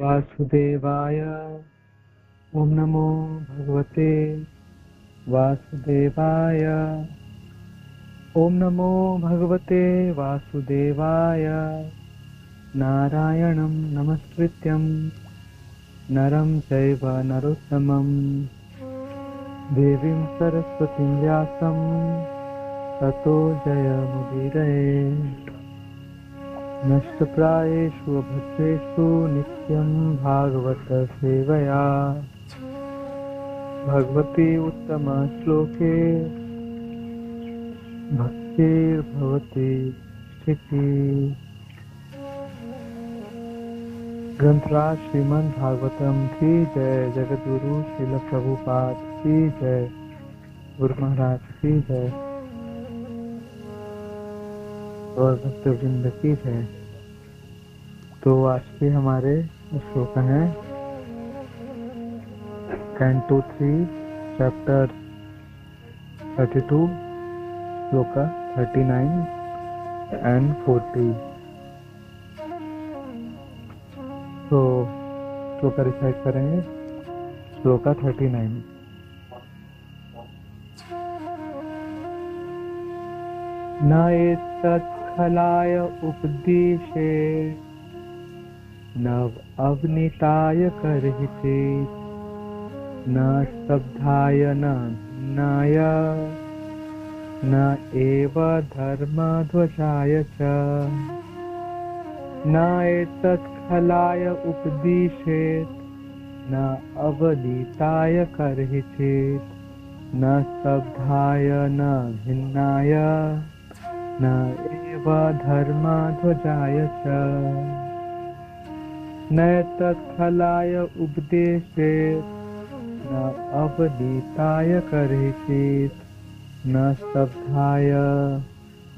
वासुदेवाय। ओम नमो भगवते वासुदेवाय। ओम नमो भगवते वासुदेवाय। नारायणं नमस्कृत्यं नरं चैव नरोत्तमं देवीं सरस्वतीं व्यासं ततो जयमुदीरये। नष्टप्रायेषु भद्रेषु नित्यं भागवत सेवया भगवती उत्तमश्लोके भक्तिर्भवति स्थिति। ग्रंथराज श्रीमद् भागवतम की जय। जगतगुरु श्रील प्रभुपाद की जय। गुरु महाराज की जय और भक्तवृंद की जय। तो आज के हमारे श्लोक हैं कैंटो 3 चैप्टर 32 श्लोक 39 एंड 40। तो श्लोक रिसाइट करेंगे। श्लोक 39। न एतत् खलाय उपदिशे न अवनीताय कर्हिते न स्तब्धाय न भिन्नाय न एव धर्मध्वजाय च। न एतत् खलाय उपदिशेत् न अवनीताय कर्हिचेत् न स्तब्धाय न भिन्नाय न एव धर्मध्वजाय च। न एतत् खलाय उपदेशेत् न अवनीताय कर्हिचेत् न स्तब्धाय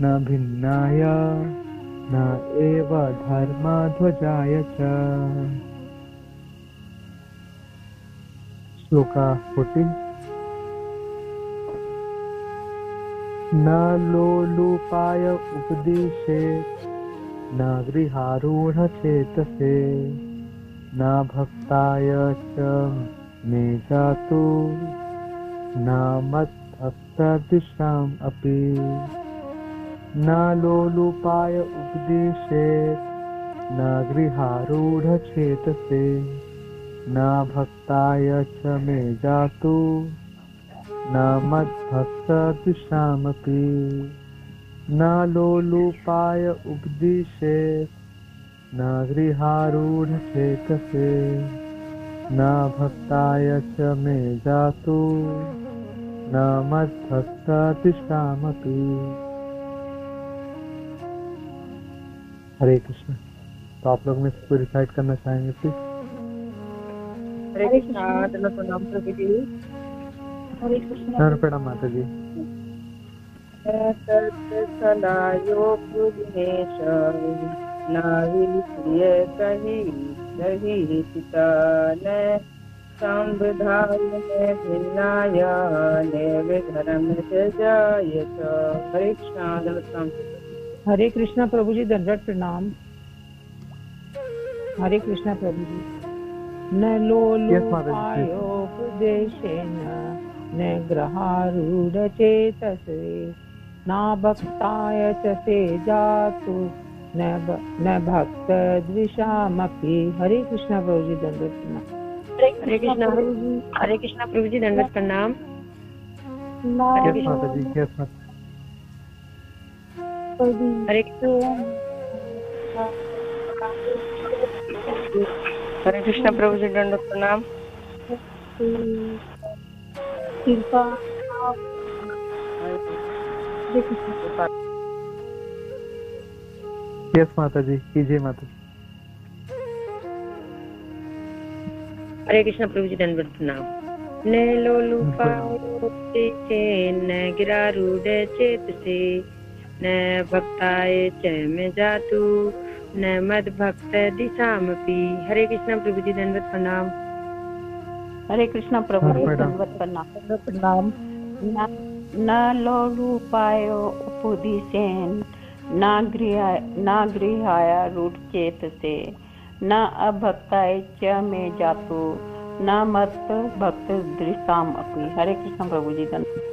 न भिन्नाय न एव धर्मध्वजाय च। श्लोक 40। न लोलुपाय उपदिशेत् न गृहारूढ चेतसे न भक्ताय च मे जातु न मद्भक्तदृशाम् अपि। न लोलुपाय उपदिशेत् न गृहारूढ चेतसे न भक्ताय च मे जातु न मद्भक्तदृशामपि। न लोलुपाय उपदिशेत् न गृहारूढ चेतसे न भक्ताय च मे जातु न मद्भक्तदृशामपि। हरे कृष्ण। तो आप लोग में इसको रिसाइट करना चाहेंगे प्लीज। हरे कृष्णा। प्रणाम प्रभु जी। हरे कृष्ण। प्रणाम माता जी। सलायो पुण्येश नाहि प्रिय कहि दहि पिता न संविधाय ने भिन्नाय ने विधर्म जाय च। हरे कृष्णा। हरे कृष्णा प्रभु जी। दंडवत प्रणाम। हरे कृष्णा प्रभु जी। न लोलुपायोपदेशेन न ग्रहारूढ चेतसे न भक्ताय च ते जातु न भक्त द्विषामपि। हरे कृष्णा प्रभु जी। दंडवत प्रणाम। हरे कृष्णा प्रभु जी। हरे कृष्णा प्रभु जी। दंडवत प्रणाम। हरे कृष्णा प्रभु जी। दंडवत प्रणाम। यस माता जी। कीजिए माता जी। हरे कृष्णा प्रभु जी। दंडवत प्रणाम। न लोलुपायोपदेशे न गिरारूढ़ चेतसे न भक्ताय च मे जातु न मद्भक्त दिशामपि। हरे कृष्णा प्रभु जी। दंडवत प्रणाम। हरे कृष्णा प्रभु जी। दंडवत प्रणाम। न लोलुपायो उपदिशेन न गृहाय रूढ़ चेतसे न अभक्ताय च मे जातु न मत भक्त दृष्टाम अपि। हरे कृष्ण प्रभु जी धन्यवाद।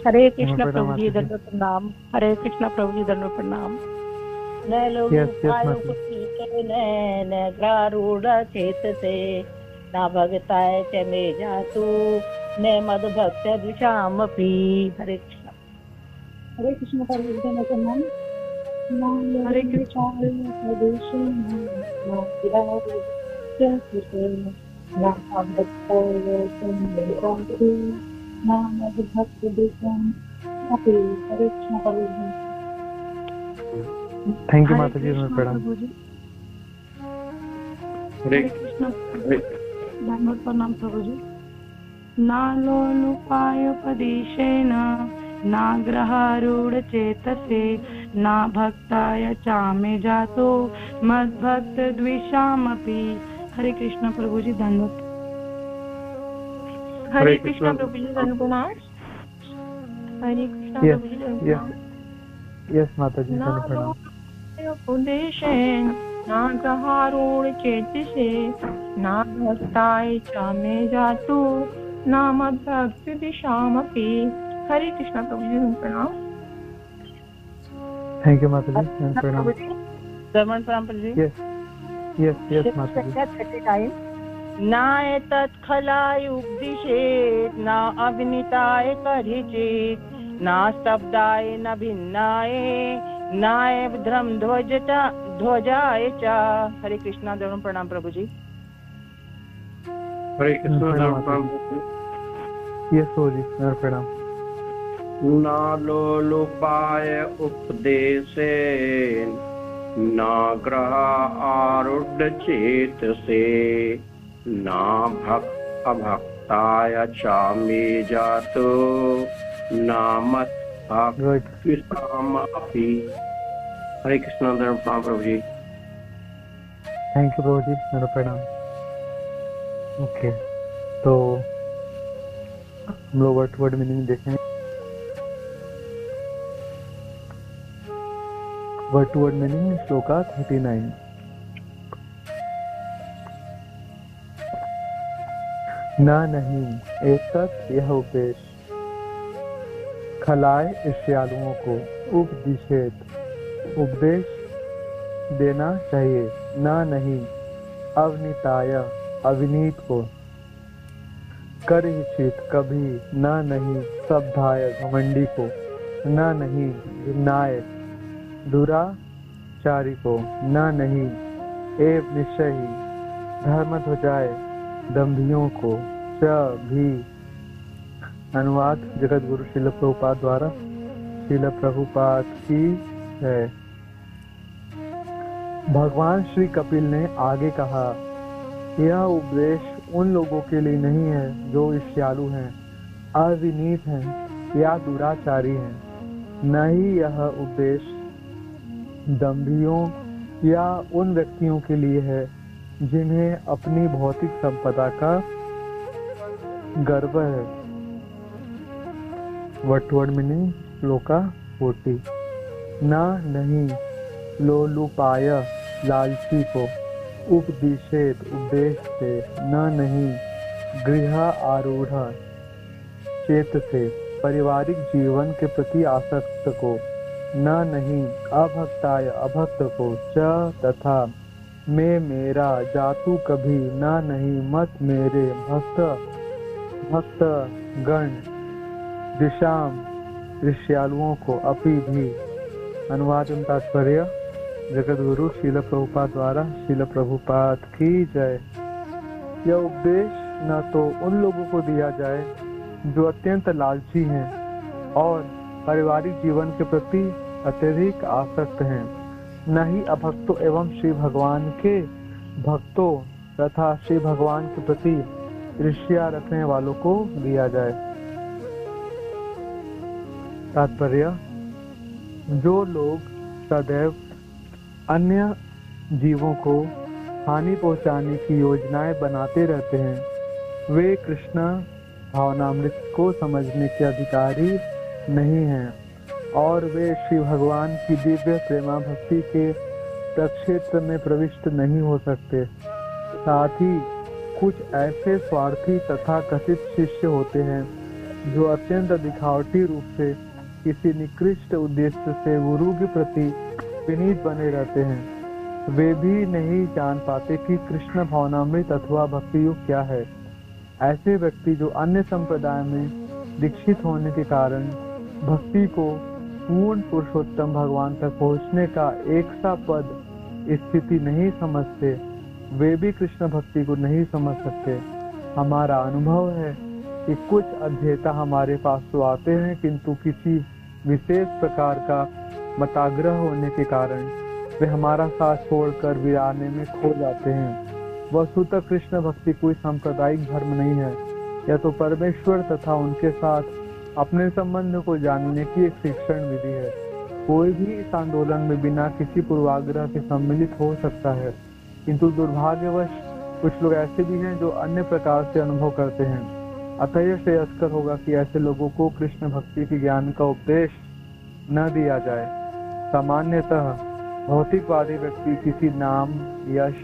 हरे कृष्ण प्रणाम प्रभु जी माता जी। दंडवत प्रणाम। हरे कृष्ण प्रभु जी दंडवत प्रणाम। न यस लोलुपाय माता जी। उपपीतन न ग्रारूढ़ चेतसे न भगताय च मे जातु न मद भक्त द्विषामपि। हरे कृष्ण। हरे कृष्ण प्रभु जी दंडवत प्रणाम। हरे थैंक यू हरे माता जी, कृष्ण प्रणाम। प्रभु जी। हरे हरे कृष्ण हरे धन्यवाद प्रणाम प्रभु जी। नालोलुपायोपदेशेन नाग्रहारूढ़ चेतसे न भक्ताय चामे जातो मद्भक्त द्विषामपि। हरे कृष्ण प्रभु जी धन्यवाद। हरे कृष्णा प्रभु जी धन्य प्रणाम। हरे कृष्णा यस प्रभु जी धन्य यस प्रणाम। यस माता जी, धन्य प्रणाम। उपदेशेन नाग्रहारूढ़ चेतसे न भक्ताय च मे जातु न मद्भक्त दिशामपि। हरे कृष्णा प्रभु जी धन्य प्रणाम। थैंक यू माता जी, धन्य प्रणाम। धन्यवाद प्रणाम प्रभु जी। यस यस यस माता जी। 39 नाय तत्खलाय उपदिशेत न अविनीताय करिचित न शब्दाय न भिन्नाय नाय धर्म ध्वजाय च। हरे कृष्णा धर्म प्रणाम प्रभु जी। हरे कृष्ण प्रणाम प्रणाम। यस हो जी, धन्य प्रणाम। नालोलुपाय उपदेशे नाग्रह आरुढ़ चेतसे ना भक्त अभक्ताय चामे जातो नामत गुड। अपि। हरे कृष्ण धर्म प्रणाम प्रभु जी। थैंक यू प्रभु जी, धन्य प्रणाम। ओके, तो हम लोग वर्ड टू वर्ड मीनिंग देखेंगे। Word to word meaning shloka 39। ना नहीं एतत् यह उपदेश खलाए ईर्ष्यालुओं को उपदिशेत उपदेश देना चाहिए। ना नहीं अवनीताय अविनीत को करहिचित कभी। ना नहीं शब्दाय घमंडी को। ना नहीं भिन्नाय दुराचारी को। ना नहीं एव निश्चय ही धर्मध्वजाय दंभियों को। च भी। अनुवाद जगत गुरु श्रील प्रभुपाद द्वारा। श्रील प्रभुपाद की है। भगवान श्री कपिल ने आगे कहा, यह उपदेश उन लोगों के लिए नहीं है जो ईर्ष्यालु हैं, अविनीत हैं या दुराचारी हैं। न ही यह उपदेश दंभियों या उन व्यक्तियों के लिए है जिन्हें अपनी भौतिक संपदा का गर्व है। Word to word meaning shloka 40। ना नहीं लोलुपाय लालची को उपदिशेत उपदेश से। न नहीं गृह आरूढ़ चेत से पारिवारिक जीवन के प्रति आसक्त को। न नहीं अभक्ताय अभक्त को। च तथा मैं मेरा जातु कभी। न नहीं मत मेरे भक्त गण दिशाम ऋष्यालुओं को अपि भी। अनुवाद एवं तात्पर्य जगत गुरु श्रील प्रभुपाद द्वारा। श्रील प्रभुपाद की जय। यह उपदेश न तो उन लोगों को दिया जाए जो अत्यंत लालची हैं और पारिवारिक जीवन के प्रति अत्यधिक आसक्त हैं, न ही अभक्तों एवं श्री भगवान के भक्तों तथा श्री भगवान के प्रति ईर्ष्या रखने वालों को दिया जाए। तात्पर्य, जो लोग सदैव अन्य जीवों को हानि पहुंचाने की योजनाएं बनाते रहते हैं, वे कृष्ण भावनामृत को समझने के अधिकारी नहीं हैं और वे श्री भगवान की दिव्य प्रेमा भक्ति के प्रक्षेत्र में प्रविष्ट नहीं हो सकते। साथ ही कुछ ऐसे स्वार्थी तथा कथित शिष्य होते हैं जो अत्यंत दिखावटी रूप से किसी निकृष्ट उद्देश्य से गुरु के प्रति विनीत बने रहते हैं। वे भी नहीं जान पाते कि कृष्ण भावनामृत अथवा भक्ति योग क्या है। ऐसे व्यक्ति जो अन्य संप्रदाय में दीक्षित होने के कारण भक्ति को पूर्ण पुरुषोत्तम भगवान तक पहुंचने का एक सा पद स्थिति नहीं समझते, वे भी कृष्ण भक्ति को नहीं समझ सकते। हमारा अनुभव है कि कुछ अध्येता हमारे पास तो आते हैं, किंतु किसी विशेष प्रकार का मताग्रह होने के कारण वे हमारा साथ छोड़कर वीराने में खो जाते हैं। वस्तुतः कृष्ण भक्ति कोई सांप्रदायिक धर्म नहीं है, यह तो परमेश्वर तथा उनके साथ अपने संबंध को जानने की एक शिक्षण विधि है। कोई भी इस आंदोलन में बिना किसी पूर्वाग्रह के सम्मिलित हो सकता है, किंतु दुर्भाग्यवश कुछ लोग ऐसे भी हैं जो अन्य प्रकार से अनुभव करते हैं। अतः यह श्रेयस्कर होगा कि ऐसे लोगों को कृष्ण भक्ति के ज्ञान का उपदेश न दिया जाए। सामान्यतः भौतिकवादी व्यक्ति किसी नाम, यश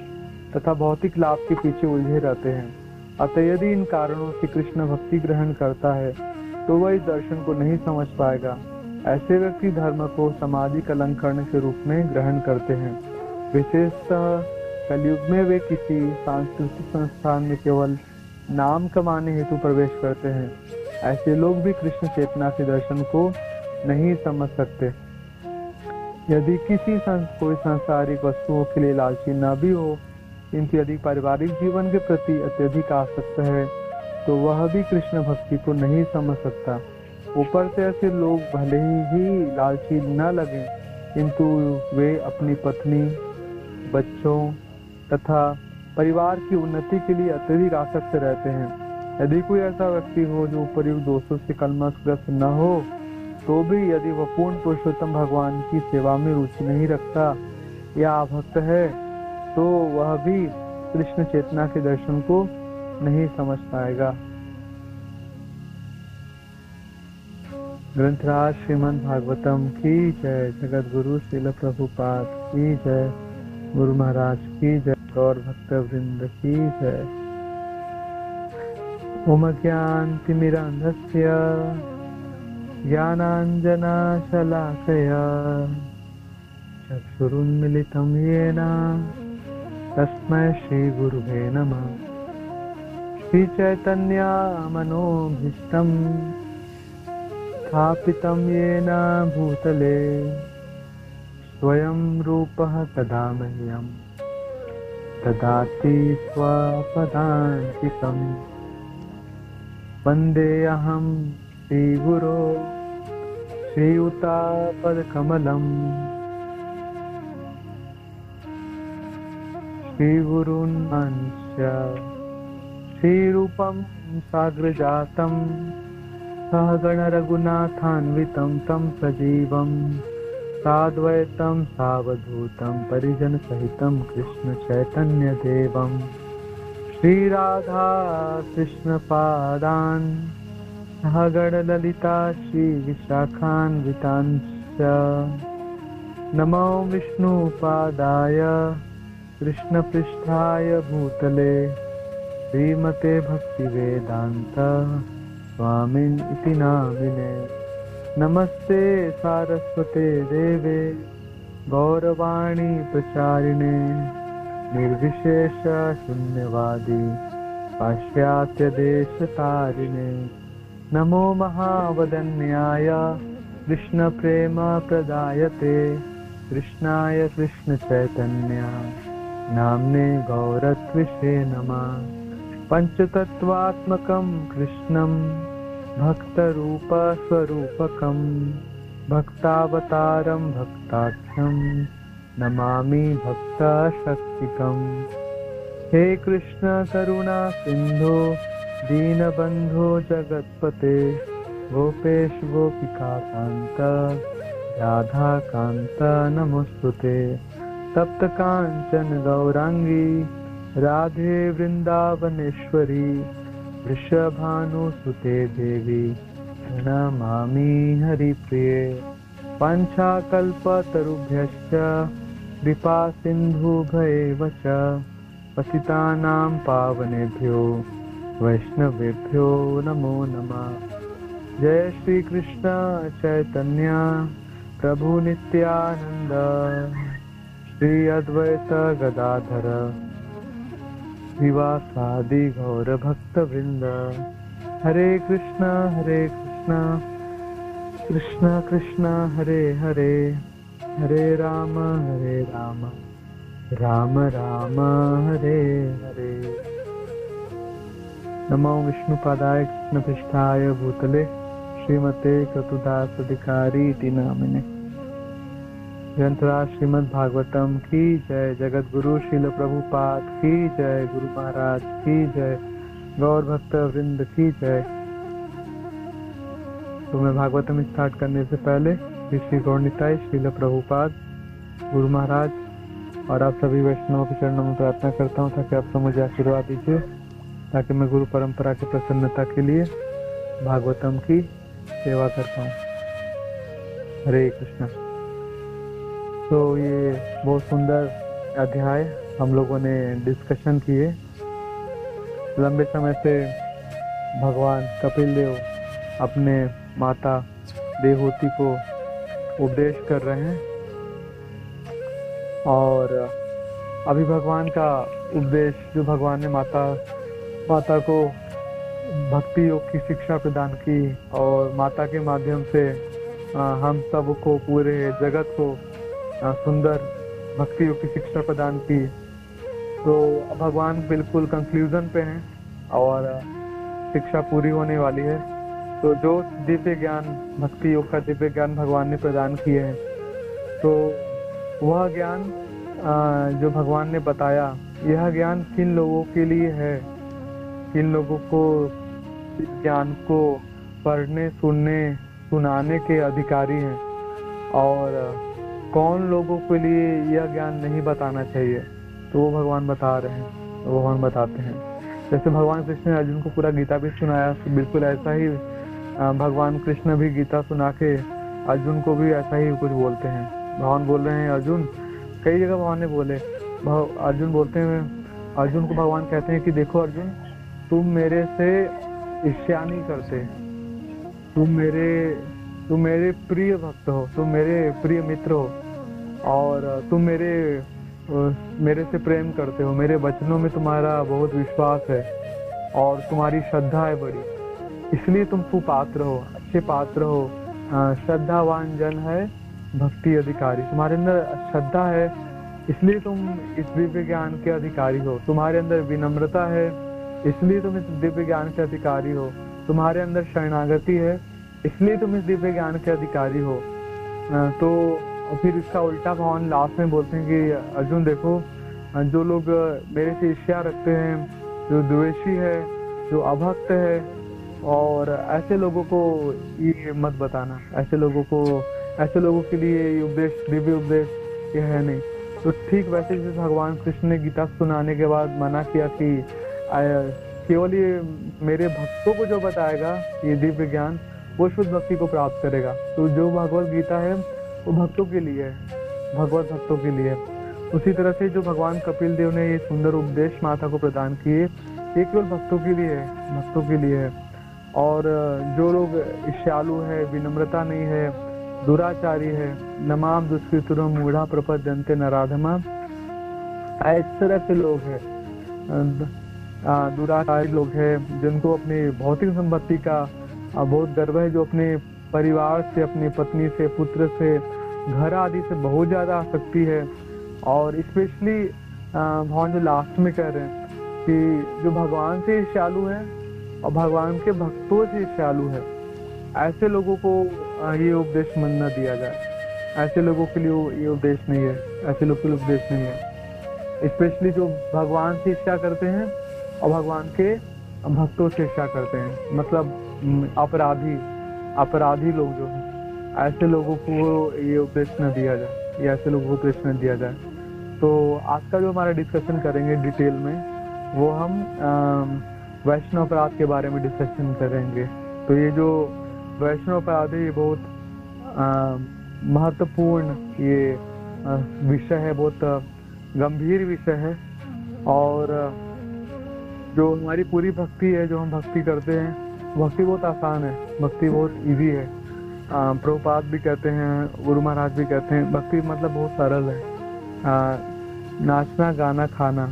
तथा भौतिक लाभ के पीछे उलझे रहते हैं। अतः यदि इन कारणों से कृष्ण भक्ति ग्रहण करता है तो वह इस दर्शन को नहीं समझ पाएगा। ऐसे व्यक्ति धर्म को सामाजिक अलंकरण के रूप में ग्रहण करते हैं। विशेषतः कलयुग में वे किसी सांस्कृतिक संस्थान में केवल नाम कमाने हेतु प्रवेश करते हैं। ऐसे लोग भी कृष्ण चेतना के दर्शन को नहीं समझ सकते। यदि कोई सांसारिक वस्तुओं के लिए लालची न भी हो, किंतु यदि पारिवारिक जीवन के प्रति अत्यधिक आसक्त है तो वह भी कृष्ण भक्ति को नहीं समझ सकता। ऊपर से ऐसे लोग भले ही लालची न लगे, किंतु वे अपनी पत्नी, बच्चों तथा परिवार की उन्नति के लिए अत्यधिक आसक्त रहते हैं। यदि कोई ऐसा व्यक्ति हो जो उपयुक्त दोषों से कलमशग्रस्त न हो, तो भी यदि वह पूर्ण पुरुषोत्तम भगवान की सेवा में रुचि नहीं रखता या अभक्त है, तो वह भी कृष्ण चेतना के दर्शन को नहीं समझ पाएगा। ग्रंथराज श्रीमद् भागवतम की जय। जगत गुरु श्रील प्रभुपाद की जय। गुरु महाराज की जय। गौर भक्त वृंद की जय। ओम ज्ञानतिमिरान्धस्य ज्ञानाञ्जनशलाकया चक्षुरुन्मिलितं येन तस्मै श्रीगुरुवे नमः। श्रीचैतन्यमनोभीष्टं स्थापितं येन भूतले स्वयं रूपः तदा मह्यं ददाति स्वपदान्तिकम्। वन्देऽहं श्रीगुरो श्रीयुतापदकमलम्। श्रीगुरून् वंद्य श्रीरूपं साग्रजातं सहगण रघुनाथान्वितं तं सजीवं साद्वैतं सावधूतं परिजन सहितं कृष्ण चैतन्य देवं श्रीराधा कृष्ण पादान् सहगण ललिता श्री विशाखान्वितांश्च नमो विष्णुपादाय कृष्ण पृष्ठाय भूतले श्रीमते भक्ति वेदांत स्वामिन् इति नामिने। नमस्ते सारस्वते देवे गौरवाणी प्रचारिणे निर्विशेष शून्यवादी पाश्चात्य देश तारिणे। नमो महावदन्याय कृष्ण प्रेम प्रदायते कृष्णाय कृष्ण चैतन्य नाम्ने गौरत्विषे नमः। पंचतत्वात्मकं कृष्णं भक्तरूप स्वरूपकं भक्तावतारं भक्ताख्यं नमामि भक्तशक्तिकम्। हे कृष्ण करुणा सिंधु दीनबंधो जगत्पते गोपेश गोपिका कांत राधा कांत नमोस्तुते। तप्त कांचन गौरांगी राधे वृंदावनेश्वरी वृषभानुसुते देवी प्रणमामि हरिप्रिये। पंचाकल्पतरुभ्यश्च कृपा सिन्धुभैव च पतितानां पावनेभ्यो वैष्णवेभ्यो नमो नमः। जय श्री कृष्ण चैतन्य प्रभु नित्यानंद श्री अद्वैत गदाधर श्रीवासादि गौर भक्त वृंद। हरे कृष्ण कृष्ण कृष्ण हरे हरे, हरे राम राम राम हरे हरे। नमो विष्णुपादाय कृष्णपृष्ठाय भूतले श्रीमते क्रतुदासधिकारी इति नामिने। ग्रंथराज श्रीमद् भागवतम की जय। जगत गुरु श्रील प्रभुपाद की जय। गुरु महाराज की जय। गौर भक्त वृंद की जय। तो मैं भागवतम स्टार्ट करने से पहले श्री गौरनिताई श्रील प्रभुपाद गुरु महाराज और आप सभी वैष्णवों के चरणों में प्रार्थना करता हूँ ताकि आप सब मुझे आशीर्वाद दीजिए, ताकि मैं गुरु परंपरा की प्रसन्नता के लिए भागवतम की सेवा कर पाऊँ। हरे कृष्ण। तो ये बहुत सुंदर अध्याय हम लोगों ने डिस्कशन किए। लंबे समय से भगवान कपिल देव अपने माता देवहूति को उपदेश कर रहे हैं और अभी भगवान का उपदेश जो भगवान ने माता को भक्ति योग की शिक्षा प्रदान की और माता के माध्यम से हम सब को पूरे जगत को सुंदर भक्ति योग की शिक्षा प्रदान की। तो भगवान बिल्कुल कंक्लूजन पे हैं और शिक्षा पूरी होने वाली है। तो जो दिव्य ज्ञान भक्ति योग का दिव्य ज्ञान भगवान ने प्रदान किए हैं, तो वह ज्ञान जो भगवान ने बताया, यह ज्ञान किन लोगों के लिए है, किन लोगों को ज्ञान को पढ़ने सुनने सुनाने के अधिकारी हैं और कौन लोगों के लिए यह ज्ञान नहीं बताना चाहिए, तो वो भगवान बता रहे हैं, वो भगवान बताते हैं। जैसे भगवान कृष्ण ने अर्जुन को पूरा गीता भी सुनाया, तो बिल्कुल ऐसा ही भगवान कृष्ण भी गीता सुना के अर्जुन को भी ऐसा ही कुछ बोलते हैं। भगवान बोल रहे हैं अर्जुन, कई जगह भगवान ने बोले, अर्जुन बोलते हैं, अर्जुन को भगवान कहते हैं कि देखो अर्जुन, तुम मेरे से ईर्ष्या नहीं करते, तुम मेरे प्रिय भक्त हो, तुम मेरे प्रिय मित्र हो और तुम मेरे से प्रेम करते हो, मेरे वचनों में तुम्हारा बहुत विश्वास है और तुम्हारी श्रद्धा है बड़ी, इसलिए तुम सुपात्र हो, अच्छे पात्र हो, श्रद्धावान जन है भक्ति अधिकारी। तुम्हारे अंदर श्रद्धा है इसलिए तुम इस दिव्य ज्ञान के अधिकारी हो, तुम्हारे अंदर विनम्रता है इसलिए तुम इस दिव्य ज्ञान के अधिकारी हो, तुम्हारे अंदर शरणागति है इसलिए तुम इस दिव्य ज्ञान के अधिकारी हो। तो फिर इसका उल्टा भगवान लास्ट में बोलते हैं कि अर्जुन देखो, जो लोग मेरे से ईर्ष्या रखते हैं, जो द्वेषी है, जो अभक्त है, और ऐसे लोगों को ये मत बताना, ऐसे लोगों के लिए ये उपदेश, दिव्य उपदेश ये है नहीं। तो ठीक वैसे जैसे भगवान कृष्ण ने गीता सुनाने के बाद मना किया कि केवल ये मेरे भक्तों को जो बताएगा ये दिव्य ज्ञान, वो शुद्ध भक्ति को प्राप्त करेगा। तो जो भगवत गीता है वो भक्तों के लिए है, भगवत भक्तों के लिए। उसी तरह से जो भगवान कपिल देव ने ये सुंदर उपदेश माता को प्रदान किए, ये केवल भक्तों के लिए है, भक्तों के लिए है। और जो लोग ईर्ष्यालु है, विनम्रता नहीं है, दुराचारी है, नमाम दुष्कृतुरम मूढ़ा प्रपद्यन्ते नराधमा, इस तरह के लोग हैं, दुराचारी लोग हैं, जिनको अपनी भौतिक संपत्ति का बहुत गर्व है, जो अपने परिवार से, अपनी पत्नी से, पुत्र से, घर आदि से बहुत ज्यादा आसक्ति है। और स्पेशली भगवान जो लास्ट में कह रहे हैं कि जो भगवान से ईर्ष्यालु है और भगवान के भक्तों से ईर्ष्यालु है, ऐसे लोगों को ये उपदेश मन न दिया जाए, ऐसे लोगों के लिए ये उपदेश नहीं है, ऐसे लोगों के लिए उपदेश नहीं है। स्पेशली जो भगवान से ईर्ष्या करते हैं और भगवान के भक्तों से ईर्ष्या करते हैं, मतलब अपराधी लोग जो हैं, ऐसे लोगों को ये उपदेश न दिया जाए, या ऐसे लोगों को उपदेश न दिया जाए। तो आज का जो हमारा डिस्कशन करेंगे डिटेल में, वो हम वैष्णव अपराध के बारे में डिस्कशन करेंगे। तो ये जो वैष्णव अपराध है, ये बहुत महत्वपूर्ण ये विषय है, बहुत गंभीर विषय है। और जो हमारी पूरी भक्ति है, जो हम भक्ति करते हैं, भक्ति बहुत आसान है, भक्ति बहुत इजी है। प्रभुपाद भी कहते हैं, गुरु महाराज भी कहते हैं, भक्ति मतलब बहुत सरल है। नाचना गाना खाना,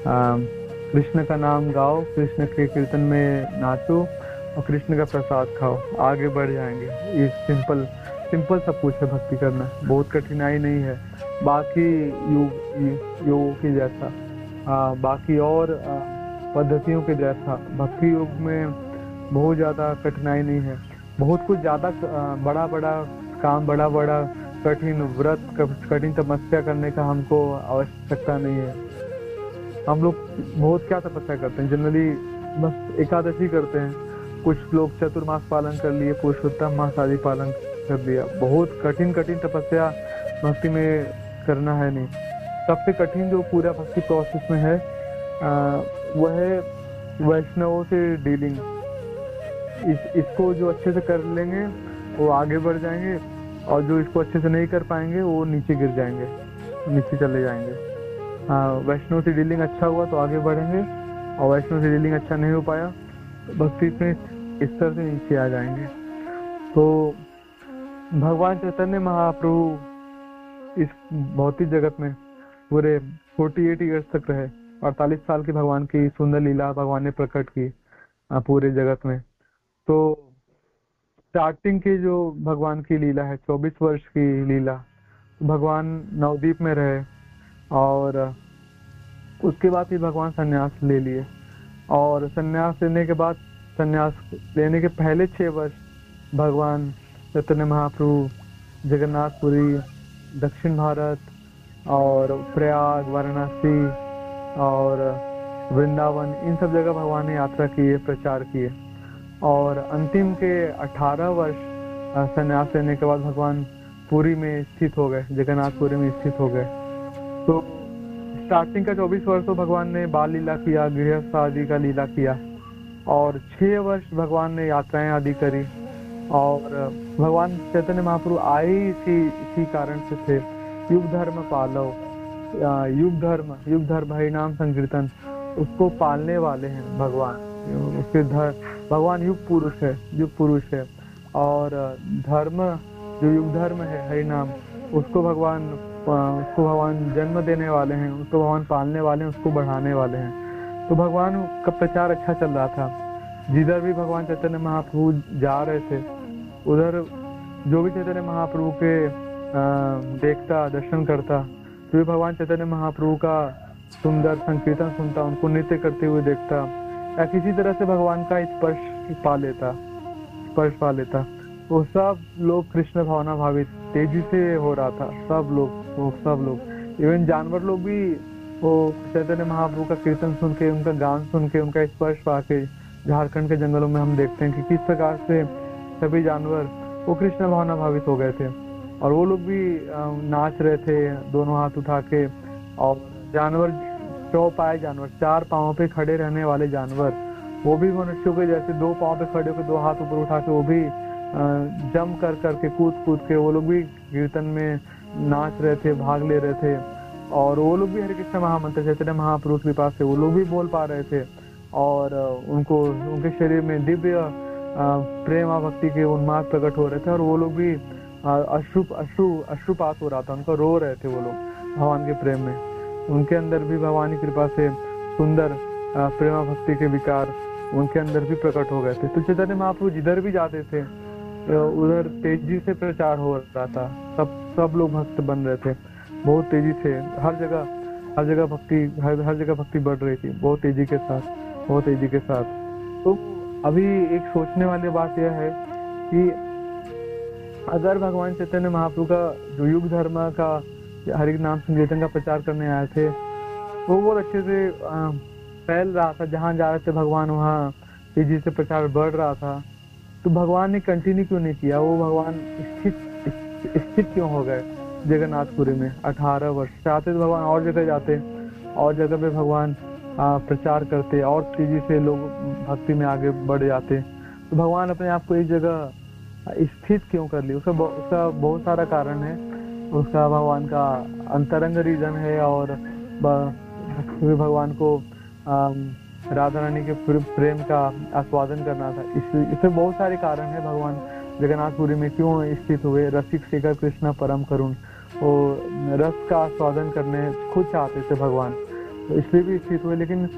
कृष्ण का नाम गाओ, कृष्ण के कीर्तन में नाचो और कृष्ण का प्रसाद खाओ, आगे बढ़ जाएंगे। ये सिंपल सब कुछ है भक्ति करना, बहुत कठिनाई नहीं है। बाकी योग के जैसा, बाकी और पद्धतियों के जैसा भक्ति योग में बहुत ज़्यादा कठिनाई नहीं है। बहुत कुछ ज़्यादा बड़ा काम, बड़ा कठिन व्रत, कठिन तपस्या करने का हमको आवश्यकता नहीं है। हम लोग बहुत क्या तपस्या करते हैं, जनरली बस एकादशी करते हैं। कुछ लोग चतुर्मास पालन कर लिए, पुरुषोत्तम मास आदि पालन कर लिया। बहुत कठिन तपस्या भक्ति में करना है नहीं। सबसे कठिन जो पूरा भक्ति प्रोसेस में है वह है वैष्णवों से डीलिंग। इसको जो अच्छे से कर लेंगे वो आगे बढ़ जाएंगे, और जो इसको अच्छे से नहीं कर पाएंगे वो नीचे गिर जाएंगे, नीचे चले जाएंगे। वैष्णव से डीलिंग अच्छा हुआ तो आगे बढ़ेंगे, और वैष्णव से डीलिंग अच्छा नहीं हो पाया तो भक्ति में स्तर से नीचे आ जाएंगे। तो भगवान चैतन्य महाप्रभु इस भौतिक जगत में पूरे 48 ईयर्स तक रहे। 48 साल की भगवान की सुंदर लीला भगवान ने प्रकट की पूरे जगत में। तो स्टार्टिंग की जो भगवान की लीला है, 24 वर्ष की लीला, भगवान नवद्वीप में रहे, और उसके बाद ही भगवान संन्यास ले लिए। और संन्यास लेने के बाद, संन्यास लेने के पहले 6 वर्ष भगवान चैतन्य महाप्रभु जगन्नाथपुरी, दक्षिण भारत और प्रयाग, वाराणसी और वृंदावन, इन सब जगह भगवान ने यात्रा किए, प्रचार किए। और अंतिम के 18 वर्ष संन्यास लेने के बाद भगवान पुरी में स्थित हो गए, जगन्नाथपुरी में स्थित हो गए। तो स्टार्टिंग का 24 वर्ष तो भगवान ने बाल लीला किया, गृहस्थ आदि का लीला किया, और 6 वर्ष भगवान ने यात्राएं आदि करी। और भगवान चैतन्य महाप्रभु आए ही इसी कारण से थे, युग धर्म पालो। युग धर्म हरि नाम संकीर्तन, उसको पालने वाले हैं भगवान। उसके भगवान युग पुरुष है, और धर्म जो युग धर्म है हरि नाम, उसको भगवान जन्म देने वाले हैं, उसको भगवान पालने वाले हैं, उसको बढ़ाने वाले हैं। तो भगवान का प्रचार अच्छा चल रहा था। जिधर भी भगवान चैतन्य महाप्रभु जा रहे थे, उधर जो भी चैतन्य महाप्रभु के देखता, दर्शन करता, तो भी भगवान चैतन्य महाप्रभु का सुंदर संकीर्तन सुनता, उनको नृत्य करते हुए देखता, या किसी तरह से भगवान का स्पर्श पा लेता। वो सब लोग कृष्ण भावना भावित तेजी से हो रहा था। सब लोग इवन जानवर लोग भी वो चैतन्य महाप्रभु का कीर्तन सुन के, उनका गान सुन के, उनका स्पर्श पाके, झारखंड के जंगलों में हम देखते हैं कि किस प्रकार से सभी जानवर वो कृष्ण भावना भावित हो गए थे। और वो लोग भी नाच रहे थे दोनों हाथ उठा के। और जानवर, चौपाए जानवर, 4 पांवों पे खड़े रहने वाले जानवर, वो भी मनुष्यों के जैसे 2 पांव पे खड़े होकर 2 हाथ ऊपर उठा के, वो भी जम करके कूद के वो लोग भी कीर्तन में नाच रहे थे, भाग ले रहे थे। और वो लोग भी हरे कृष्ण महामंत्र चैतन्य महाप्रभु की कृपा से वो लोग भी बोल पा रहे थे, और उनके शरीर में दिव्य प्रेम और भक्ति के उन्माद प्रकट हो रहे थे। और वो लोग भी अश्रुपात हो रहा था, उनको रो रहे थे वो लोग भगवान के प्रेम में। उनके अंदर भी भगवान की कृपा से सुंदर प्रेम भक्ति के विकार उनके अंदर भी प्रकट हो गए थे। तो चैतन्य महाप्रभु जिधर भी जाते थे उधर तेजी से प्रचार हो रहा था। सब लोग भक्त बन रहे थे, बहुत तेजी से। हर जगह भक्ति बढ़ रही थी, बहुत तेजी के साथ। तो अभी एक सोचने वाली बात यह है कि अगर भगवान चैतन्य महाप्रभु का जो युग धर्म का हरि नाम संकीर्तन का प्रचार करने आए थे, वो बहुत अच्छे से फैल रहा था, जहाँ जा रहे थे भगवान वहाँ तेजी से प्रचार बढ़ रहा था, तो भगवान ने कंटिन्यू क्यों नहीं किया? वो भगवान स्थित क्यों हो गए जगन्नाथपुरी में 18 वर्ष? चाहते तो भगवान और जगह जाते, और जगह पे भगवान प्रचार करते, और तेजी से लोग भक्ति में आगे बढ़ जाते। तो भगवान अपने आप को एक जगह स्थित क्यों कर ली? उसका बहुत सारा कारण है। उसका भगवान का अंतरंग रीजन है, और भगवान को राधा रानी के प्रेम का आस्वादन करना था। इससे बहुत सारे कारण है भगवान जगन्नाथपुरी में क्यों स्थित हुए। रसिक शेखर कृष्ण परम करुण, वो रस का आस्वादन करने खुद चाहते थे भगवान, तो इसलिए भी स्थित हुए। लेकिन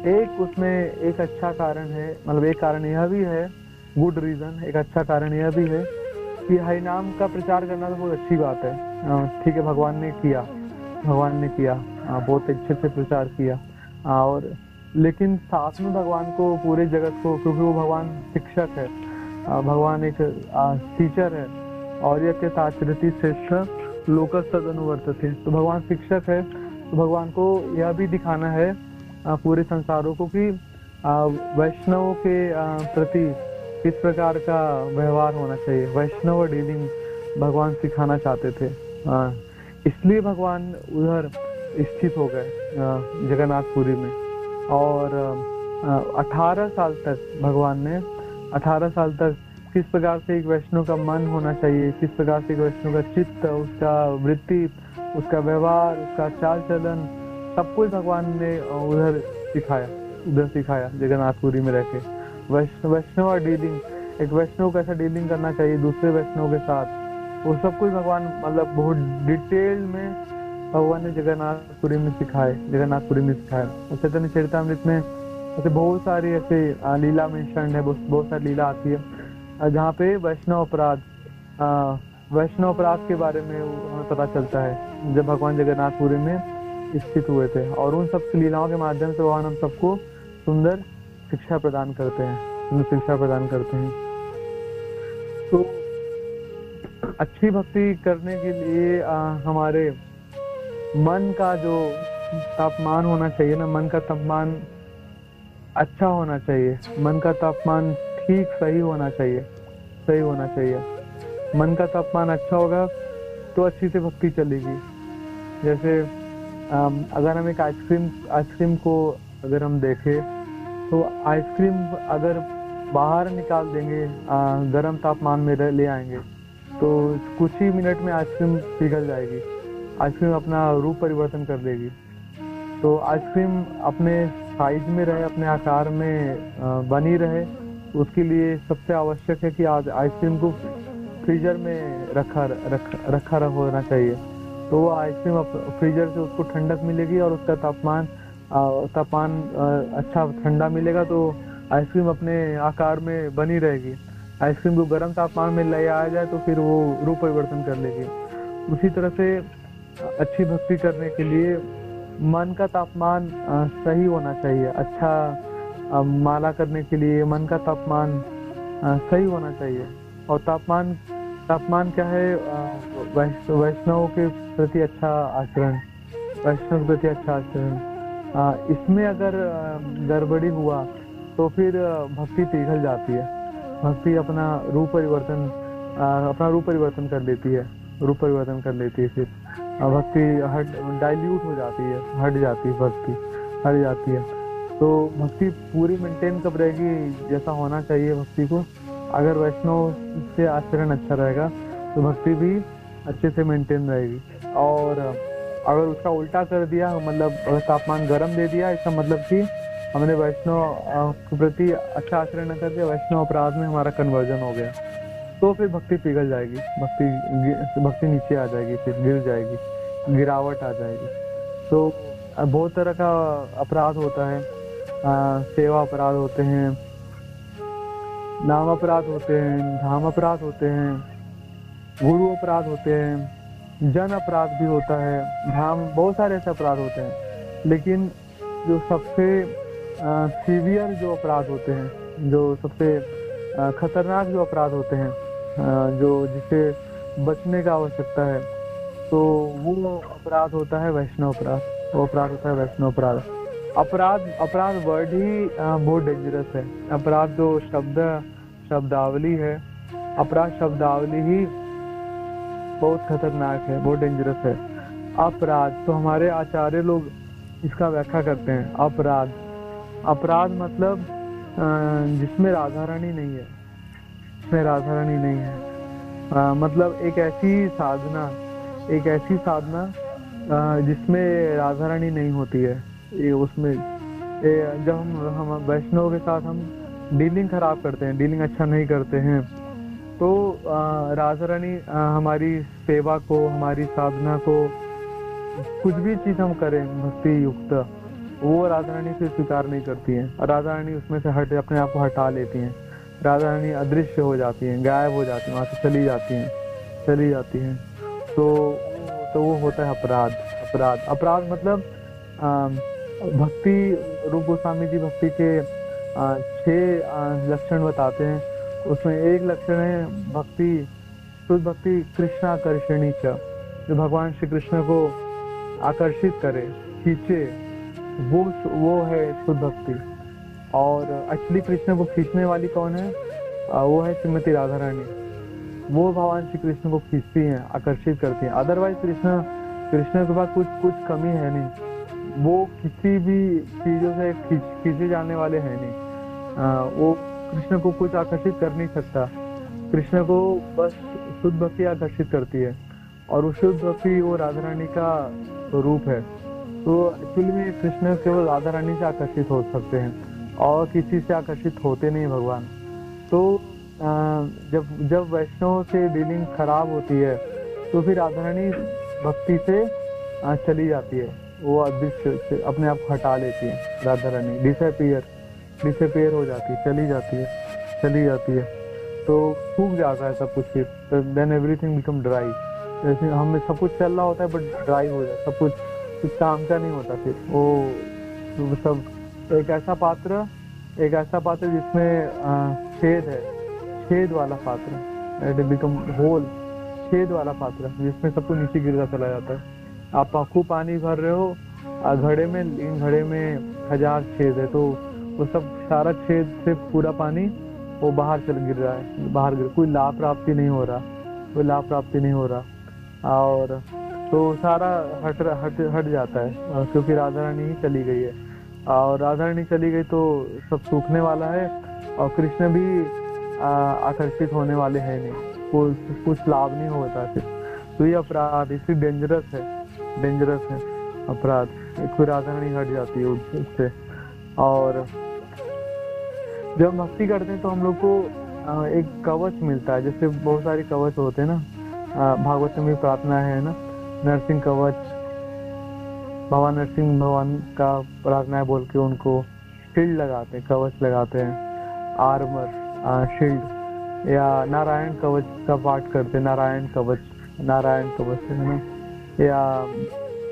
एक उसमें एक अच्छा कारण है, मतलब एक कारण यह भी है, गुड रीजन, एक अच्छा कारण यह भी है कि हरिनाम का प्रचार करना तो बहुत अच्छी बात है। ठीक है, भगवान ने किया बहुत अच्छे से प्रचार किया, और लेकिन साथ में भगवान को पूरे जगत को, क्योंकि वो भगवान शिक्षक है, भगवान एक टीचर है, और यह आचरति श्रेष्ठ लोकस तदनुवर्तते, तो भगवान शिक्षक है, तो भगवान को यह भी दिखाना है पूरे संसारों को कि वैष्णव के प्रति किस प्रकार का व्यवहार होना चाहिए। वैष्णव डीलिंग भगवान सिखाना चाहते थे, इसलिए भगवान उधर स्थित हो गए जगन्नाथपुरी में। और 18 साल तक भगवान ने 18 साल तक किस प्रकार से एक वैष्णव का मन होना चाहिए, किस प्रकार से एक वैष्णव का चित्त, उसका वृत्ति, उसका व्यवहार, उसका चाल चलन, सब कुछ भगवान ने उधर सिखाया जगन्नाथपुरी में रहकर। वैष्णव डीलिंग, एक वैष्णव कैसा डीलिंग करना चाहिए दूसरे वैष्णव के साथ, वो सब कुछ भगवान मतलब बहुत डिटेल में भगवान ने जगन्नाथपुरी में सिखाया। और चैतन्य चरितामृत में ऐसे बहुत सारी ऐसे लीला मेंशन है, बहुत सारी लीला आती है जहाँ पे वैष्णव अपराध के बारे में हमें पता चलता है जब भगवान जगन्नाथपुरी में स्थित हुए थे। और उन सब लीलाओं के माध्यम से भगवान हम सबको सुंदर शिक्षा प्रदान करते हैं। तो अच्छी भक्ति करने के लिए हमारे मन का जो तापमान होना चाहिए ना, मन का तापमान अच्छा होना चाहिए, मन का तापमान ठीक सही होना चाहिए। मन का तापमान अच्छा होगा तो अच्छी से भक्ति चलेगी। जैसे अगर हम एक आइसक्रीम को अगर हम देखें तो आइसक्रीम अगर बाहर निकाल देंगे, गर्म तापमान में ले आएंगे, तो कुछ ही मिनट में आइसक्रीम पिघल जाएगी, आइसक्रीम अपना रूप परिवर्तन कर देगी। तो आइसक्रीम अपने साइज में रहे, अपने आकार में बनी रहे, उसके लिए सबसे आवश्यक है कि आइसक्रीम को फ्रीजर में रखा होना चाहिए। तो वो आइसक्रीम फ्रीजर से उसको ठंडक मिलेगी और उसका तापमान अच्छा ठंडा मिलेगा, तो आइसक्रीम अपने आकार में बनी रहेगी। आइसक्रीम को गर्म तापमान में ले आया जाए तो फिर वो रूप परिवर्तन कर लेगी। उसी तरह से अच्छी भक्ति करने के लिए मन का तापमान सही होना चाहिए। अच्छा माला करने के लिए मन का तापमान सही होना चाहिए। और तापमान क्या है? वैष्णव के प्रति अच्छा आचरण, इसमें अगर गड़बड़ी हुआ तो फिर भक्ति पिघल जाती है, भक्ति अपना रूप परिवर्तन कर लेती है, फिर भक्ति डाइल्यूट हो जाती है, हट जाती है। तो भक्ति पूरी मेंटेन कब रहेगी जैसा होना चाहिए भक्ति को? अगर वैष्णव से आचरण अच्छा रहेगा तो भक्ति भी अच्छे से मेंटेन रहेगी। और अगर उसका उल्टा कर दिया, मतलब अगर तापमान गर्म दे दिया, इसका मतलब कि हमने वैष्णव के प्रति अच्छा आचरण न कर दिया, वैष्णव अपराध में हमारा कन्वर्जन हो गया, तो फिर भक्ति पिघल जाएगी, भक्ति नीचे आ जाएगी, फिर गिर जाएगी, गिरावट आ जाएगी। तो बहुत तरह का अपराध होता है, सेवा अपराध होते हैं, नाम अपराध होते हैं, धाम अपराध होते हैं, गुरु अपराध होते हैं, जन अपराध भी होता है, धाम, बहुत सारे ऐसे अपराध होते हैं। लेकिन जो सबसे सीवियर जो अपराध होते हैं, जो सबसे खतरनाक जो अपराध होते हैं, जो जिससे बचने का आवश्यकता है, तो वो अपराध होता है वैष्णव अपराध। अपराध वर्ड ही बहुत डेंजरस है। अपराध जो शब्दावली है, अपराध शब्दावली ही बहुत खतरनाक है, बहुत डेंजरस है। अपराध तो हमारे आचार्य लोग इसका व्याख्या करते हैं। अपराध मतलब जिसमें राधा रानी नहीं है, मतलब एक ऐसी साधना एक ऐसी साधना जिसमें राधा रानी नहीं होती है। ये उसमें जब हम वैष्णव के साथ हम डीलिंग खराब करते हैं, डीलिंग अच्छा नहीं करते हैं, तो राधा रानी हमारी सेवा को, हमारी साधना को, कुछ भी चीज हम करें भक्ति युक्त, वो राधा रानी से स्वीकार नहीं करती हैं। और राधा रानी उसमें से अपने आप को हटा लेती हैं। राधा रानी अदृश्य हो जाती हैं, गायब हो जाती हैं, वहाँ से चली जाती हैं। तो वो होता है अपराध मतलब भक्ति, रूप गोस्वामी जी भक्ति के 6 लक्षण बताते हैं। उसमें एक लक्षण है भक्ति, शुद्ध भक्ति कृष्णाकर्षणी च, जो भगवान श्री कृष्ण को आकर्षित करे, खींचे, वो है शुद्ध भक्ति। और एक्चुअली कृष्ण को खींचने वाली कौन है? वो है श्रीमती राधा रानी। वो भगवान श्री कृष्ण को खींचती हैं, आकर्षित करती हैं। अदरवाइज कृष्ण के पास कुछ कमी है नहीं, वो किसी भी चीजों से खींचे जाने वाले हैं नहीं। वो कृष्ण को कुछ आकर्षित कर नहीं सकता। कृष्ण को बस शुद्ध भक्ति आकर्षित करती है, और वो शुद्ध भक्ति वो राधा रानी का स्वरूप है। तो एक्चुअली में कृष्ण केवल राधा रानी से आकर्षित हो सकते हैं, और किसी से आकर्षित होते नहीं भगवान। तो जब वैष्णव से डीलिंग खराब होती है, तो फिर राधा रानी भक्ति से चली जाती है, वो अदृश्य से अपने आप हटा लेती है। राधा रानी डिसअपीयर हो जाती है, चली जाती है। तो सूख जाता है सब कुछ, फिर देन एवरीथिंग बिकम ड्राई। जैसे हमें सब कुछ चल रहा होता है बट ड्राई हो जाता है, सब कुछ काम का नहीं होता। फिर वो सब एक ऐसा पात्र जिसमें छेद वाला पात्र, बिकम होल, छेद वाला पात्र जिसमें सब कुछ नीचे गिरता चला जाता है। आप खूब पानी भर रहे हो घड़े में, इन घड़े में 1000 छेद है, तो वो सब सारा छेद से पूरा पानी वो बाहर गिर रहा है, कोई लाभ प्राप्ति नहीं हो रहा, और तो सारा हट जाता है, क्योंकि राधा रानी ही चली गई है। और राधा रानी चली गई तो सब सूखने वाला है, और कृष्ण भी आकर्षित होने वाले हैं नहीं, कुछ लाभ नहीं होता फिर। तो ये अपराध इसलिए डेंजरस है अपराध। फिर राधा रानी हट जाती है उससे। और जब हम भक्ति करते हैं तो हम लोग को एक कवच मिलता है, जैसे बहुत सारे कवच होते हैं ना, भागवत में प्रार्थना है ना, नरसिंह कवच, भगवान नरसिंह भगवान का प्रार्थना है बोल के उनको शील्ड लगाते हैं, कवच लगाते हैं, आर्मर, शील्ड, या नारायण कवच का पाठ करते हैं, नारायण कवच है ना, या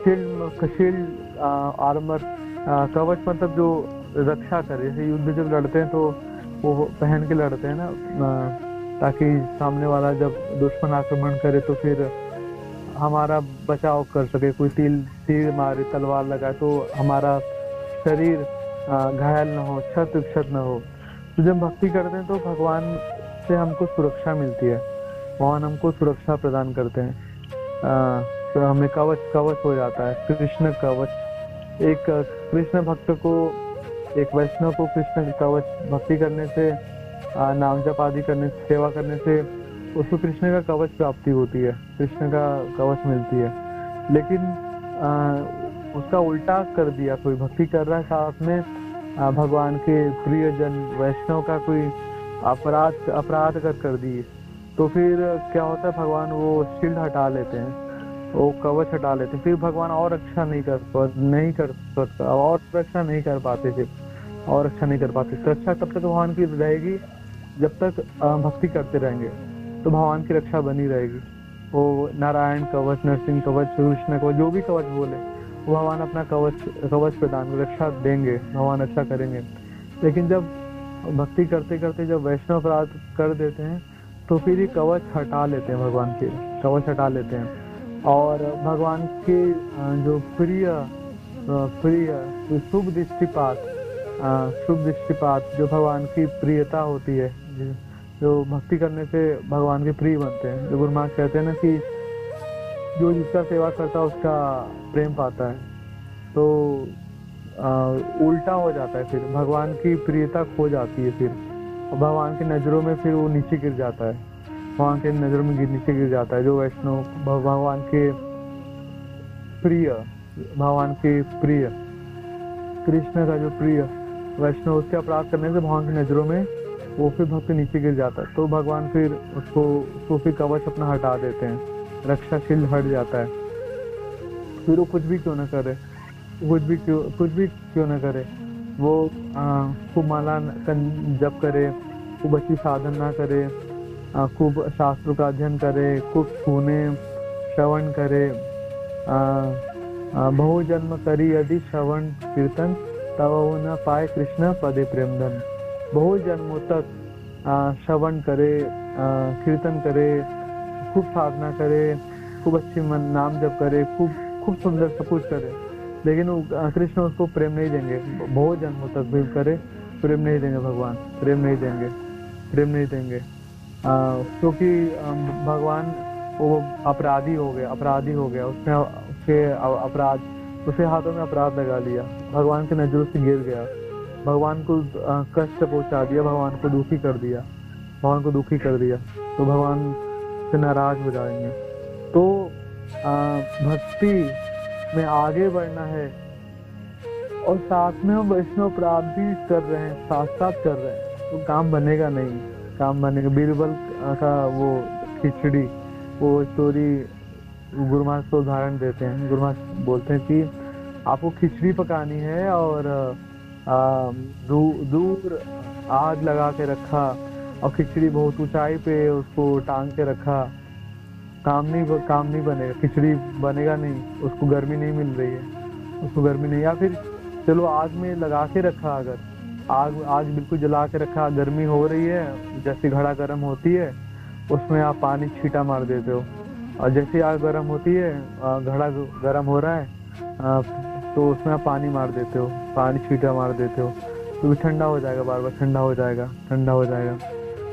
शील्ड आर्मर, कवच मतलब जो रक्षा करे। जैसे युद्ध जब लड़ते हैं तो वो पहन के लड़ते हैं ना, ताकि सामने वाला जब दुश्मन आक्रमण करे तो फिर हमारा बचाव कर सके। कोई तीर मारे, तलवार लगाए तो हमारा शरीर घायल न हो, क्षत न हो। तो जब भक्ति करते हैं तो भगवान से हमको सुरक्षा मिलती है, भगवान हमको सुरक्षा प्रदान करते हैं। तो हमें कवच हो जाता है, कृष्ण कवच। एक कृष्ण भक्त को, एक वैष्णव को कृष्ण कवच भक्ति करने से, नाम जप आदि करने से, सेवा करने से उसको कृष्ण का कवच प्राप्ति होती है, कृष्ण का कवच मिलती है। लेकिन उसका उल्टा कर दिया, कोई भक्ति कर रहा है साथ में भगवान के प्रियजन वैष्णव का कोई अपराध कर दिए, तो फिर क्या होता है, भगवान वो शील्ड हटा लेते हैं, वो कवच हटा लेते हैं। फिर भगवान और रक्षा नहीं कर सकता, और रक्षा नहीं कर पाते। तो रक्षा तब तक भगवान की रहेगी जब तक भक्ति करते रहेंगे, तो भगवान की रक्षा बनी रहेगी। वो नारायण कवच, नरसिंह कवच, कृष्ण कवच, जो भी कवच बोले वो भगवान अपना कवच प्रदान, रक्षा देंगे, भगवान रक्षा करेंगे। लेकिन जब भक्ति करते करते जब वैष्णव अपराध कर देते हैं तो फिर ये कवच हटा लेते हैं, भगवान के कवच हटा लेते हैं। और भगवान के जो प्रिय शुभ दृष्टिपात जो भगवान की प्रियता होती है, जो भक्ति करने से भगवान के प्रिय बनते हैं। जो गुरु महाराज कहते हैं ना कि जो जिसका सेवा करता है उसका प्रेम पाता है, तो उल्टा हो जाता है, फिर भगवान की प्रियता खो जाती है, फिर भगवान की नजरों में फिर वो नीचे गिर जाता है, भगवान के नजरों में नीचे गिर जाता है। जो वैष्णव भगवान के प्रिय, भगवान के प्रिय, कृष्ण का जो प्रिय वैष्णव, उसके अपराध करने से भगवान की नजरों में वो फिर भक्त नीचे गिर जाता है, तो भगवान फिर उसको फिर कवच अपना हटा देते हैं, रक्षा शील्ड हट जाता है। फिर वो कुछ भी क्यों न करे, कुछ भी क्यों न करे, वो खूब माला जप करे, खूब अच्छी साधन ना करे, खूब शास्त्रों का अध्ययन करे, खूब सुने श्रवण करे, बहु जन्म करी यदि श्रवण कीर्तन, तब वो न पाए कृष्ण पदे प्रेमधन। बहुत जन्मों तक श्रवण करे, कीर्तन करे, खूब साधना करे, खूब अच्छी नाम जप करे, खूब सुंदर सब कुछ करे, लेकिन कृष्ण उसको प्रेम नहीं देंगे। बहुत जन्मों तक भी करे, प्रेम नहीं देंगे भगवान, प्रेम नहीं देंगे क्योंकि भगवान वो अपराधी हो गया, उसने उसके हाथों में अपराध लगा लिया, भगवान की नजरों से गिर गया, भगवान को कष्ट पहुंचा दिया, भगवान को दुखी कर दिया, तो भगवान से नाराज हो जाएंगे। तो भक्ति में आगे बढ़ना है, और साथ में हम वैष्णव अपराध भी कर रहे हैं, साथ कर रहे हैं, तो काम बनेगा नहीं। बीरबल का वो खिचड़ी, वो स्टोरी गुरु महाराज को उदाहरण देते हैं। गुरु महाराज बोलते हैं कि आपको खिचड़ी पकानी है और दूर आग लगा के रखा, और खिचड़ी बहुत ऊंचाई पे उसको टांग के रखा, काम नहीं बनेगा, खिचड़ी बनेगा नहीं, उसको गर्मी नहीं मिल रही है, या फिर चलो आग में लगा के रखा, अगर आग बिल्कुल जला के रखा, गर्मी हो रही है, जैसे घड़ा गर्म होती है उसमें आप पानी छींटा मार देते हो, और जैसे आग गर्म होती है, घड़ा गर्म हो रहा है, तो उसमें आप पानी मार देते हो, पानी छींटा मार देते हो, तो ठंडा हो जाएगा, बार बार ठंडा हो जाएगा।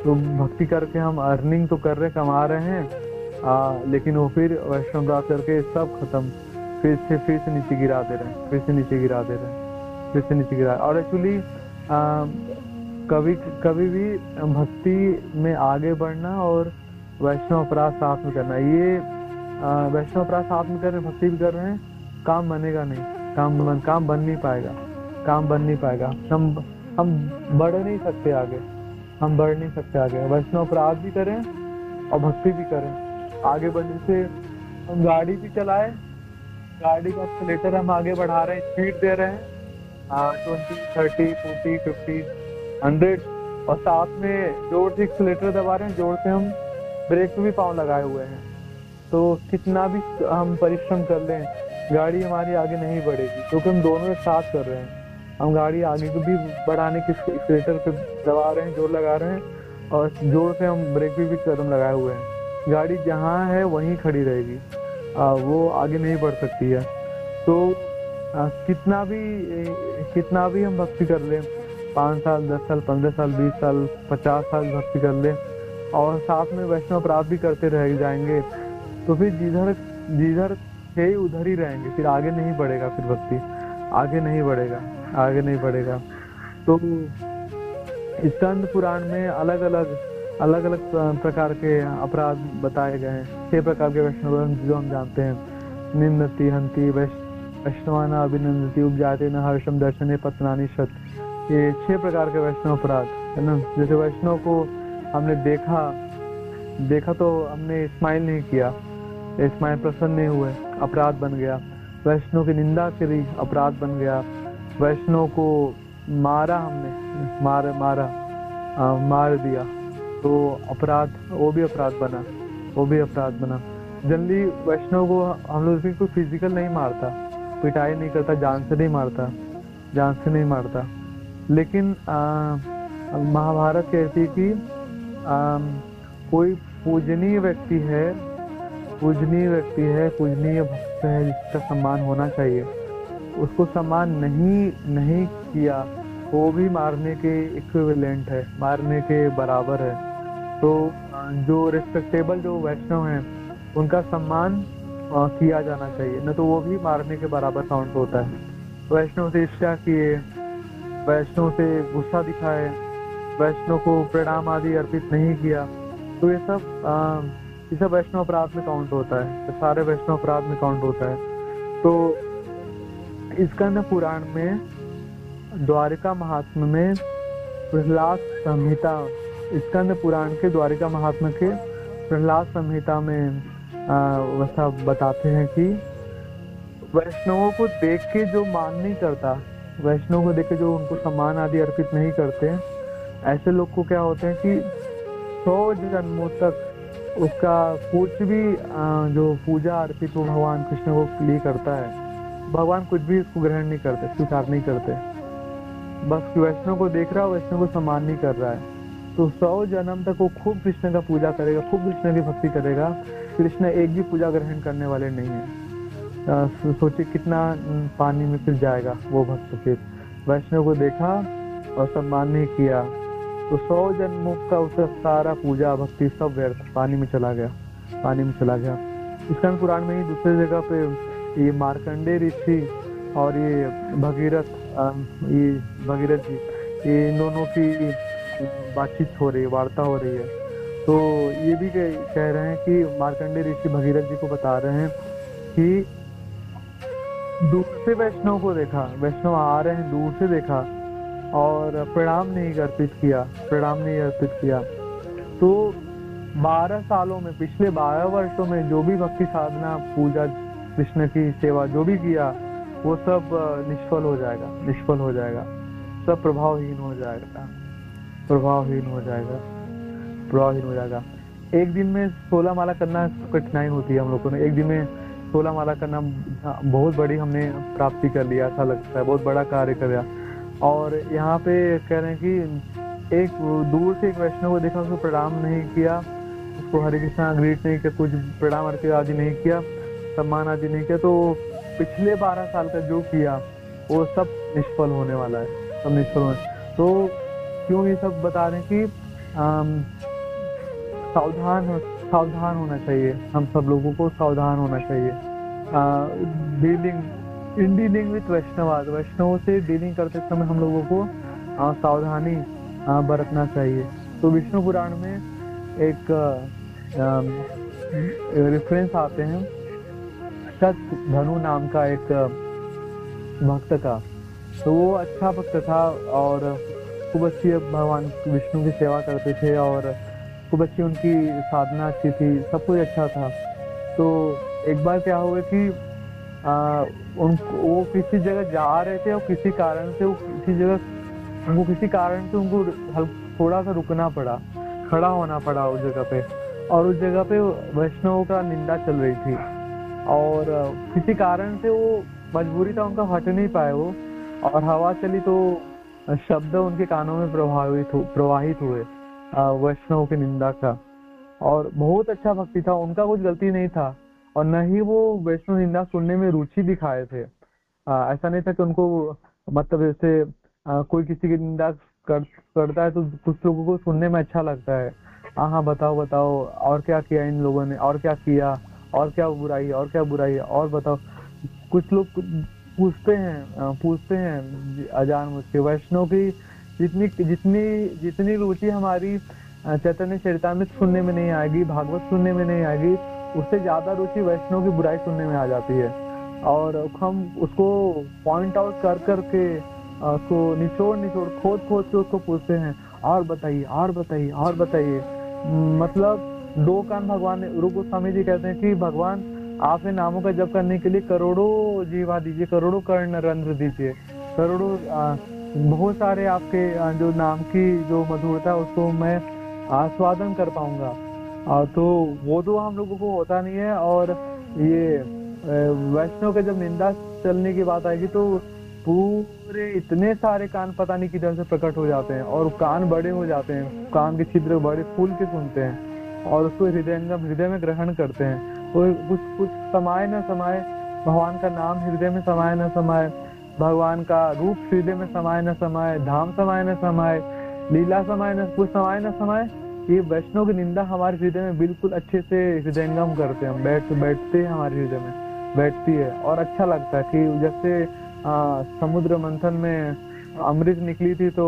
तो भक्ति करके हम अर्निंग तो कर रहे, कमा रहे हैं, लेकिन वो फिर वैष्णव प्राप्त करके सब खत्म, फिर से नीचे गिरा दे रहे हैं, और एक्चुअली कभी भी भक्ति में आगे बढ़ना और वैष्णव अपराध साथ में करना, ये वैष्णव अपराध साथ में कर रहे हैं, भक्ति भी कर रहे हैं, काम बनेगा नहीं, काम बन नहीं पाएगा, हम बढ़ नहीं सकते आगे, वैष्णव अपराध भी करें और भक्ति भी करें। आगे बढ़ने से हम गाड़ी भी चलाए, गाड़ी का एक्सीलेटर हम आगे बढ़ा रहे हैं, स्पीड दे रहे हैं 20, 30, 40, 50, 100, और साथ में जोर से एक्सीलेटर दबा रहे हैं, जोर से हम ब्रेक पे भी पाँव लगाए हुए हैं। तो कितना भी हम परिश्रम कर लें, गाड़ी हमारी आगे नहीं बढ़ेगी, क्योंकि हम दोनों एक साथ कर रहे हैं। हम गाड़ी आगे को भी बढ़ाने के एक्सीलेटर पे दबा रहे हैं, जोर लगा रहे हैं, और जोर से हम ब्रेक पे भी कदम लगाए हुए हैं। गाड़ी जहाँ है वहीं खड़ी रहेगी, वो आगे नहीं बढ़ सकती है। तो कितना भी हम भक्ति कर लें, 5 साल, 10 साल, 15 साल, 20 साल, 50 साल भक्ति कर लें, और साथ में वैष्णव अपराध भी करते रह जाएंगे, तो फिर जिधर थे उधर ही रहेंगे, फिर आगे नहीं बढ़ेगा, फिर भक्ति आगे नहीं बढ़ेगा। तो स्कंद पुराण में अलग अलग प्रकार के अपराध बताए गए हैं। 6 प्रकार के वैष्णव जो हम जानते हैं, निंदति, हंति, वैष्णवाना अभिनंदति, उपजाते न हर्षम दर्शने पतनानि शत, ये 6 प्रकार के वैष्णव अपराध है ना। जैसे वैष्णव को हमने देखा तो हमने स्माइल नहीं किया, स्माइल प्रसन्न नहीं हुए, अपराध बन गया। वैष्णव की निंदा करी, अपराध बन गया। वैष्णव को मारा हमने, मार दिया, तो अपराध, वो भी अपराध बना। जनरली वैष्णव को हम लोग कोई फिजिकल नहीं मारता, पिटाई नहीं करता, जान से नहीं मारता, लेकिन महाभारत कहती है कि कोई पूजनीय व्यक्ति है, पूजनीय भक्त है, जिसका सम्मान होना चाहिए, उसको सम्मान नहीं किया, वो भी मारने के इक्विवेलेंट है, मारने के बराबर है। तो जो रिस्पेक्टेबल जो वैष्णव हैं, उनका सम्मान किया जाना चाहिए, न तो वो भी मारने के बराबर काउंट होता है। वैष्णव से ईर्ष्या किए, वैष्णव से गुस्सा दिखाए, वैष्णव को प्रणाम आदि अर्पित नहीं किया, तो ये सब वैष्णव अपराध में काउंट होता है, तो सारे वैष्णव अपराध में काउंट होता है। तो स्कंद पुराण में द्वारिका महात्म्य में प्रहलाद संहिता, स्कंद पुराण के द्वारिका महात्म्य के प्रहलाद संहिता में वैसा बताते हैं कि वैष्णवों को देख के जो मान नहीं करता, वैष्णव को देख के जो उनको सम्मान आदि अर्पित नहीं करते, ऐसे लोग को क्या होते हैं कि 100 जन्मों तक उसका कुछ भी जो पूजा अर्पित वो भगवान कृष्ण को लिए करता है, भगवान कुछ भी इसको ग्रहण नहीं करते, स्वीकार नहीं करते। बस वैष्णव को देख रहा है, वैष्णव को सम्मान नहीं कर रहा है, तो 100 जन्म तक वो खूब कृष्ण का पूजा करेगा, खूब कृष्ण की भक्ति करेगा, कृष्ण एक भी पूजा ग्रहण करने वाले नहीं है। सोचिए कितना पानी में फिर जाएगा वो भक्त। फिर वैष्णव को देखा और सम्मान नहीं किया तो 100 जन्मों का उसका सारा पूजा भक्ति सब व्यर्थ, पानी में चला गया, पानी में चला गया। स्कंद पुराण में ही दूसरी जगह पे ये मार्कंडेय ऋषि और ये भगीरथ जी, ये इन दोनों की बातचीत हो रही है, वार्ता हो रही है। तो ये भी कह रहे हैं कि मार्कंडेय ऋषि भगीरथ जी को बता रहे हैं कि दूर से वैष्णव को देखा, वैष्णव आ रहे हैं, दूर से देखा और प्रणाम नहीं अर्पित किया, प्रणाम नहीं अर्पित किया। तो 12 सालों में, पिछले 12 वर्षों में जो भी भक्ति साधना, पूजा, कृष्ण की सेवा जो भी किया, वो सब निष्फल हो जाएगा, निष्फल हो जाएगा, सब प्रभावहीन हो जाएगा, प्रभावहीन हो जाएगा, प्रभावहीन हो जाएगा। एक दिन में 16 माला करना कठिनाई होती है हम लोगों ने, एक दिन में 16 माला करना बहुत बड़ी हमने प्राप्ति कर लिया, ऐसा लगता है, बहुत बड़ा कार्य कर लिया। और यहाँ पे कह रहे हैं कि एक दूर से एक वैष्णव को देखा, उसको प्रणाम नहीं किया, उसको हरे कृष्णा ग्रीट नहीं किया, कुछ प्रणाम अर्पित आदि नहीं किया, सम्मान आदि नहीं किया, तो पिछले 12 साल का जो किया वो सब निष्फल होने वाला है, सब निष्फल होने। तो क्यों ये सब बता रहे हैं कि सावधान होना चाहिए, हम सब लोगों को सावधान होना चाहिए। इन डीलिंग विथ वैष्णवाद, वैष्णवों से डीलिंग करते समय हम लोगों को सावधानी बरतना चाहिए। तो विष्णु पुराण में एक रेफरेंस आते हैं सत धनु नाम का एक भक्त का, तो वो अच्छा भक्त था और खूब अच्छी भगवान विष्णु की सेवा करते थे और खूब अच्छी उनकी साधना अच्छी थी, सब कुछ अच्छा था। तो एक बार क्या हुआ कि वो किसी जगह जा रहे थे और किसी कारण से उनको थोड़ा सा रुकना पड़ा, खड़ा होना पड़ा उस जगह पे, और उस जगह पे वैष्णवों का निंदा चल रही थी और किसी कारण से वो मजबूरी था, उनका हट नहीं पाए वो, और हवा चली तो शब्द उनके कानों में प्रवाहित हुए वैष्णव की निंदा का। और बहुत अच्छा भक्ति था, उनका कुछ गलती नहीं था और न ही वो वैष्णव निंदा सुनने में रुचि दिखाए थे। ऐसा नहीं था कि उनको मतलब जैसे कोई किसी की निंदा करता है तो कुछ लोगों को सुनने में अच्छा लगता है, हाँ बताओ और क्या किया इन लोगों ने, और क्या किया, और क्या बुराई है, और क्या बुराई है, और बताओ। कुछ लोग पूछते हैं अजान मुझके। वैष्णव की जितनी रुचि हमारी चैतन्य चरितामृत सुनने में नहीं आएगी, भागवत सुनने में नहीं आएगी, उससे ज्यादा रुचि वैष्णव की बुराई सुनने में आ जाती है। और हम उसको पॉइंट आउट कर करके उसको निचोड़ खोद के उसको पूछते हैं, और बताइए। मतलब 2 कान भगवान रूप गोस्वामी जी कहते हैं कि भगवान आपने नामों का जप करने के लिए करोड़ों जीवा दीजिए, करोड़ों कर्ण रंध्र दीजिए, करोड़ों बहुत सारे आपके जो नाम की जो मधुरता उसको मैं आस्वादन कर पाऊंगा। तो वो तो हम लोगों को होता नहीं है। और ये वैष्णव के जब निंदा चलने की बात आएगी तो पूरे इतने सारे कान पता नहीं किधर से प्रकट हो जाते हैं और कान बड़े हो जाते हैं, कान के छिद्र बड़े फूल के सुनते हैं और उसको हृदय में ग्रहण करते हैं। कुछ समाये न समाये, भगवान का नाम हृदय में समाये न समाये, भगवान का रूप हृदय में समाये न समाये, धाम समाये न समाये, लीला समाये न, कुछ समाये न समाये, ये वैष्णव की निंदा हमारे हृदय में बिल्कुल अच्छे से हृदयंगम करते हैं, बैठते हैं हमारे हृदय में, बैठती है। और अच्छा लगता है कि जैसे समुद्र मंथन में अमृत निकली थी तो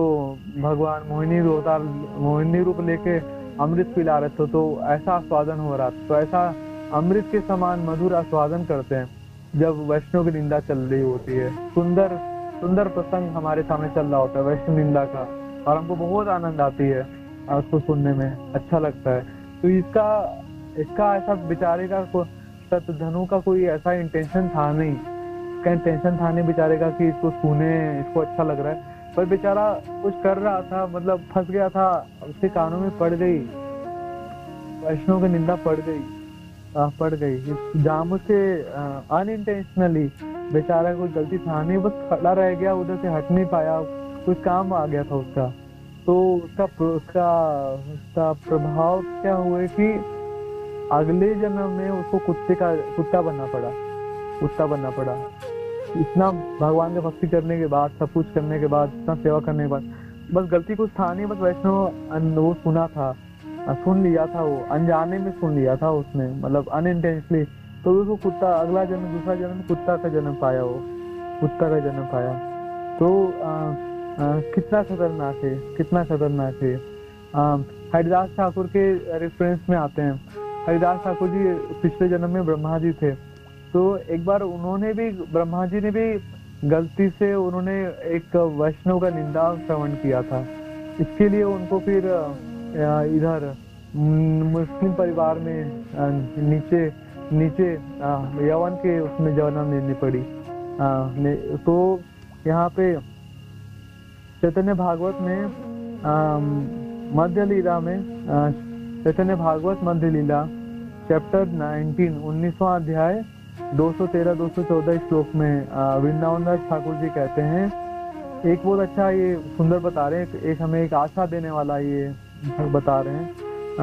भगवान मोहिनी रूप लेके अमृत पिला रहे थे, तो ऐसा आस्वादन हो रहा था, तो ऐसा अमृत के समान मधुर आस्वादन करते हैं। जब वैष्णव की निंदा चल रही होती है। सुंदर सुंदर प्रसंग हमारे सामने चल रहा होता है वैष्णव निंदा का, और हमको बहुत आनंद आती है उसको सुनने में, अच्छा लगता है। तो इसका ऐसा बेचारे का सतधनु का कोई ऐसा इंटेंशन था नहीं, इसका इंटेंशन था नहीं बेचारे का कि इसको सुने, इसको अच्छा लग रहा है, पर बेचारा कुछ कर रहा था, मतलब फंस गया था, उसके कानों में पड़ गई, वैष्णव की निंदा पड़ गई जामुन से अनइंटेंशनली। बेचारा कोई गलती था नहीं, बस खड़ा रह गया, उधर से हट नहीं पाया, कुछ काम आ गया था उसका। तो उसका प्रभाव क्या हुआ कि अगले जन्म में उसको कुत्ता बनना पड़ा। इतना भगवान की भक्ति करने के बाद, सब कुछ करने के बाद, इतना सेवा करने के बाद, बस गलती कुछ था नहीं, बस वैष्णव वो सुन लिया था, वो अनजाने में सुन लिया था उसने, मतलब अनइंटेंशनली। तो उसको कुत्ता, अगला जन्म, दूसरा जन्म कुत्ता का जन्म पाया। तो कितना खतरनाक है। हरिदास ठाकुर के रेफरेंस में आते हैं। हरिदास ठाकुर जी पिछले जन्म में ब्रह्मा जी थे। तो एक बार ब्रह्मा जी ने भी गलती से उन्होंने एक वैष्णव का निंदा श्रवण किया था। इसके लिए उनको फिर इधर मुस्लिम परिवार में नीचे यवन के उसमें जन्म लेनी पड़ी। तो यहाँ पे चैतन्य भागवत में मध्य लीला चैप्टर 19वां अध्याय 213-214 श्लोक में वृंदावन दास ठाकुर जी कहते हैं, एक बहुत अच्छा ये सुंदर बता रहे हैं, एक हमें एक आशा देने वाला ये बता रहे हैं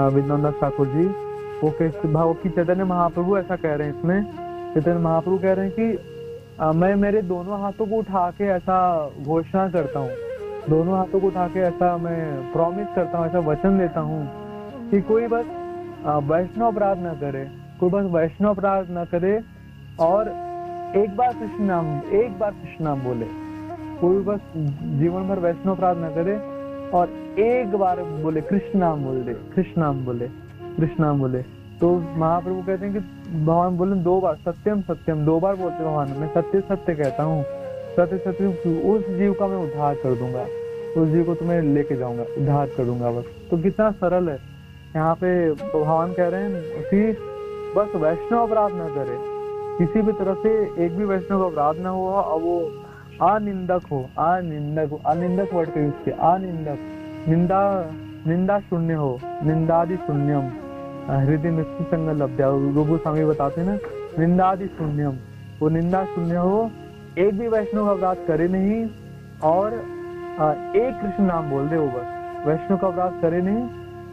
वृंदावन दास ठाकुर जी। वो कि चैतन्य महाप्रभु ऐसा कह रहे हैं, इसमें चैतन्य महाप्रभु कह रहे हैं कि मैं मेरे दोनों हाथों को उठा के ऐसा घोषणा करता हूँ, दोनों हाथों को उठा के ऐसा मैं प्रॉमिस करता हूँ, ऐसा वचन देता हूँ कि कोई बस वैष्णव अपराध न करे, और एक बार कृष्ण नाम बोले। कोई बस जीवन भर वैष्णव अपराध न करे और एक बार बोले कृष्ण नाम बोले। तो महाप्रभु कहते हैं कि भगवान बोले 2 बार सत्यम 2 बार बोलते भगवान, मैं सत्य कहता हूँ, सत्य उस जीव का मैं उद्धार कर दूंगा, उस जीव को तुम्हें लेके जाऊंगा, उद्धार कर दूंगा बस। तो कितना सरल है। यहाँ पे भगवान कह रहे हैं कि बस वैष्णव अपराध न करे, किसी भी तरह से एक भी वैष्णव अपराध न हो, और वो अनिंदक वर्ड का यूज किया, निंदा शून्य हो, निंदादि शून्यम हृदय निश्चित संग लब्ध्या। गोगु स्वामी बताते हैं ना, निंदादि शून्यम, वो निंदा शून्य हो, एक भी वैष्णव अपराध करे नहीं, और एक कृष्ण नाम बोल दे, वो बस वैष्णव का अपराध करे नहीं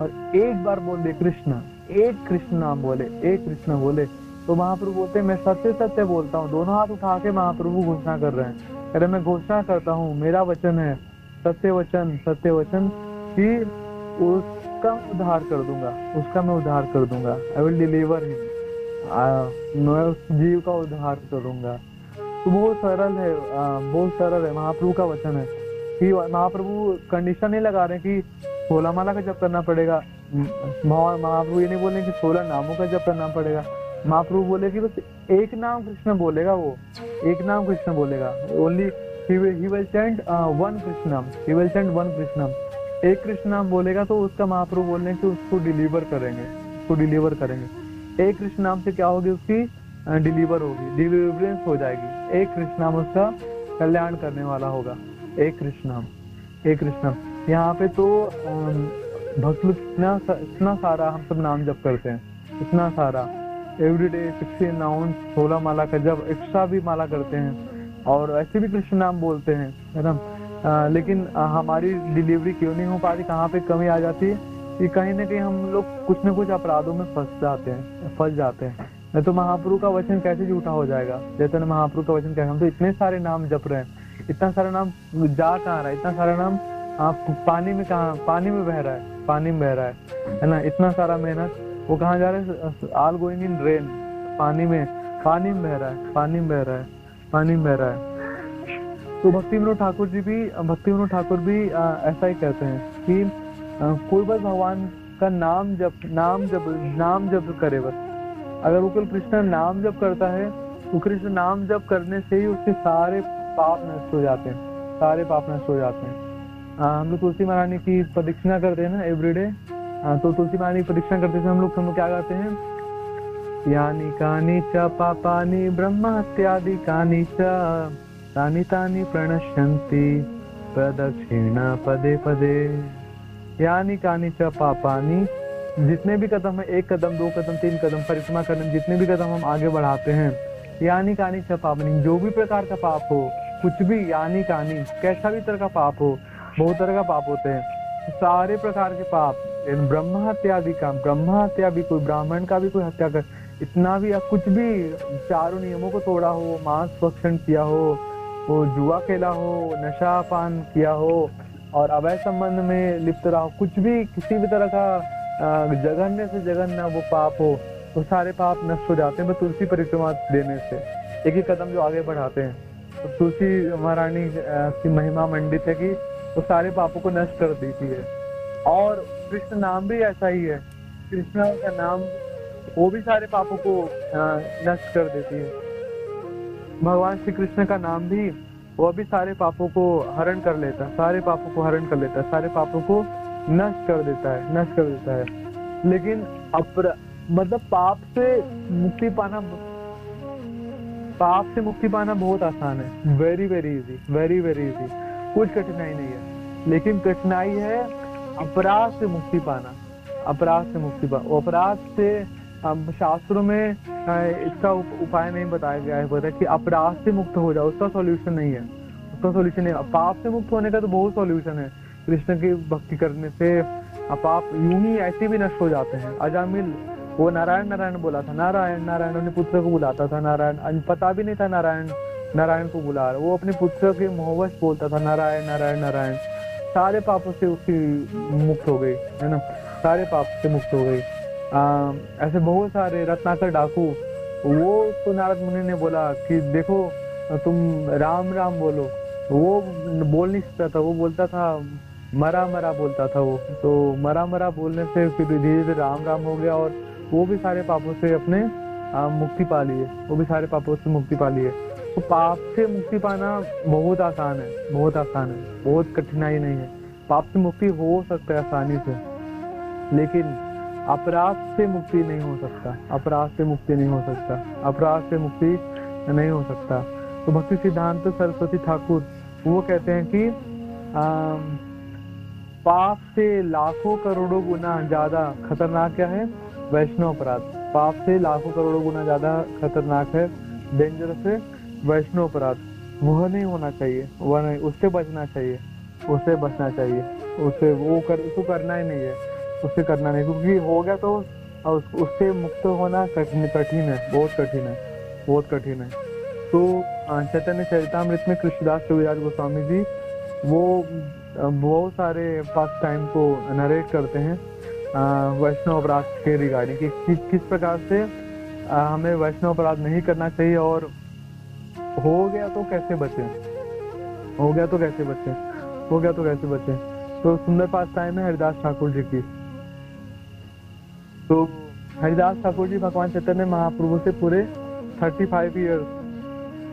और एक बार बोल दे कृष्ण, एक कृष्ण नाम बोले, एक कृष्ण बोले। तो महाप्रभु बोलते हैं मैं सत्य बोलता हूँ, दोनों हाथ उठा के महाप्रभु घोषणा कर रहे हैं, अरे मैं घोषणा करता हूँ, मेरा वचन है सत्य वचन कि उसका उद्धार कर दूंगा, आई विल डिलीवर हिम, मैं उस जीव का उद्धार करूंगा। तो बहुत सरल है, महाप्रभु का वचन है कि महाप्रभु कंडीशन नहीं लगा रहे कि 16 माला का जप करना पड़ेगा। महाप्रभु ये नहीं बोले कि 16 नामों का जप करना पड़ेगा। महाप्रभु बोले कि बस एक नाम कृष्ण बोलेगा, वो एक नाम कृष्ण बोलेगा, only he will chant one Krishnam, he will chant one Krishnam, एक कृष्ण नाम बोलेगा तो उसका महाप्रभु बोलने कि उसको डिलीवर करेंगे। एक कृष्ण नाम से क्या होगी, उसकी डिलीवरेंस हो जाएगी। एक कृष्ण नाम उसका कल्याण करने वाला होगा, एक कृष्ण नाम। यहाँ पे तो भक्त लोग इतना सारा हम सब नाम जप करते हैं, इतना सारा एवरीडे 16 नाउन 16 माला का जब एक्स्ट्रा भी माला करते हैं, और ऐसे भी कृष्ण नाम बोलते हैं, है ना। लेकिन हमारी डिलीवरी क्यों नहीं हो पाती, कहाँ पे कमी आ जाती है कि कहीं ना कहीं हम लोग कुछ न कुछ अपराधों में फंस जाते हैं। नहीं तो महाप्रभु का वचन कैसे झूठा हो जाएगा। जैसे महाप्रभु का वचन कैसे, हम तो इतने सारे नाम जप रहे हैं, इतना सारा नाम जा कहाँ रहा है, इतना सारा नाम आप पानी में बह रहा है ना। इतना सारा मेहनत वो कहाँ जा रहा है, ऑल गोइंग इन रेन, पानी में बह रहा है। तो भक्ति विनोद ठाकुर भी ऐसा ही कहते हैं कि कोई बस भगवान का नाम जप करे बस। अगर वो केवल कृष्ण नाम जप करता है तो कृष्ण नाम जप करने से ही उसके सारे पाप नष्ट हो जाते हैं, सारे पाप नष्ट हो जाते हैं। हम लोग तुलसी महारानी की प्रदक्षिणा करते हैं ना एवरीडे। तो तुलसी महारानी की प्रदक्षिणा करते थे हम लोग क्या गाते हैं? यानी कानी च पापानि ब्रह्महत्यादि कानी च तानि तानि प्रणश्यन्ति प्रदक्षिणा पदे पदे। यानी कानी च पापानि, जितने भी कदम है, 1 कदम 2 कदम 3 कदम परिक्रमा करने, जितने भी कदम हम आगे बढ़ाते हैं, यानी कानी च पापानि, जो भी प्रकार का पाप हो, कुछ भी, यानी कानी, कैसा भी तरह का पाप हो, बहुत तरह का पाप होते हैं, सारे प्रकार के पाप, ब्रह्म हत्या भी काम, ब्रह्म हत्या भी, कोई ब्राह्मण का भी कोई हत्या कर, इतना भी, कुछ भी, चारों नियमों को तोड़ा हो, मांस भक्षण किया हो, वो जुआ खेला हो, नशा पान किया हो और अवैध संबंध में लिप्त रहा हो, कुछ भी, किसी भी तरह का जघन्य से जघन्य वो पाप हो, तो सारे पाप नष्ट हो जाते हैं बस तुलसी परिक्रमा देने से, एक ही कदम जो आगे बढ़ाते हैं। तो तुलसी महारानी की महिमा मंडित है कि वो सारे पापों को नष्ट कर देती है। और कृष्ण नाम भी ऐसा ही है, कृष्ण का नाम वो भी सारे पापों को नष्ट कर देती है। भगवान श्री कृष्ण का नाम भी वो भी सारे पापों को हरण कर लेता है, सारे पापों को हरण कर लेता है, सारे पापों को नष्ट कर देता है, नष्ट कर देता है। लेकिन मतलब पाप से मुक्ति पाना बहुत आसान है, very very easy, very very easy, कुछ कठिनाई नहीं है। लेकिन कठिनाई है अपराध से मुक्ति पाना, अपराध से मुक्ति पाना। अपराध से शास्त्रों में इसका उपाय नहीं बताया गया है, बोलता है कि अपराध से मुक्त हो जाओ, उसका सॉल्यूशन नहीं है, उसका सॉल्यूशन नहीं है। पाप से मुक्त होने का तो बहुत सॉल्यूशन है, कृष्ण की भक्ति करने से पाप यूं ही ऐसे भी नष्ट हो जाते हैं। अजामिल वो नारायण नारायण बोला था, नारायण नारायण, अपने पुत्र को बुलाता था नारायण, पता भी नहीं था नारायण नारायण को बुला रहा, वो अपने पुत्र के मोहवश बोलता था नारायण नारायण नारायण, सारे पापों से उसकी मुक्त हो गई, है ना, सारे पाप से मुक्त हो गई। ऐसे बहुत सारे, रत्नाकर डाकू, वो तो नारद मुनि ने बोला कि देखो तुम राम राम बोलो, वो बोल नहीं सकता था, वो बोलता था मरा मरा बोलता था वो, तो मरा मरा बोलने से फिर धीरे धीरे राम राम हो गया और वो भी सारे पापों से अपने मुक्ति पा लिए, वो भी सारे पापों से मुक्ति पा लिए। तो पाप से मुक्ति पाना बहुत आसान है, बहुत आसान है, बहुत कठिनाई नहीं है। पाप से मुक्ति हो सकता है आसानी से, लेकिन अपराध से मुक्ति नहीं हो सकता, अपराध से मुक्ति नहीं हो सकता, अपराध से मुक्ति नहीं हो सकता। तो भक्ति सिद्धांत सरस्वती ठाकुर वो कहते हैं कि पाप से लाखों करोड़ों गुना ज्यादा खतरनाक क्या है? वैष्णव अपराध। पाप से लाखों करोड़ों गुना ज्यादा खतरनाक है, डेंजरस है वैष्णव अपराध। वह नहीं होना चाहिए, वह नहीं, उससे बचना चाहिए, उससे बचना चाहिए, उससे उसको करना ही नहीं है, उससे करना नहीं, क्योंकि हो गया तो उससे मुक्त होना कठिन है, बहुत कठिन है, बहुत कठिन है। तो चैतन्य चरितामृत में कृष्णदास कविराज गोस्वामी जी वो बहुत सारे पास्ट टाइम को नरेट करते हैं वैष्णव अपराध के रिगार्डिंग कि किस प्रकार से हमें वैष्णव अपराध नहीं करना चाहिए, और हो गया तो कैसे बचे, हो गया तो कैसे बचे, हो गया तो कैसे बचे। तो सुंदर पास्ट टाइम है हरिदास ठाकुर जी की। तो हरिदास ठाकुर जी भगवान चैतन्य महाप्रभु से पूरे 35 ईयर्स,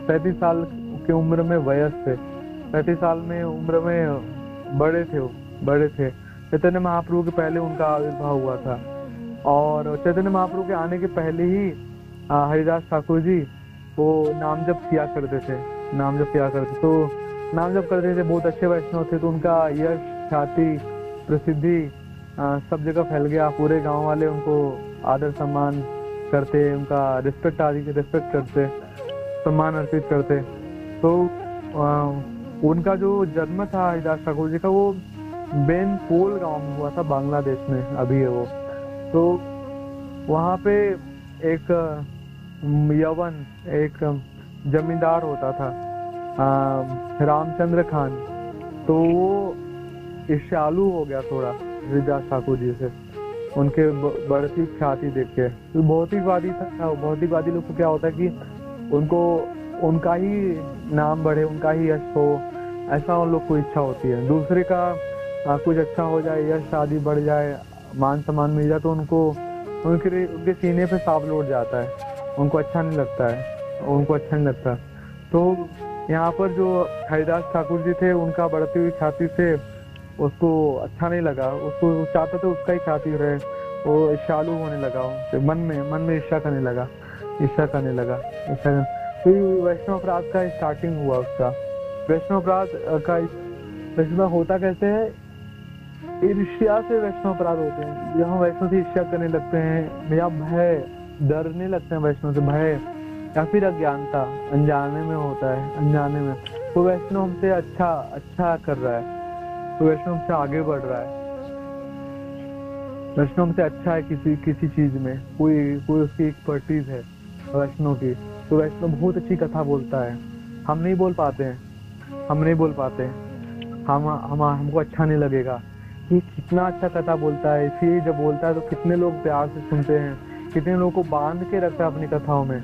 35 साल की उम्र में वयस थे, 35 साल में उम्र में बड़े थे, वो बड़े थे। चैतन्य महाप्रभु के पहले उनका आविर्भाव हुआ था, और चैतन्य महाप्रभु के आने के पहले ही हरिदास ठाकुर जी वो नाम जप किया करते थे, नाम जप किया करते, तो नाम जप करते थे, बहुत अच्छे वैष्णव थे। तो उनका यश, ख्याति, प्रसिद्धि सब जगह फैल गया, पूरे गांव वाले उनको आदर सम्मान करते, उनका रिस्पेक्ट आदि रिस्पेक्ट करते, सम्मान अर्पित करते। तो उनका जो जन्म था हरिदास ठाकुर जी का, वो बेनपोल गांव में हुआ था, बांग्लादेश में अभी है वो। तो वहाँ पे एक यवन, एक जमींदार होता था रामचंद्र खान, तो वो ईर्ष्यालु हो गया थोड़ा हरिदास ठाकुर जी से, उनके बढ़ती ख्याति देख के। तो भौतिकवादी था, भौतिकवादी लोग को क्या होता है कि उनको उनका ही नाम बढ़े, उनका ही यश हो, ऐसा उन लोग को इच्छा होती है। दूसरे का कुछ अच्छा हो जाए, यश आदि बढ़ जाए, मान सम्मान मिल जाए, तो उनके सीने पे सांप लौट जाता है, उनको अच्छा नहीं लगता है, उनको अच्छा नहीं लगता। तो यहाँ पर जो हरिदास ठाकुर जी थे, उनका बढ़ती हुई ख्याति से उसको अच्छा नहीं लगा, उसको चाहता था उसका ही ख्याति रहे, वो ईर्ष्यालु होने लगा, उनसे मन में ईर्ष्या करने लगा। तो ये वैष्णव अपराध का स्टार्टिंग हुआ उसका। वैष्णव अपराध का वैष्णव होता कैसे है, ईर्ष्या से वैष्णव अपराध होते हैं। जब हम वैष्णव से ईर्ष्या करने लगते हैं या भय, डरने लगते हैं वैष्णव से, भय या फिर अज्ञानता, अनजाने में होता है, अनजाने में तो वैष्णव हमसे अच्छा कर रहा है, तो वैष्णव हमसे आगे बढ़ रहा है, वैष्णव हमसे अच्छा है किसी चीज में, कोई उसकी एक्सपर्टीज है वैष्णव की, तो वैष्णव बहुत अच्छी कथा बोलता है। हम नहीं बोल पाते हमको अच्छा नहीं लगेगा कि कितना अच्छा कथा बोलता है, फिर जब बोलता है तो कितने लोग प्यार से सुनते हैं, कितने लोगों को बांध के रखता है अपनी कथाओं में।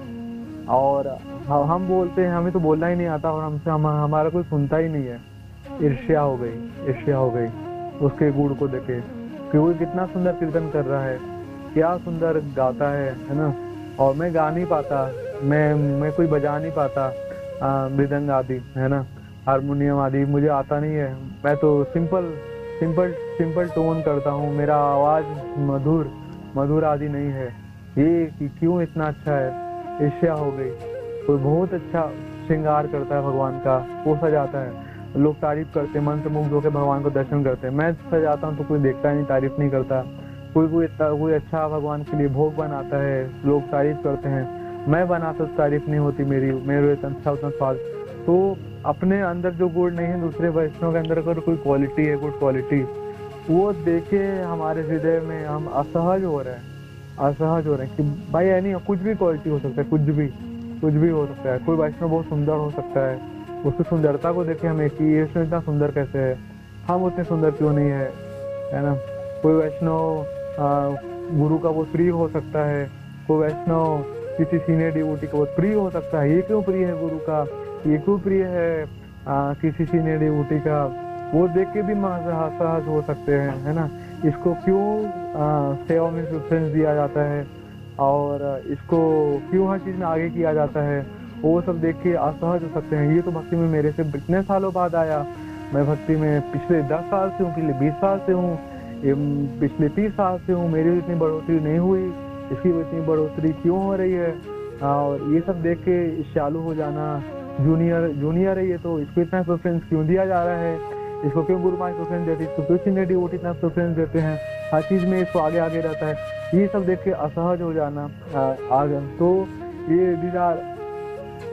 और हम बोलते हैं, हमें तो बोलना ही नहीं आता और हमारा कोई सुनता ही नहीं है। ईर्ष्या हो गई उसके गुण को देखे कि वो कितना सुंदर कीर्तन कर रहा है, क्या सुंदर गाता है ना, और मैं गा नहीं पाता, मैं कोई बजा नहीं पाता, मृदंग आदि है ना, हारमोनियम आदि मुझे आता नहीं है, मैं तो सिंपल टोन करता हूँ, मेरा आवाज मधुर आदि नहीं है, ये क्यों इतना अच्छा है। ईर्ष्या हो गई। कोई बहुत अच्छा श्रृंगार करता है भगवान का, वो सजाता है, लोग तारीफ करते हैं, मन से मुग्ध होकर भगवान को दर्शन करते हैं। मैं सजाता हूँ तो कोई देखता नहीं, तारीफ नहीं करता। कोई अच्छा भगवान के लिए भोग बनाता है, लोग तारीफ करते हैं, मैं बनाता तो तारीफ नहीं होती मेरे अच्छा उतना स्वाद। तो अपने अंदर जो गुण नहीं है, दूसरे वैष्णव के अंदर अगर कोई क्वालिटी है, गुड क्वालिटी, वो देखे हमारे हृदय में हम असहज हो रहे हैं कि भाई है नहीं, कुछ भी क्वालिटी हो सकता है, कुछ भी हो सकता है। कोई वैष्णव बहुत सुंदर हो सकता है, उसकी सुंदरता को देखे हमें कि ये इतना सुंदर कैसे है, हम उतने सुंदर क्यों नहीं है ना। कोई वैष्णव गुरु का बहुत प्रिय हो सकता है, कोई वैष्णव किसी सीनियर डिवोटी का बहुत प्रिय हो सकता है। ये क्यों प्रिय है गुरु का, ये क्यों प्रिय है किसी सीनियर डिवोटी का, वो देख के भी असहज हो सकते हैं, है ना। इसको क्यों सेवा में प्रेफरेंस दिया जाता है और इसको क्यों हर चीज में आगे किया जाता है, वो सब देख के असहज हो सकते हैं। ये तो भक्ति में मेरे से इतने सालों बाद आया, मैं भक्ति में पिछले 10 साल से हूँ, पिछले 20 साल से हूँ, पिछले 30 साल से हूँ, मेरी इतनी बढ़ोतरी नहीं हुई, इसकी इतनी बढ़ोतरी क्यों हो रही है। और ये सब देख के ईर्ष्यालु हो जाना, जूनियर है ये तो इसको इतना प्रेफरेंस क्यों दिया जा रहा है, इसको क्यों गुरु महाराज प्रेफरेंस देते हैं, इसको क्यों सीनियर डिवोटी इतना प्रेफरेंस देते हैं, हर चीज में इसको आगे रहता है। ये सब देख के असहज हो जाना आगे, तो ये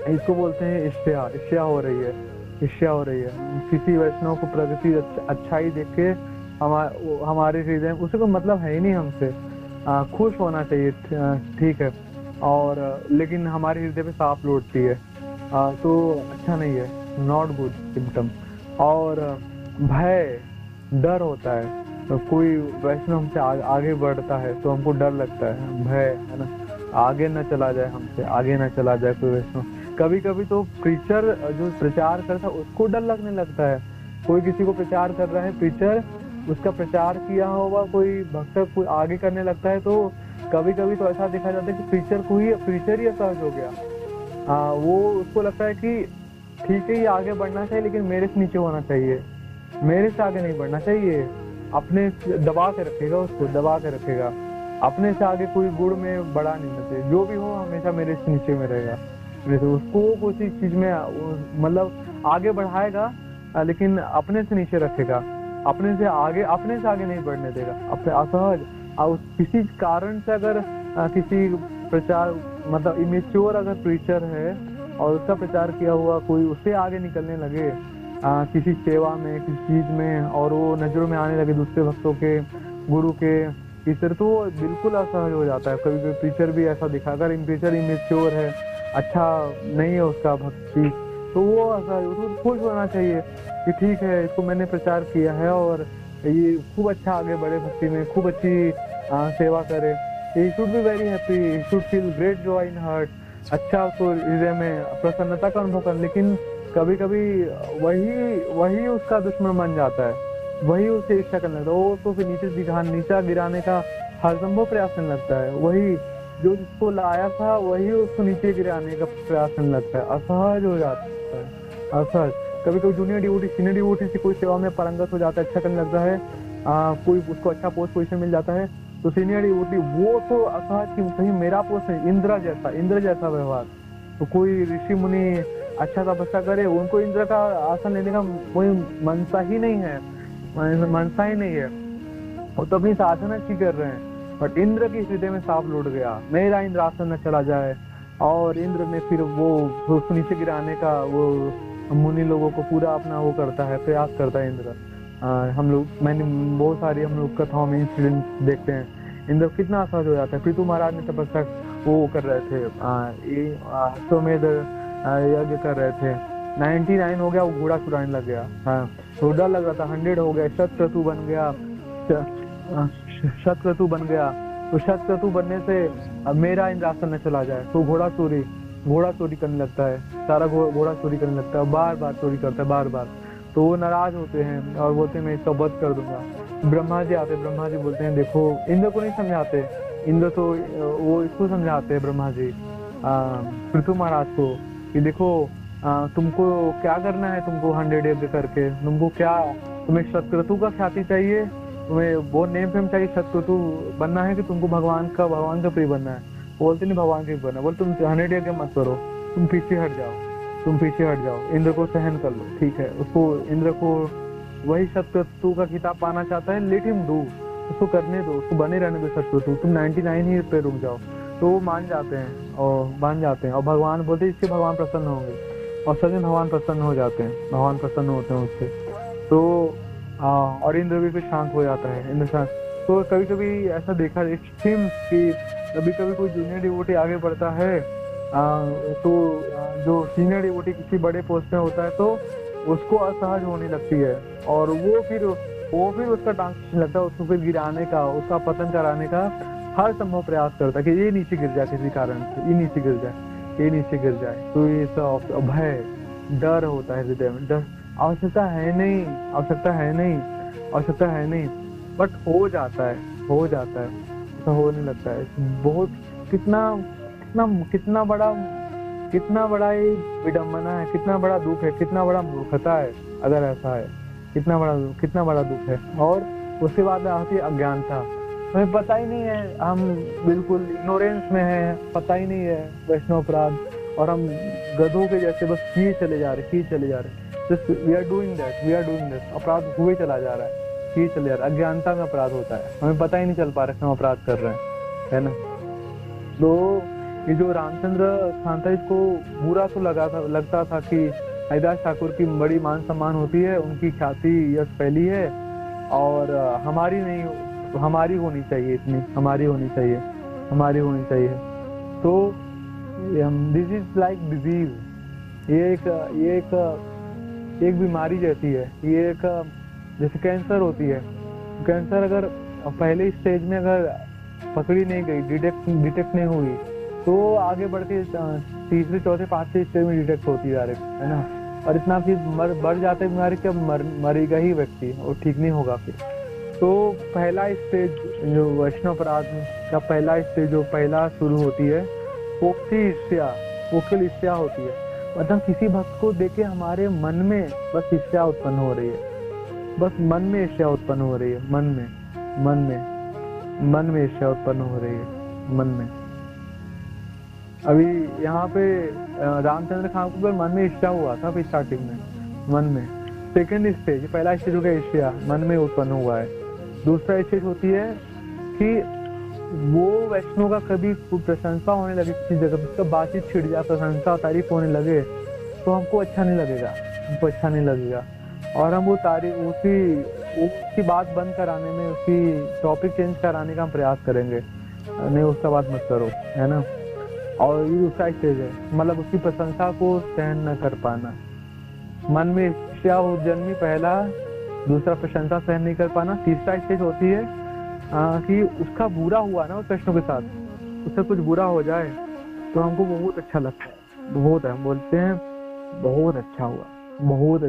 इसको बोलते हैं ईर्ष्या हो रही है। किसी वैष्णव को प्रगति अच्छाई देख के हमारे हृदय में उससे कोई मतलब है ही नहीं हमसे, खुश होना चाहिए, ठीक है, और लेकिन हमारे हृदय पे सांप लौटती है, तो अच्छा नहीं है, नॉट गुड सिम्टम। और भय, डर होता है, तो कोई वैष्णव हमसे आगे बढ़ता है तो हमको डर लगता है, भय है ना, आगे न चला जाए हमसे, आगे न चला जाए कोई वैष्णव। कभी कभी तो प्रीचर जो प्रचार करता है उसको डर लगने लगता है। कोई किसी को प्रचार कर रहा है, प्रीचर उसका प्रचार किया होगा, कोई भक्त कोई आगे करने लगता है, तो कभी कभी तो ऐसा देखा जाता है कि प्रीचर ही असहज हो गया। वो उसको लगता है कि ठीक है ये आगे बढ़ना चाहिए लेकिन मेरे से नीचे होना चाहिए, मेरे से आगे नहीं बढ़ना चाहिए, अपने दबा के रखेगा, अपने से आगे कोई गुण में बढ़ा नहीं होना चाहिए, जो भी हो हमेशा मेरे से नीचे में रहेगा। तो उसको किसी चीज में मतलब आगे बढ़ाएगा लेकिन अपने से नीचे रखेगा, अपने से आगे नहीं बढ़ने देगा, अपने असहज। और किसी कारण से अगर किसी प्रचार मतलब इमेच्योर अगर प्रीचर है और उसका प्रचार किया हुआ कोई उससे आगे निकलने लगे किसी सेवा में, किसी चीज में, और वो नजरों में आने लगे दूसरे भक्तों के, गुरु के, इस तरह, तो वो बिल्कुल असहज हो जाता है। कभी कभी प्रीचर भी ऐसा दिखा, अगर प्रीचर इमेच्योर है, अच्छा नहीं है उसका भक्ति, तो वो असहज, उसको खुश होना चाहिए कि ठीक है इसको मैंने प्रचार किया है और ये खूब अच्छा आगे बढ़े भक्ति में, खूब अच्छी सेवा करे। He should be very happy, he should feel great joy in heart, अच्छा उसको हृदय में प्रसन्नता का अनुभव कर। लेकिन कभी कभी वही उसका दुश्मन बन जाता है, वही उसे इच्छा करने लगता है, वो उसको फिर नीचा गिराने का हर संभव प्रयास करने लगता है। वही जो जिसको लाया था वही उसको नीचे गिराने का प्रयास करने लगता है, असहज हो जाता है, असहज। कभी कभी जूनियर डिवोटी सीनियर डिवोटी से कोई सेवा में पारंगत हो जाता है, अच्छा करने लगता है, कोई उसको अच्छा पोस्ट पोजीशन मिल जाता है, तो सीनियर डिवोटी वो तो असहज कि कहीं मेरा पोस्ट है, इंद्र जैसा व्यवहार। तो कोई ऋषि मुनि अच्छा तपस्या करे, उनको इंद्र का आसन लेने का कोई मनसा ही नहीं है, मनसा ही नहीं है, वो तो अपनी साधना अच्छी कर रहे हैं। बट इंद्र की हृदय में सांप लौट गया, मेरा इंद्रासन न चला जाए, और इंद्र ने फिर वो उसको नीचे गिराने का वो मुनि लोगों को पूरा अपना वो करता है, प्रयास करता है इंद्र। हम लोग मैंने बहुत सारी हम लोग कथाओं में इंसिडेंट देखते हैं, इंद्र कितना असहज हो जाता है। पृथु महाराज ने तपस्या वो कर रहे थे, अश्वमेध यज्ञ कर रहे थे, 99 हो गया, वो घोड़ा चुराने लग गया। हाँ, तो डर लग रहा था, 100 हो गया, शतक्रतु बन गया, शतक्रतु बन गया। तो शतक्रतु बनने से अब मेरा इंद्रासन न चला जाए, तो घोड़ा चोरी करने लगता है, सारा घोड़ा चोरी करने लगता है, बार बार चोरी करता है, बार बार। तो वो नाराज होते हैं और बोलते हैं मैं इसका वध कर दूंगा। ब्रह्मा जी आते, ब्रह्मा जी बोलते हैं देखो, इंद्र को नहीं समझाते, इंद्र तो वो इसको समझाते हैं ब्रह्मा जी पृथु महाराज को कि देखो तुमको क्या करना है, तुमको 100 यज्ञ करके तुमको क्या, तुम्हें शतक्रतु का ख्याति चाहिए, तुम्हें वो नेम फेम चाहिए, शतक्रतु बनना है कि तुमको भगवान का प्रिय बनना है। बोलते नहीं भगवान के बनना, बोल तुम 100 यज्ञ मत करो, तुम पीछे हट जाओ, इंद्र को सहन कर लो, ठीक है। उसको इंद्र को वही शतक्रतु का खिताब पाना चाहता है, लेट हिम डू, उसको करने दो, उसको बने रहने दो शतक्रतु, तुम 99 ही पे रुक जाओ। तो वो मान जाते हैं और भगवान बोलते हैं इससे भगवान प्रसन्न होंगे, और सच में भगवान प्रसन्न हो जाते हैं, भगवान प्रसन्न होते हैं उससे। तो और इंद्र भी शांत हो जाता है, इंद्र शांत। तो कभी कभी ऐसा देखा एक्सट्रीम कि कभी कभी कोई जूनियर डिवोटी आगे बढ़ता है, तो जो सीनियर डिवोटी किसी बड़े पोस्ट में होता है तो उसको असहज होने लगती है, और वो फिर उसका टांग खींचने लगता है, उसको फिर गिराने का, उसका पतन कराने का हर संभव प्रयास करता है कि ये नीचे गिर जाए, किसी कारण से ये नीचे गिर जाए। तो ये सब भय, डर होता है हृदय में, डर। आवश्यकता है नहीं, बट हो जाता है, ऐसा होने लगता है। बहुत कितना बड़ा ये विडम्बना है, कितना बड़ा दुख है, कितना बड़ा मूर्खता है अगर ऐसा है, कितना बड़ा दुख है। और उसके बाद आती है अज्ञानता, हमें पता ही नहीं है, हम बिल्कुल इग्नोरेंस में है, पता ही नहीं है वैष्णव अपराध, और हम गधों के जैसे बस किए चले जा रहे, Just we are doing that, अपराध हुए चला जा रहा है, अज्ञानता में अपराध होता है, हमें पता ही नहीं चल पा रहा है हम अपराध कर रहे हैं, है ना। तो ये जो रामचंद्र खान था, इसको बुरा तो लगता था कि हरिदास ठाकुर की बड़ी मान सम्मान होती है, उनकी ख्याति यश फैली है, और हमारी नहीं, हमारी होनी चाहिए, इतनी हमारी होनी चाहिए। तो दिस इज लाइक डिजीज, ये एक बीमारी जैसी है, ये एक जैसे कैंसर होती है। कैंसर अगर पहले स्टेज में अगर पकड़ी नहीं गई, डिटेक्ट नहीं हुई, तो आगे बढ़ के तीसरे चौथे पांचवे स्टेज में डिटेक्ट होती डायरेक्ट, है ना। और इतना फिर बढ़ जाता है बीमारी कि मरेगा ही व्यक्ति, और ठीक नहीं होगा फिर। तो पहला स्टेज जो वैष्णव अपराध का पहला शुरू होती है, पोखिल ईर्ष्या होती है। मतलब किसी भक्त को देखे हमारे मन में बस ईर्ष्या उत्पन्न हो रही है, मन में ईर्ष्या उत्पन्न हो रही है, मन में ईर्ष्या उत्पन्न हो रही है, मन में। अभी यहाँ पे रामचंद्र खान को मन में ईर्ष्या हुआ था स्टार्टिंग में, मन में। सेकंड स्टेज, पहला स्टेज हो गया ईर्ष्या, मन में उत्पन्न हुआ है। दूसरा स्टेज होती है कि वो वैष्णव का कभी प्रशंसा होने लगे किसी जगह, उसका बातचीत छिड़ जाए, प्रशंसा तारीफ होने लगे, तो हमको अच्छा नहीं लगेगा, और हम वो तारीफ उसकी बात बंद कराने में, उसकी टॉपिक चेंज कराने का हम प्रयास करेंगे, नहीं उसका बात मत करो, है ना। और ये दूसरा स्टेज है, मतलब उसकी प्रशंसा को सहन न कर पाना, मन में ईर्ष्या जन्मी पहला, दूसरा प्रशंसा सहन नहीं कर पाना। तीसरा स्टेज होती है कि उसका बुरा हुआ ना उस वैष्णव के साथ, उससे कुछ बुरा हो जाए तो हमको बहुत अच्छा लगता है, बहुत है, हम बोलते हैं बहुत अच्छा हुआ, बहुत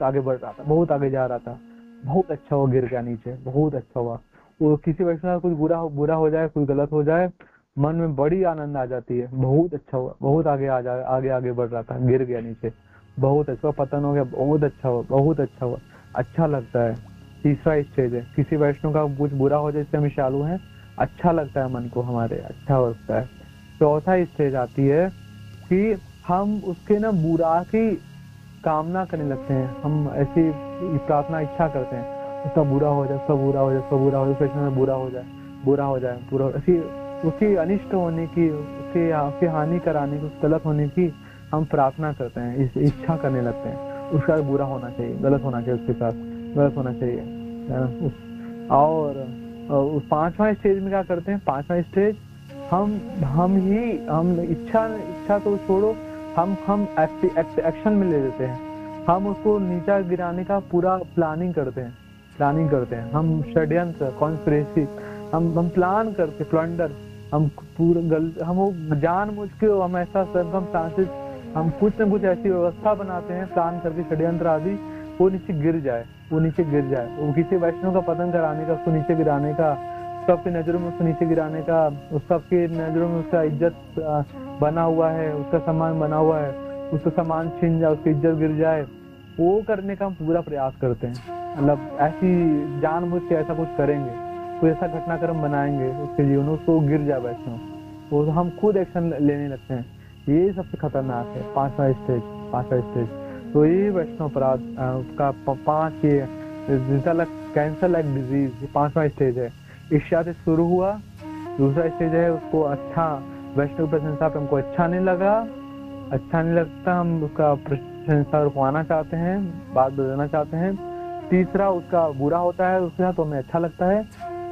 आगे बढ़ रहा था, बहुत आगे जा रहा था, बहुत अच्छा हुआ, गिर गया नीचे, बहुत अच्छा हुआ, वो किसी वैष्णव का कुछ बुरा हो जाए, कुछ गलत हो जाए, मन में बड़ी आनंद आ जाती है, बहुत अच्छा हुआ, बहुत आगे आगे बढ़ रहा था, गिर गया नीचे, बहुत अच्छा, पतन हो गया, बहुत अच्छा हुआ, बहुत अच्छा हुआ, अच्छा लगता है। तीसरा स्टेज है, किसी वैष्णव का कुछ बुरा हो जाए, इससे हम चालू हैं, अच्छा लगता है मन को हमारे, अच्छा लगता है। चौथा स्टेज आती है कि हम उसके ना बुरा की कामना करने लगते हैं, हम ऐसी प्रार्थना इच्छा करते हैं उसका बुरा हो जाए, उसका बुरा हो जाए, उसका बुरा हो जाए, कृष्ण में बुरा हो जाए, बुरा हो जाए, पूरा ऐसी उसकी अनिष्ट होने की, उसकी हानि कराने की, उस गलत होने की हम प्रार्थना करते हैं, इस इच्छा करने लगते हैं, उसका बुरा होना चाहिए, गलत होना चाहिए, उसके साथ गलत होना चाहिए, है ना। और उस पांचवा स्टेज में क्या करते हैं, पांचवा स्टेज हम इच्छा तो छोड़ो, हम एक्शन में ले लेते हैं, हम उसको नीचा गिराने का पूरा प्लानिंग करते हैं, हम षड्यंत्र, कॉन्स्पिरेसी, हम प्लान करके प्लंडर, हम पूरा हम वो जानबूझ के हम ऐसा सर्कमस्टांसेस, हम कुछ न कुछ ऐसी व्यवस्था बनाते हैं प्लान करके, षड्यंत्र आदि, वो नीचे गिर जाए, वो किसी वैष्णव का पतन कराने का, उसको नीचे गिराने का, सबकी नजरों में उसको नीचे गिराने का, उस सबकी नजरों में उसका इज्जत बना हुआ है, उसका सम्मान बना हुआ है, उसका सम्मान छीन जाए, उसकी इज्जत गिर जाए, वो करने का हम पूरा प्रयास करते हैं। मतलब ऐसी जानबूझ के ऐसा कुछ करेंगे, कोई ऐसा घटनाक्रम बनाएंगे उसके जीवन में, उसको गिर जाए वैष्णव, तो हम खुद एक्शन लेने लगते हैं। ये सबसे खतरनाक है, पांचवा स्टेज। तो ये वैष्णव अपराध का 5 ये कैंसर लाइक डिजीज, पांचवा स्टेज है। ईर्ष्या से शुरू हुआ। दूसरा स्टेज है, उसको अच्छा वैष्णव प्रशंसा पे हमको अच्छा नहीं लगता, हम उसका प्रशंसा रुकवाना चाहते हैं, बात बदलना चाहते हैं। तीसरा, उसका बुरा होता है उसके साथ तो हमें अच्छा लगता है।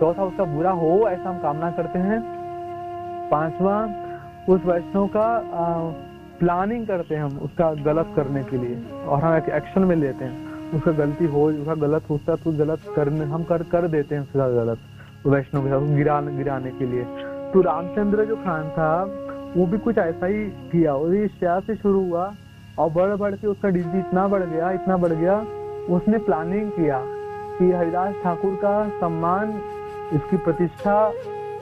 चौथा, उसका बुरा हो ऐसा हम कामना करते हैं। पांचवा, उस वैष्णव का प्लानिंग करते हैं हम उसका गलत करने के लिए, और हम एक्शन में लेते हैं, उसका गलती हो, उसका गलत होता तो गलत करने हम कर देते हैं उसके साथ गलत, वैष्णव के साथ गिराने के लिए। तो रामचंद्र जो खान था वो भी कुछ ऐसा ही किया, वो ईर्ष्या से शुरू हुआ और बढ़ के उसका डिग्री इतना बढ़ गया, उसने प्लानिंग किया कि हरिदास ठाकुर का सम्मान, इसकी प्रतिष्ठा,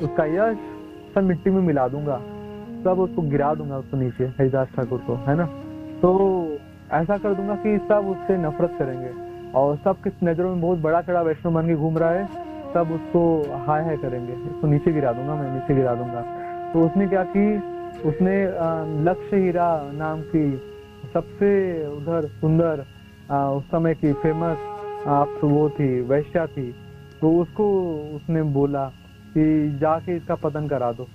उसका यश सब मिट्टी में मिला दूंगा, सब उसको गिरा दूंगा, उसको नीचे, हरिदास ठाकुर को, है ना। तो ऐसा कर दूंगा कि सब उससे नफरत करेंगे और सबके नजरों में बहुत बड़ा चढ़ा वैष्णव बन के घूम रहा है, सब उसको हाय करेंगे, उसको नीचे गिरा दूंगा। तो उसने क्या की, उसने लक्ष्य हीरा नाम की सबसे उधर सुंदर उस समय की फेमस वो थी, वैश्या थी, तो उसको उसने बोला कि जाके इसका पतन करा दो।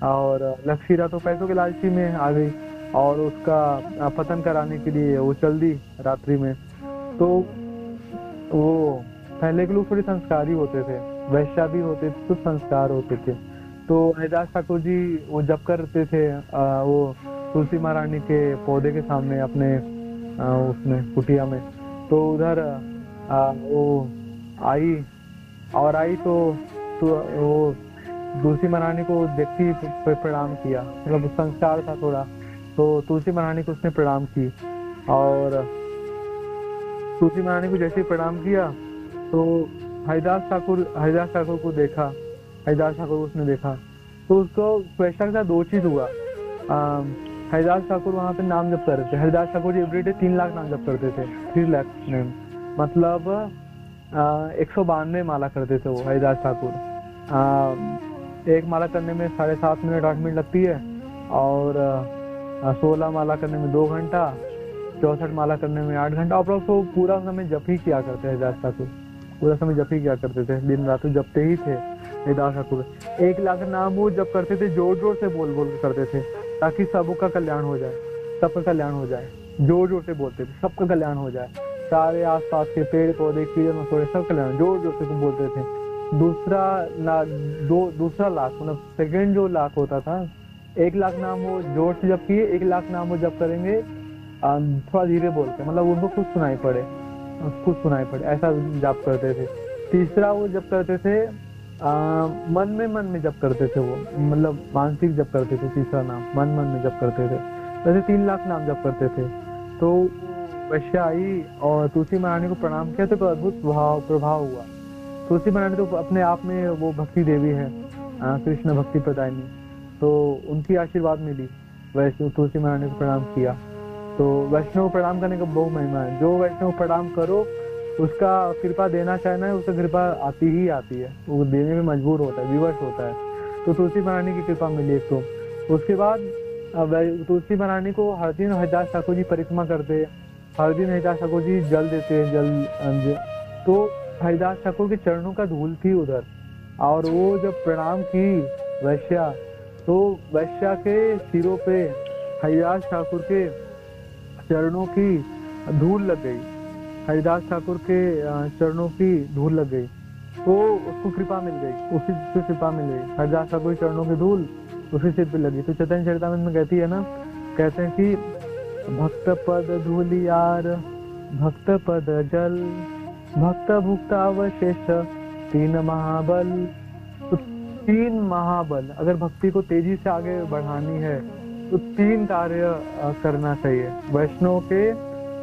और लक्ष्य हीरा तो पैसों के लालची में आ गई और उसका पतन कराने के लिए वो चल दी रात्रि में। तो वो पहले के लोग थोड़े संस्कारी होते थे, वैश्या भी होते थे, कुछ संस्कार होते थे। तो हरिदास ठाकुर जी वो जप करते थे वो तुलसी महारानी के पौधे के सामने अपने उसमें कुटिया में। तो उधर वो आई तो वो तुलसी महारानी को देखती प्रणाम किया, मतलब संस्कार था थोड़ा, तो तुलसी महारानी को उसने प्रणाम की। और तुलसी महारानी को जैसे प्रणाम किया तो हरिदास ठाकुर को देखा, उसने देखा तो उसको वैश्या के साथ 2 चीज हुआ। हरिदास ठाकुर वहाँ पे नाम जप कर रहे थे, हरिदास ठाकुर जी एवरीडे 3 लाख नाम जप करते थे, 3 लाख नेम, मतलब 192 माला करते थे वो हरिदास ठाकुर। एक माला करने में 7.5 मिनट 8 मिनट लगती है, और 16 माला करने में 2 घंटा, 64 माला करने में 8 घंटा। और तो पूरा समय जप ही किया करते हरिदास ठाकुर, पूरा समय जप ही किया करते थे, दिन रात जपते ही थे हरिदास ठाकुर। 1 लाख नाम वो जप करते थे, जोर जोर से बोल के करते थे, ताकि सबका कल्याण हो जाए, सबका कल्याण हो जाए, जोर जोर से बोलते थे, सबका कल्याण हो जाए, सारे आसपास के पेड़ पौधे कीड़े मकोड़े सब कल्याण, जोर जोर से बोलते थे। दूसरा लाख, मतलब सेकंड जो लाख होता था, 1 लाख नाम वो जोर से जप किए, 1 लाख नाम वो जप करेंगे थोड़ा धीरे बोल के, मतलब उनको खुद सुनाई पड़े, ऐसा जप करते थे। तीसरा वो जप करते थे मन में जप करते थे वो, मतलब मानसिक जप करते थे। तीसरा नाम मन में जप करते थे, वैसे 3 लाख नाम जप करते थे। तो वैश्या आई और तुलसी महारानी को प्रणाम किया तो अद्भुत प्रभाव हुआ, तुलसी महारानी तो अपने आप में वो भक्ति देवी है, कृष्ण भक्ति प्रदायिनी, तो उनकी आशीर्वाद मिली। वैष्णव तुलसी महारानी को प्रणाम किया। तो वैष्णव प्रणाम करने का बहुत महिमा है। जो वैष्णव प्रणाम करो उसका कृपा देना चाहना है, उसका कृपा आती ही आती है, वो देने में मजबूर होता है, विवश होता है। तो तुलसी महारानी की कृपा मिली एक तो। उसके बाद तुलसी महारानी को हर दिन हरिदास ठाकुर जी परिक्रमा करते, हर दिन हरिदास ठाकुर जी जल देते हैं, जल। तो हरिदास ठाकुर के चरणों का धूल थी उधर, और वो जब प्रणाम की वैश्या, तो वैश्या के सिरों पे हरिदास ठाकुर के चरणों की धूल लग गई, हरिदास ठाकुर के चरणों की धूल लग गई, तो उसको कृपा मिल गई, उसी से कृपा मिल गई। हरिदास ठाकुर के चरणों की धूल उसी सिर पे लगी। तो चैतन्य चरितामृत में कहती है ना, कहते हैं कि भक्त पद धूलियार, भक्त पद जल, भक्त भुक्त अवशेष, तीन महाबल। तो तीन महाबल, अगर भक्ति को तेजी से आगे बढ़ानी है तो तीन कार्य करना चाहिए। वैष्णव के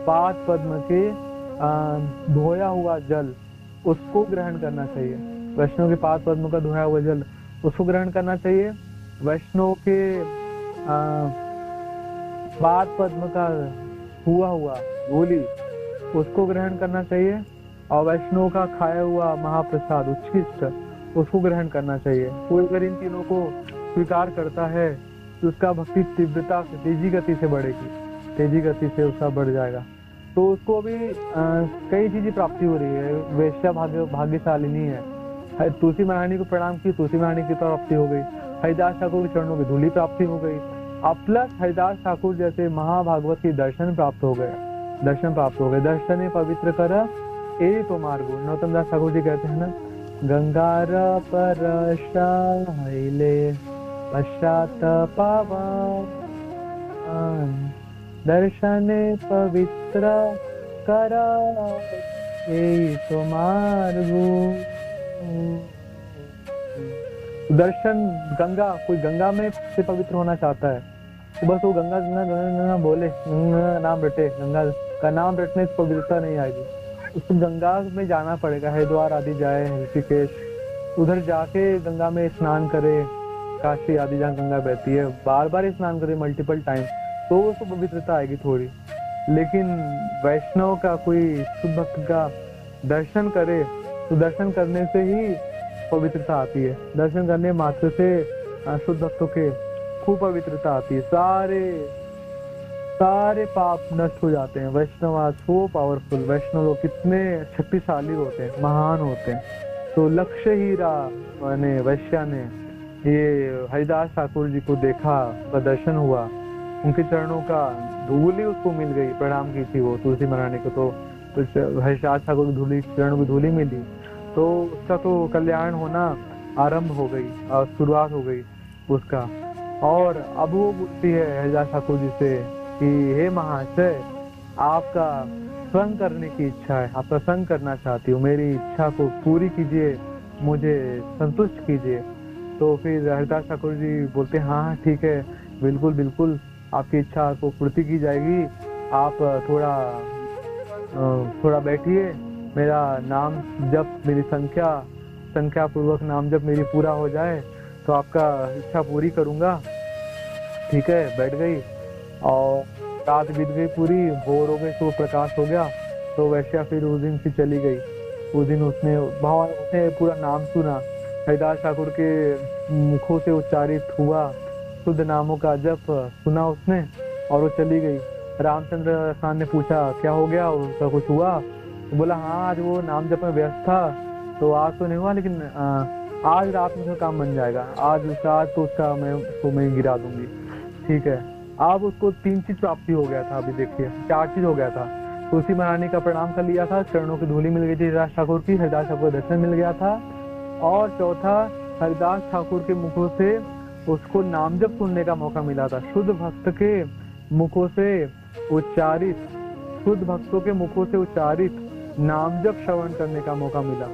पाद पद्म के धोया हुआ जल उसको ग्रहण करना चाहिए, वैष्णव के पाद पद्म का धोया हुआ जल उसको ग्रहण करना चाहिए। वैष्णव के पाद पद्म का हुआ धूली उसको ग्रहण करना चाहिए, और वैष्णव का खाया हुआ महाप्रसाद उच्छिष्ट उसको ग्रहण करना चाहिए। कोई अगर इन तीनों को स्वीकार करता है तो उसका भक्ति तीव्रता से तेजी गति से बढ़ेगी, तेजी गति से उसका बढ़ जाएगा। तो उसको अभी कई चीजें प्राप्ति हो रही है, वैश्या भाग्यशालिनी है। तुलसी महारानी को प्रणाम की, तुलसी महारानी की प्राप्ति हो गई, हरिदास ठाकुर के चरणों की धूली प्राप्ति हो गई, अब प्लस हरिदास ठाकुर जैसे महाभागवत के दर्शन प्राप्त हो गए, दर्शन प्राप्त हो गए। दर्शन पवित्र कर ए तो मार्गो, नरोत्तम दास ठाकुर जी कहते हैं ना, गंगार पर शाइले पश्चात पावन, दर्शन पवित्र कर ए तो मार्गो। दर्शन गंगा, कोई गंगा में से पवित्र होना चाहता है तो बस वो गंगा गंगा गंगा गंगा बोले, गंगा नाम रटे, गंगा का नाम रटने से पवित्रता नहीं आएगी, उसको गंगा में जाना पड़ेगा। हरिद्वार आदि जाए, ऋषिकेश, उधर जाके गंगा में स्नान करे, काशी आदि जहाँ गंगा बहती है बार बार स्नान करे मल्टीपल टाइम, तो उसको पवित्रता आएगी थोड़ी। लेकिन वैष्णव का कोई शुद्ध भक्त का दर्शन करे तो दर्शन करने से ही पवित्रता आती है, दर्शन करने मात्र से शुद्ध भक्तों के खूब पवित्रता आती है, सारे पाप नष्ट हो जाते हैं। वैष्णव आज सो पावरफुल, वैष्णव लोग कितने शक्तिशाली होते हैं, महान होते हैं। तो लक्ष्य हीरा ने वैश्या ने ये हरिदास ठाकुर जी को देखा, दर्शन हुआ, उनके चरणों का धूल ही उसको मिल गई, प्रणाम की थी वो तुलसी महारानी को, तो हरिदास ठाकुर की धूली, चरणों की धूली मिली, तो उसका तो कल्याण होना आरंभ हो गई और शुरुआत हो गई उसका। और अब वो बोलती है हरिदास ठाकुर जी से कि हे महाशय, आपका संग करने की इच्छा है, आपका संग करना चाहती हूँ, मेरी इच्छा को पूरी कीजिए, मुझे संतुष्ट कीजिए। तो फिर हरिदास ठाकुर जी बोलते हैं हाँ ठीक है, बिल्कुल बिल्कुल आपकी इच्छा को पूर्ति की जाएगी, आप थोड़ा बैठिए, मेरा नाम जब मेरी संख्या पूर्वक नाम जब मेरी पूरा हो जाए तो आपका इच्छा पूरी करूंगा। ठीक है, बैठ गई और रात बीत गई पूरी, भोर हो गई, तो प्रकाश हो गया। तो वैश्या फिर उस दिन से चली गई। उस दिन उसने पूरा नाम सुना, हरिदास ठाकुर के मुखों से उच्चारित हुआ शुद्ध नामों का जप सुना उसने, और वो चली गई। रामचंद्र खान ने पूछा क्या हो गया, उसका कुछ हुआ? तो बोला हाँ, आज वो नाम जप में व्यस्त था, तो आज तो नहीं हुआ, लेकिन आज रात में उसका काम बन जाएगा, आज तो उसका मैं गिरा दूंगी। ठीक है, अब उसको 3 चीज प्राप्ति हो गया था, अभी देखिए 4 चीज हो गया था। तुलसी महारानी का प्रणाम कर लिया था, चरणों की धूली मिल गई थी हरिदास ठाकुर की, हरिदास ठाकुर दर्शन मिल गया था, और चौथा हरिदास ठाकुर के मुखों से उसको नाम जप सुनने का मौका मिला था। शुद्ध भक्त के मुखों से उच्चारित, शुद्ध भक्तों के मुखों से उच्चारित नाम जप श्रवण करने का मौका मिला,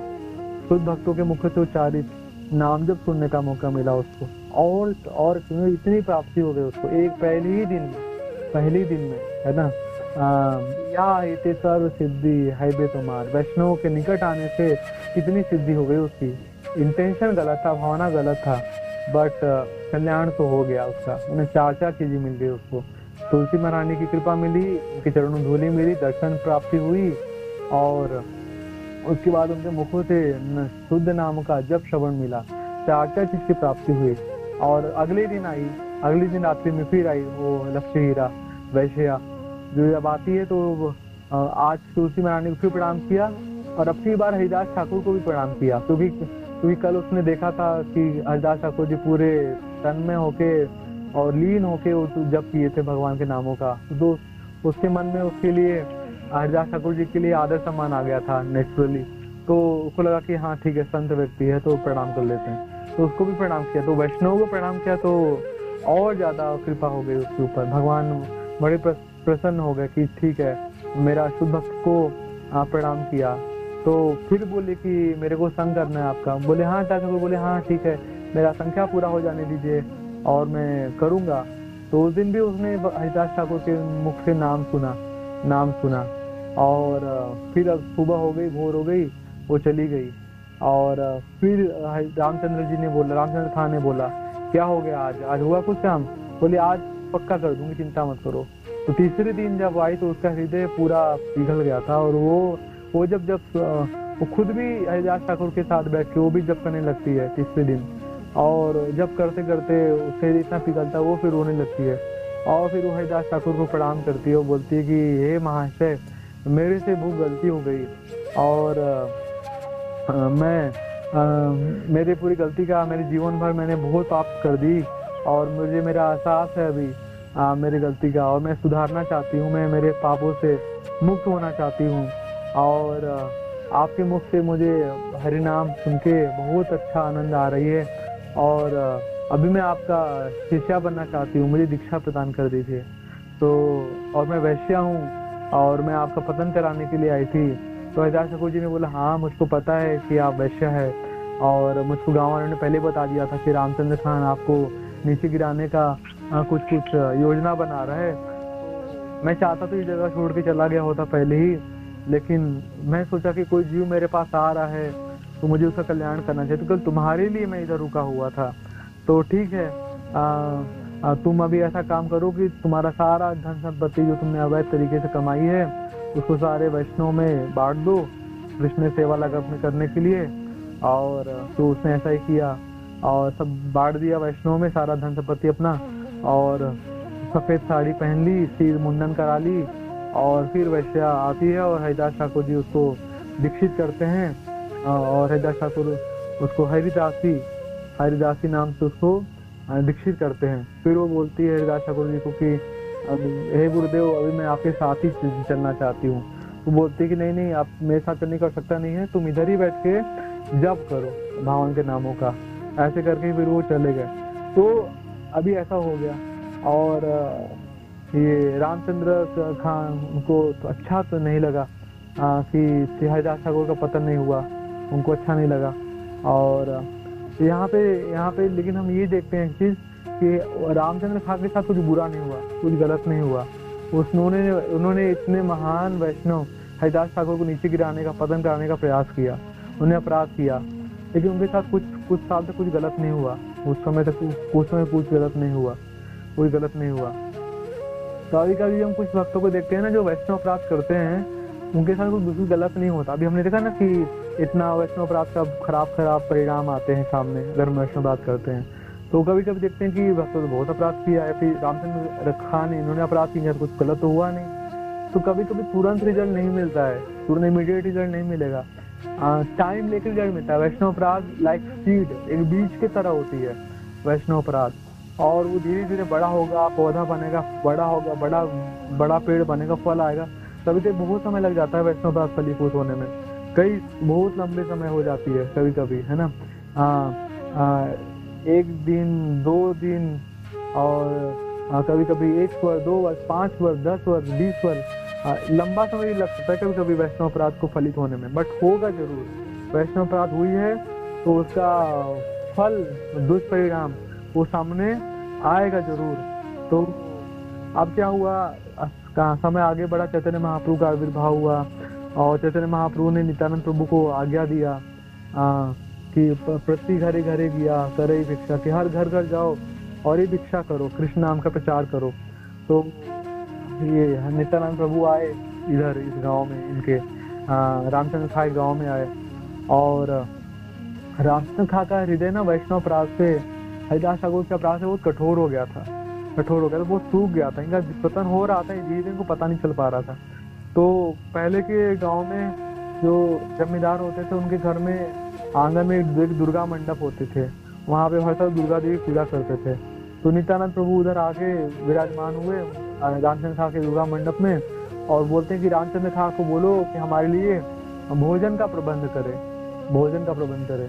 शुद्ध भक्तों के मुखों से उच्चारित नाम जप सुनने का मौका मिला उसको। और इतनी प्राप्ति हो गई उसको एक पहले ही दिन में, है ना। या इतने सर्व सिद्धि है बेतुमार, वैष्णव के निकट आने से कितनी सिद्धि हो गई उसकी। इंटेंशन गलत था, भावना गलत था, बट कल्याण तो हो गया उसका। उन्हें 4 चीजें मिल गई उसको। तुलसी महारानी की कृपा मिली, उनके चरणों धूलि मिली, दर्शन प्राप्ति हुई, और उसके बाद उनके मुखों से शुद्ध नाम का जप श्रवण मिला। 4 चीज की प्राप्ति हुई। और अगले दिन रात्रि में फिर आई वो लक्ष्य हीरा वैश्या, जो जब आती है तो आज तुलसी महारानी को फिर प्रणाम किया, और अब की बार हरिदास ठाकुर को भी प्रणाम किया, क्योंकि कल उसने देखा था कि हरिदास ठाकुर जी पूरे तन्मय होके और लीन होके वो जप किए थे भगवान के नामों का। तो उसके मन में उसके लिए हरिदास ठाकुर जी के लिए आदर सम्मान आ गया था नेचुरली। तो उसको लगा कि हाँ ठीक है, संत व्यक्ति है तो प्रणाम कर लेते हैं, तो उसको भी प्रणाम किया। तो वैष्णव को प्रणाम किया तो और ज्यादा कृपा हो गई उसके ऊपर। भगवान बड़े प्रसन्न हो गए कि ठीक है, मेरा शुद्ध भक्त को प्रणाम किया। तो फिर बोले कि मेरे को संग करना है आपका। बोले हाँ चाचा को। बोले हाँ ठीक है, मेरा संख्या पूरा हो जाने दीजिए और मैं करूँगा। तो उस दिन भी उसने हरिदास ठाकुर के मुख से नाम सुना। और फिर अब सुबह हो गई, भोर हो गई, वो चली गई। और फिर रामचंद्र खान ने बोला क्या हो गया, आज हुआ कुछ काम? बोले आज पक्का कर दूंगी, चिंता मत करो। तो तीसरे दिन जब आई तो उसका हृदय पूरा पिघल गया था, और वो जब वो खुद भी हरिदास ठाकुर के साथ बैठ के वो भी जब करने लगती है तीसरे दिन। और जब करते करते उससे इतना पिघलता वो फिर रोने लगती है, और फिर वो हरिदास ठाकुर को प्रणाम करती है। वो बोलती है कि हे महाशय, मेरे से बहुत गलती हो गई, और मेरे पूरी गलती का मेरे जीवन भर मैंने बहुत पाप कर दी, और मुझे मेरा एहसास है अभी मेरी गलती का, और मैं सुधारना चाहती हूँ। मैं मेरे पापों से मुक्त होना चाहती हूँ, और आपके मुख से मुझे हरि नाम सुन के बहुत अच्छा आनंद आ रही है, और अभी मैं आपका शिष्या बनना चाहती हूँ, मुझे दीक्षा प्रदान कर दीजिए। तो और मैं वैश्या हूँ, और मैं आपका पतन कराने के लिए आई थी। तो हरिदास ठाकुर जी ने बोला हाँ मुझको पता है कि आप वैश्या है, और मुझको गाँव वालों ने पहले बता दिया था कि रामचंद्र खान आपको नीचे गिराने का कुछ योजना बना रहा है। मैं चाहता तो ये जगह छोड़ के चला गया होता पहले ही, लेकिन मैं सोचा कि कोई जीव मेरे पास आ रहा है तो मुझे उसका कल्याण करना चाहिए, तो कल तुम्हारे लिए मैं इधर रुका हुआ था। तो ठीक है, तुम अभी ऐसा काम करो कि तुम्हारा सारा धन संपत्ति जो तुमने अवैध तरीके से कमाई है उसको सारे वैष्णव में बांट दो कृष्ण सेवा लगा करने के लिए। और तो उसने ऐसा ही किया, और सब बांट दिया वैष्णव में सारा धन संपत्ति अपना, और सफेद साड़ी पहन ली, सिर मुंडन करा ली, और फिर वैश्या आती है और हरिदास ठाकुर जी उसको दीक्षित करते हैं, और हरिदास ठाकुर उसको हरिदासी नाम से उसको दीक्षित करते हैं। फिर वो बोलती है हरिदास ठाकुर जी को कि हे गुरुदेव, अभी मैं आपके साथ ही चलना चाहती हूँ। तो बोलती है कि नहीं, आप मेरे साथ चलने की आवश्यकता नहीं है, तुम इधर ही बैठ के जप करो भगवान के नामों का। ऐसे करके फिर वो चले गए। तो अभी ऐसा हो गया, और ये रामचंद्र खान उनको तो अच्छा तो नहीं लगा कि हरिदास ठाकुर का पतन नहीं हुआ, उनको अच्छा नहीं लगा। और यहाँ पे लेकिन हम ये देखते हैं चीज कि रामचंद्र खान के साथ कुछ बुरा नहीं हुआ, कुछ गलत नहीं हुआ। उन्होंने इतने महान वैष्णव हरिदास ठाकुर को नीचे गिराने का, पतन कराने का प्रयास किया, उन्हें अपराध किया, लेकिन उनके साथ कुछ साल तक कुछ गलत नहीं हुआ। उस समय कुछ गलत नहीं हुआ, कोई गलत नहीं हुआ। कभी कभी हम कुछ भक्तों को देखते हैं ना जो वैष्णव अपराध करते हैं, उनके साथ कुछ बिल्कुल गलत नहीं होता। अभी हमने देखा ना कि इतना वैष्णव अपराध का खराब परिणाम आते हैं सामने अगर हम वैष्णव अपराध करते हैं। तो कभी कभी देखते हैं कि भक्तों ने बहुत अपराध किया है, फिर रामचंद्र खान इन्होंने अपराध किया, कुछ गलत तो हुआ नहीं। तो कभी कभी तुरंत रिजल्ट नहीं मिलता है, तुरंत इमीडिएट रिजल्ट नहीं मिलेगा, टाइम लेकर रिजल्ट मिलता है। वैष्णव अपराध लाइक सीड, एक बीज की तरह होती है वैष्णव अपराध, और वो धीरे धीरे बड़ा होगा, पौधा बनेगा, बड़ा होगा, बड़ा पेड़ बनेगा, फल आएगा। कभी कभी बहुत समय लग जाता है वैष्णव अपराध फलीभूत होने में, कई बहुत लंबे समय हो जाती है कभी कभी, है ना। 1 दिन 2 दिन, और कभी कभी 1 वर्ष 2 वर्ष 5 वर्ष 10 वर्ष 20 वर्ष, लंबा समय भी लग सकता है कभी कभी वैष्णव अपराध को फलित होने में, बट होगा जरूर। वैष्णव अपराध हुई है तो उसका फल, दुष्परिणाम वो सामने आएगा जरूर। तो अब क्या हुआ, समय आगे बढ़ा, चैतन्य महाप्रभु का आविर्भाव हुआ और चैतन्य महाप्रभु ने नित्यानंद प्रभु को आज्ञा दिया कि प्रति घरे घरे गया करे भिक्षा, कि हर घर घर जाओ और ये भिक्षा करो, कृष्ण नाम का प्रचार करो। तो ये नित्यानंद प्रभु आए इधर इस गांव में, इनके रामचंद्र खा गांव में आए और रामचंद्र खा का हृदय ना वैष्णव अपराध से, हरिदास ठाकुर के अपराध से बहुत कठोर हो गया था, बहुत सूख गया था, इनका पतन हो रहा था, धीरे इनको पता नहीं चल पा रहा था। तो पहले के गांव में जो जमींदार होते थे उनके घर में आंगन में एक दुर्गा मंडप होते थे, वहाँ पे हर साल दुर्गा देवी पूजा करते थे। तो नित्यानंद प्रभु उधर आके विराजमान हुए रामचंद्र खा के दुर्गा मंडप में और बोलते हैं कि रामचंद्र खा को बोलो कि हमारे लिए भोजन का प्रबंध करे, भोजन का प्रबंध करे।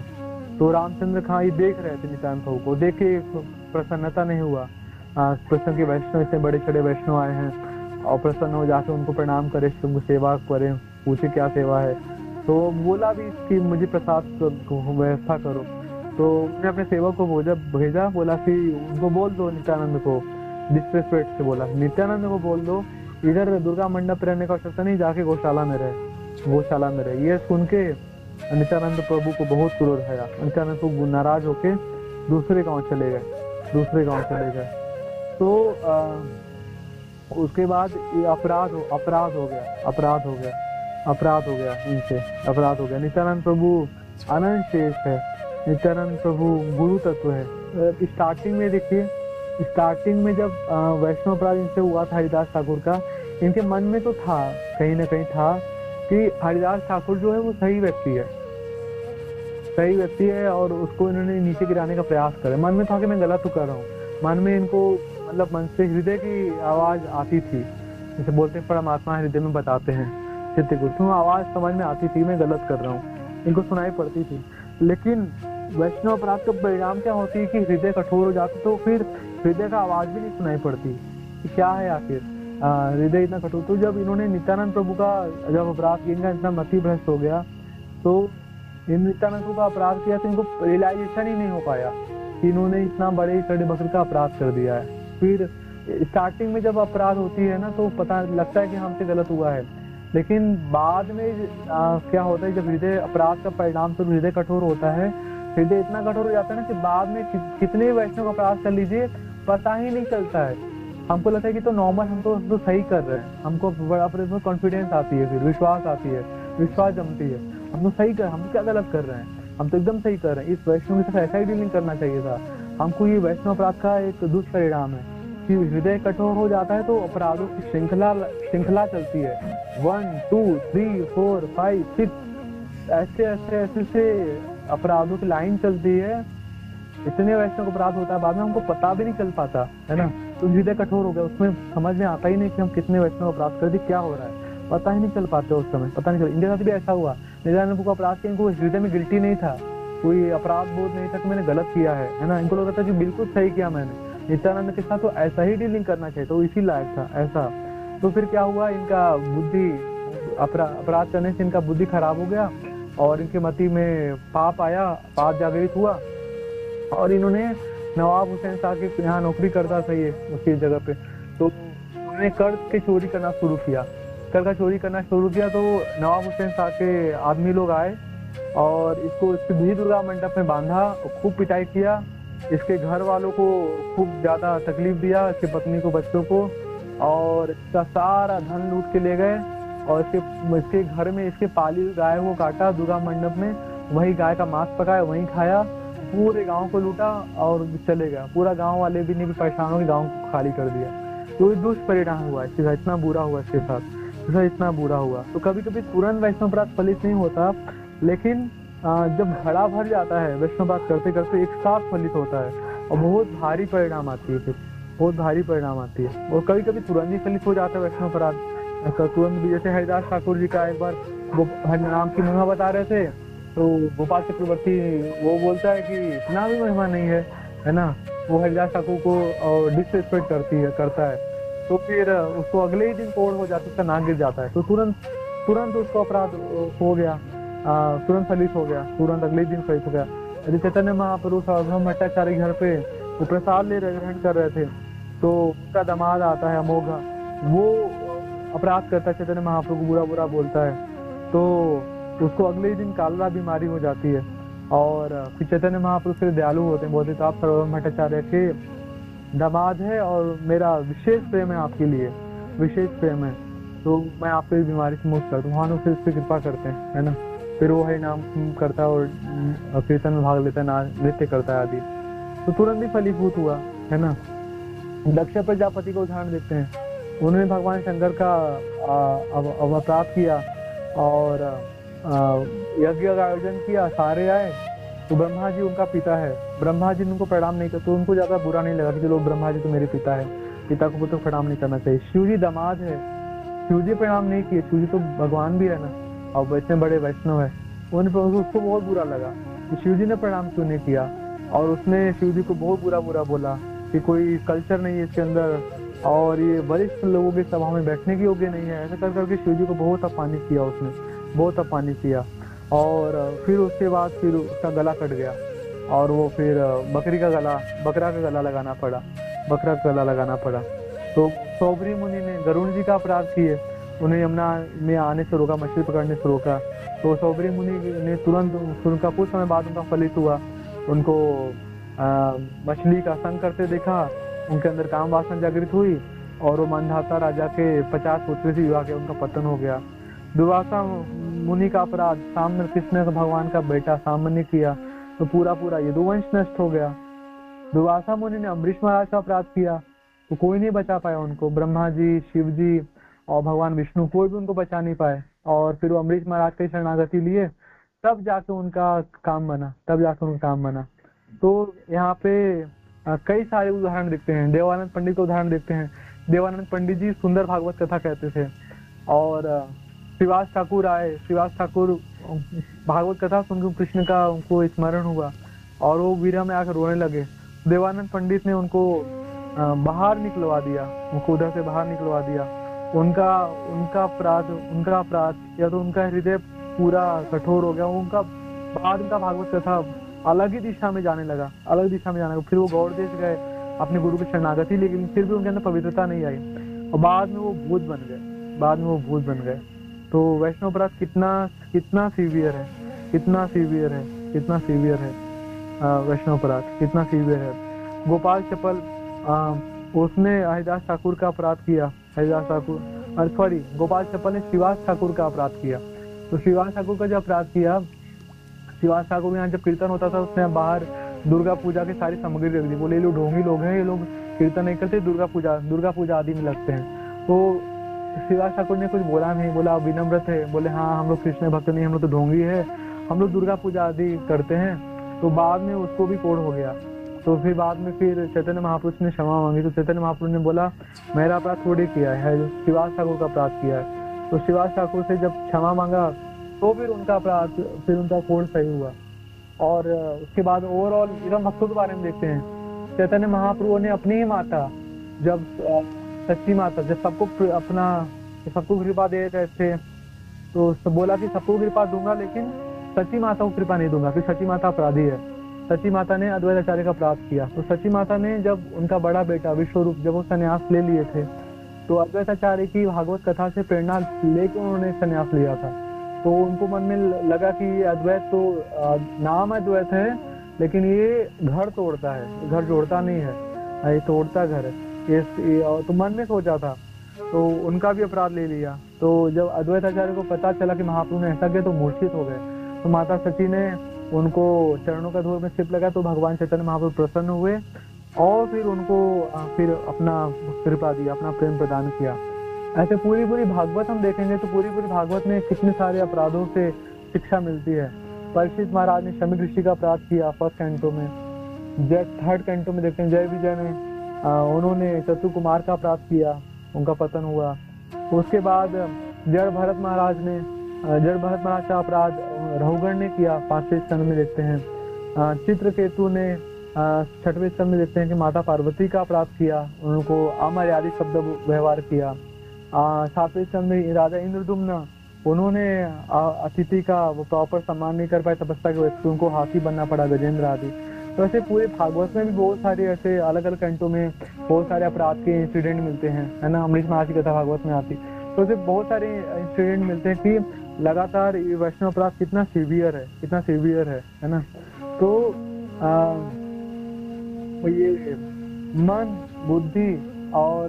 तो रामचंद्र खा ये देख रहे थे नित्यानंद प्रभु को, देख के प्रसन्नता नहीं हुआ। प्रसन्न के वैष्णव इतने बड़े चढ़े वैष्णव आए हैं और प्रसन्न हो जाके उनको प्रणाम करे, उनको सेवा करे, पूछे क्या सेवा है। तो बोला भी कि मुझे प्रसाद व्यवस्था करो। तो उन्होंने अपने सेवक को भेजा, बोला कि उनको बोल दो, नित्यानंद को डिस्रेस्पेक्ट से बोला, नित्यानंद को बोल दो इधर दुर्गा मंडप रहने का आवश्यकता नहीं, जाके गौशाला में रहे, गौशाला में रहे। ये सुन के नित्यानंद प्रभु को बहुत क्रोध आया, नित्यानंद प्रभु नाराज होके दूसरे गांव चले गए। तो उसके बाद ये अपराध हो गया। नित्यानंद प्रभु अनंत शेष है, नित्यानंद प्रभु गुरु तत्व है। स्टार्टिंग में देखिए, स्टार्टिंग में जब वैष्णव अपराध इनसे हुआ था हरिदास ठाकुर का, इनके मन में तो था, कहीं ना कहीं था कि हरिदास ठाकुर जो है वो सही व्यक्ति है और उसको इन्होंने नीचे गिराने का प्रयास करे। मन में था कि मैं गलत तो कर रहा हूँ, मन में इनको मतलब मन से हृदय की आवाज आती थी, जैसे बोलते हैं परमात्मा हृदय में बताते हैं, चित्त गुरु आवाज समझ में आती थी, मैं गलत कर रहा हूँ, इनको सुनाई पड़ती थी। लेकिन वैष्णव अपराध का परिणाम क्या होती है कि हृदय कठोर हो जाता, तो फिर हृदय का आवाज भी नहीं सुनाई पड़ती कि क्या है आखिर, हृदय इतना कठोर। तो जब इन्होंने नित्यानंद प्रभु का जब अपराध किया, इनका इतना मति भ्रष्ट हो गया, तो इन नित्यानंद प्रभु का अपराध किया तो इनको रियलाइजेशन ही नहीं हो पाया कि इन्होंने इतना बड़े कड़े बकरे का अपराध कर दिया है। फिर स्टार्टिंग में जब अपराध होती है ना, तो पता लगता है कि हमसे गलत हुआ है, लेकिन बाद में क्या होता है, जब हृदय अपराध का परिणाम तो हृदय कठोर होता है, हृदय इतना कठोर हो जाता है ना कि बाद में कितने वैष्णव का अपराध कर लीजिए पता ही नहीं चलता है। हमको लगता है कि तो नॉर्मल, हम तो सही कर रहे हैं, हमको बड़ा कॉन्फिडेंस आती है, फिर विश्वास आती है, विश्वास जमती है, हम तो सही कर, हम क्या गलत कर रहे हैं, हम तो एकदम सही कर रहे हैं। इस वैष्णव के साथ ऐसा ही डीलिंग करना चाहिए था हमको। ये वैष्णव अपराध का एक दुष्परिणाम है कि हृदय कठोर हो जाता है तो अपराधों की श्रृंखला चलती है, 1 2 3 4 5 6 ऐसे अपराधों की लाइन चलती है। इतने वैष्णव का अपराध होता है, बाद में हमको पता भी नहीं चल पाता है ना। तो हृदय कठोर हो गया, उसमें समझ में आता ही नहीं कि हम कितने वैष्णव अपराध कर दिए, क्या हो रहा है, पता ही नहीं चल पाते उस समय, पता नहीं चल। इनके साथ भी ऐसा हुआ, नित्यानंद को अपराध किया, इनको हृदय में गिल्टी नहीं था, कोई अपराध बोध नहीं था कि मैंने गलत किया है ना, इनको लगा था कि बिल्कुल सही किया मैंने। नित्यानंद के साथ तो ऐसा ही डीलिंग करना चाहिए, तो इसी लायक था ऐसा। तो फिर क्या हुआ, इनका बुद्धि अपराध करने से इनका बुद्धि खराब हो गया और इनके मति में पाप आया, पाप जागृत हुआ और इन्होंने नवाब हुसैन शाह के यहाँ नौकरी करता था ये उसकी जगह पे, तो उन्होंने कर्ज की चोरी करना शुरू किया। तो नवाब हुसैन शाह के आदमी लोग आए और इसको भी दुर्गा मंडप में बांधा, खूब पिटाई किया, इसके घर वालों को खूब ज्यादा तकलीफ दिया, इसकी पत्नी को, बच्चों को, और इसका सारा धन लूट के ले गए और इसके घर में इसके पाली गाय को काटा दुर्गा मंडप में, वही गाय का मांस पकाया, वही खाया, पूरे गांव को लूटा और चले गया। पूरा गांव वाले भी नहीं परेशान हो गए, गांव को खाली कर दिया। तो दुष्परिणाम हुआ इसके साथ, इतना बुरा हुआ इसके साथ, इतना बुरा हुआ। तो कभी कभी तुरंत वैष्णव अपराध फलित नहीं होता, लेकिन जब घड़ा भर जाता है वैष्णव अपराध करते करते एक साथ फलित होता है और बहुत भारी परिणाम आती है, फिर बहुत भारी परिणाम आती है। और कभी कभी तुरंत ही फलित हो जाता है वैष्णव अपराध, तुरंत भी। जैसे हरिदास ठाकुर जी का एक बार वो हरिनाम की महिमा बता रहे थे, तो गोपाल चक्रवर्ती वो बोलता है कि इतना भी महिमा नहीं है ना, वो हरिदास ठाकुर को डिसरेस्पेक्ट करता है। तो फिर उसको अगले ही दिन कोड़ हो जाता है, उसका नाक गिर जाता है, तो तुरंत उसको अपराध हो गया, तुरंत फलित हो गया, तुरंत अगले दिन फलित हो गया। यदि चैतन्य महाप्रभु सार्वभौम भट्टाचार्य घर पे वो प्रसाद ग्रहण कर रहे थे, तो उसका दामाद आता है अमोघा, वो अपराध करता है, चैतन्य महाप्रभु बुरा बुरा बोलता है, तो उसको अगले ही दिन कालरा बीमारी हो जाती है। और फिर चैतन्य महाप्रभु फिर दयालु होते हैं, बोलते तो आप सर्वभौम भट्टाचार्य के दामाद है और मेरा विशेष प्रेम है आपके लिए, विशेष प्रेम है, तो मैं आपको इस बीमारी से मुक्त कर दूँ। भगवान फिर उस पर कृपा करते हैं, है ना। फिर वो है नाम करता है और कीर्तन में भाग लेता है, नृत्य करता है आदि, तो तुरंत ही फलीभूत हुआ, है ना। दक्ष प्रजापति को उदाहरण देखते हैं, उन्होंने भगवान शंकर का अपराध किया और यज्ञ का आयोजन किया, सारे आए, तो ब्रह्मा जी उनका पिता है, ब्रह्मा जी ने उनको प्रणाम नहीं किया, तो उनको ज्यादा बुरा नहीं लगा कि चलो ब्रह्मा जी तो मेरे पिता है, पिता को तो प्रणाम नहीं करना चाहिए। शिव जी दामाद है, शिव जी प्रणाम नहीं किए, शिव जी तो भगवान भी है ना, और इतने बड़े वैष्णव है, उसको बहुत बुरा लगा कि शिव जी ने प्रणाम क्यों नहीं किया, और उसने शिव जी को बहुत बुरा बुरा बोला कि कोई कल्चर नहीं है इसके अंदर, और ये वरिष्ठ लोगों की सभा में बैठने के योग्य नहीं है, ऐसा कर करके शिव जी को बहुत अपमानित किया, उसने बहुत अपमानित किया। और फिर उसके बाद फिर उसका गला कट गया, और वो फिर बकरा का गला लगाना पड़ा, बकरा का गला लगाना पड़ा। तो सौबरी मुनि ने गरुण जी का अपराध किए, उन्हें यमुना में आने से रोका, मछली पकड़ने से रोका, तो सौबरी मुनि ने तुरंत उनका कुछ समय बाद उनका फलित हुआ, उनको मछली का संग करते देखा, उनके अंदर काम वासना जागृत हुई, और वो मंधाता राजा के 50 पुत्र से विवाह किया, उनका पतन हो गया। दुर्वासा मुनि का अपराध, साम्य कृष्ण भगवान का बेटा साम्य ने किया, तो पूरा यदुवंश नष्ट हो गया। दुर्वासा मुनि ने अम्बरीश महाराज का अपराध किया, तो कोई नहीं बचा पाया उनको, ब्रह्मा जी, शिव जी और भगवान विष्णु, कोई भी उनको बचा नहीं पाए, और फिर वो अम्बरीश महाराज की शरणागति लिए, तब जाके उनका काम बना, तो यहाँ पे कई सारे उदाहरण देखते हैं। देवानंद पंडित का उदाहरण देखते हैं, देवानंद पंडित जी सुंदर भागवत कथा कहते थे, और श्रीवास ठाकुर आए, श्रीवास ठाकुर भागवत कथा सुनकर कृष्ण का उनको स्मरण हुआ, और वो वीरा में आकर रोने लगे। देवानंद पंडित ने उनको बाहर निकलवा दिया, उनको उधर से बाहर निकलवा दिया। उनका अपराध या तो उनका हृदय पूरा कठोर हो गया, उनका बाद उनका भागवत कथा अलग ही दिशा में जाने लगा, फिर वो गौड़ देश गए, अपने गुरु की शरणागति, लेकिन फिर भी उनके अंदर पवित्रता नहीं आई, और बाद में वो भूत बन गए। तो वैष्णव अपराध कितना सीवियर है वैष्णव अपराध कितना सीवियर है। गोपाल चपल उसने हरिदास ठाकुर का अपराध किया, गोपाल चपल ने श्रीवास ठाकुर का अपराध किया। तो श्रीवास ठाकुर का जो अपराध किया, श्रीवास ठाकुर यहाँ जब कीर्तन होता था, उसने बाहर दुर्गा पूजा की सारी सामग्री रख दी, बोले ये लोग ढोंगी लोग हैं, ये लोग कीर्तन नहीं करते, दुर्गा पूजा आदि में लगते हैं। तो श्रीवास ठाकुर ने कुछ बोला नहीं, बोला आप विनम्र थे, बोले हाँ हम लोग कृष्ण भक्त नहीं, हम लोग तो ढोंगी है, हम लोग दुर्गा पूजा आदि करते हैं। तो बाद में उसको भी कोढ़ हो गया, तो फिर बाद में फिर चैतन्य महापुरुष ने क्षमा मांगी, तो चैतन्य महापुरुष ने बोला मेरा अपराध थोड़ी किया है, श्रीवास ठाकुर का अपराध किया है। तो श्रीवास ठाकुर से जब क्षमा मांगा, तो फिर उनका अपराध, फिर उनका कोढ़ सही हुआ। और उसके बाद ओवरऑल इधम भक्तों के बारे में देखते हैं, चैतन्य महाप्रभु ने अपनी ही माता, जब सच्ची माता, जब सबको कृपा दे रहे थे, तो बोला कि सबको कृपा दूंगा, लेकिन सच्ची माता को कृपा नहीं दूंगा, कि सच्ची माता अपराधी है। सच्ची माता ने अद्वैत आचार्य का अपराध किया। तो सच्ची माता ने जब उनका बड़ा बेटा विश्वरूप जब वो संन्यास ले लिए थे, तो अद्वैत आचार्य की भागवत कथा से प्रेरणा लेकर उन्होंने संन्यास लिया था। तो उनको मन में लगा कि ये अद्वैत तो नाम अद्वैत है, लेकिन ये घर तोड़ता है, घर जोड़ता नहीं है, ये तोड़ता घर है, तो मन में सोचा था, तो उनका भी अपराध ले लिया। तो जब अद्वैत आचार्य को पता चला कि महाप्रभु ने ऐसा किया, तो मूर्छित हो गए। तो माता सची ने उनको चरणों का धूल में सिप लगा, तो भगवान चैतन्य महाप्रभु प्रसन्न हुए, और फिर उनको फिर अपना कृपा दिया, अपना प्रेम प्रदान किया। ऐसे पूरी भागवत हम देखेंगे तो पूरी भागवत में कितने सारे अपराधों से शिक्षा मिलती है। परीक्षित महाराज ने शमी ऋषि का अपराध किया फर्स्ट कैंटो में। थर्ड कैंटो में देखते हैं जय विजय में उन्होंने चतु कुमार का अपराध किया, उनका पतन हुआ। उसके बाद जड़ भरत महाराज का अपराध रघुगण ने किया, 5वें स्कंद में देखते हैं। चित्रकेतु ने 6वें स्कंद में देखते हैं कि माता पार्वती का अपराध किया, उनको अमर्यादित शब्द व्यवहार किया। 7वें स्कंद में राजा इंद्रदुम्न, उन्होंने अतिथि का वो प्रॉपर सम्मान नहीं कर पाए, तपस्या के वजह से उनको हाथी बनना पड़ा, गजेंद्र आदि। तो ऐसे पूरे भागवत में भी बहुत सारे ऐसे अलग अलग कंटों में बहुत सारे अपराध के इंसिडेंट मिलते हैं, है ना। अमरीश महाराज की कथा भागवत में आती। तो उसे बहुत सारे इंसिडेंट मिलते हैं कि लगातार ये वैष्णव अपराध कितना सीवियर है ना। तो ये मन, बुद्धि और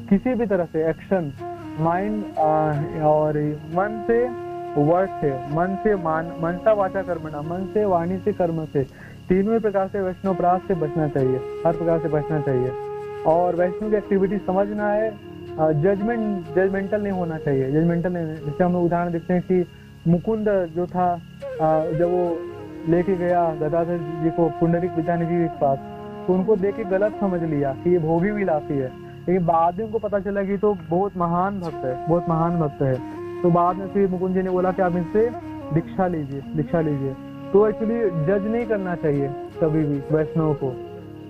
किसी भी तरह से एक्शन, माइंड और मन से वर्ड से, मन से मनसा वाचा कर्मणा, मन से, वाणी से, कर्म से, तीनों ही प्रकार से वैष्णव अपराध से बचना चाहिए, हर प्रकार से बचना चाहिए। और वैष्णव की एक्टिविटी समझना है, जजमेंटल नहीं होना चाहिए, जजमेंटल नहीं। जैसे हम उदाहरण देखते हैं कि मुकुंद जो था, जब वो लेके गया गदाधर जी को पुंडरीक विद्यानिधि के पास, तो उनको देख के गलत समझ लिया कि ये भोगी विलासी है, लेकिन बाद में उनको पता चला कि तो बहुत महान भक्त है। तो बाद में फिर मुकुंद जी ने बोला कि आप इनसे दीक्षा लीजिए। तो एक्चुअली जज नहीं करना चाहिए कभी भी वैष्णव को,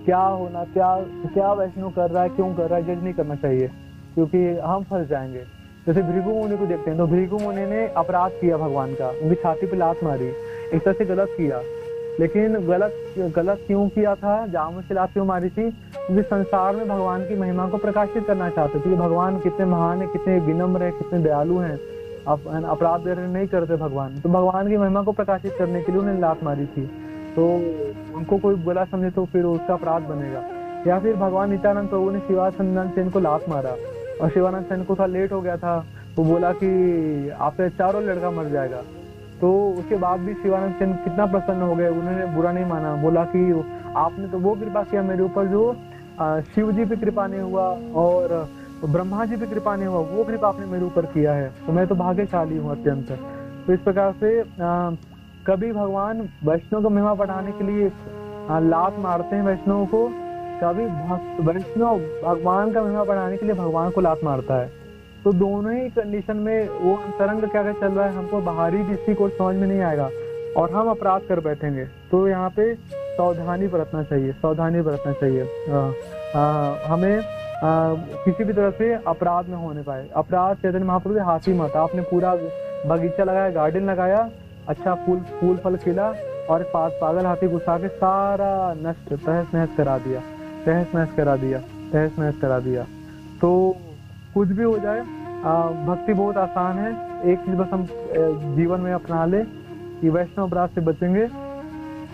क्या वैष्णव कर रहा है, क्यों कर रहा है, जज नहीं करना चाहिए, क्योंकि हम फंस जाएंगे। जैसे भृगु मुनि को देखते हैं, तो भृगु मुनि ने अपराध किया भगवान का, उनकी छाती पे लात मारी, एक तरह से गलत किया। लेकिन गलत क्यों किया था, जामुन से लात क्यों मारी थी? क्योंकि संसार में भगवान की महिमा को प्रकाशित करना चाहते थे कि भगवान कितने महान है, कितने विनम्र है, कितने दयालु हैं, अपराध नहीं करते भगवान। तो भगवान की महिमा को प्रकाशित करने के लिए उन्हें लात मारी थी। तो उनको कोई बुरा समझे तो फिर उसका अपराध बनेगा। या फिर भगवान नित्यानंद प्रभु ने शिवानंद सेन को लात मारा, और शिवानंद सेन को थोड़ा लेट हो गया था, वो बोला कि आपसे चारों लड़का मर जाएगा। तो उसके बाद भी शिवानंद सेन कितना प्रसन्न हो गए, उन्होंने बुरा नहीं माना, बोला कि आपने तो वो कृपा किया मेरे ऊपर जो शिव जी पे कृपा नहीं हुआ और ब्रह्मा जी पे कृपा नहीं हुआ, वो कृपा आपने मेरे ऊपर किया है, तो मैं तो भाग्यशाली हूँ अत्यंत। तो इस प्रकार से कभी भगवान वैष्णव को महिमा बढ़ाने के लिए लात मारते हैं वैष्णव को, कभी वैष्णव भगवान का महिमा बढ़ाने के लिए भगवान को लात मारता है। तो दोनों ही कंडीशन में वो अंतरंग क्या चल रहा है, हमको बाहरी दृष्टि को समझ में नहीं आएगा और हम अपराध कर बैठेंगे। तो यहाँ पे सावधानी बरतना चाहिए, हमें किसी भी तरह से अपराध न होने पाए। अपराध चैतन्य महाप्रभु से हाथी मत, आपने पूरा बगीचा लगाया, गार्डन लगाया, अच्छा फूल फल खिला, और पागल हाथी घुसा के सारा नष्ट तहस नहस करा दिया। तो कुछ भी हो जाए, भक्ति बहुत आसान है। एक चीज बस हम जीवन में अपना ले कि वैष्णव अपराध से बचेंगे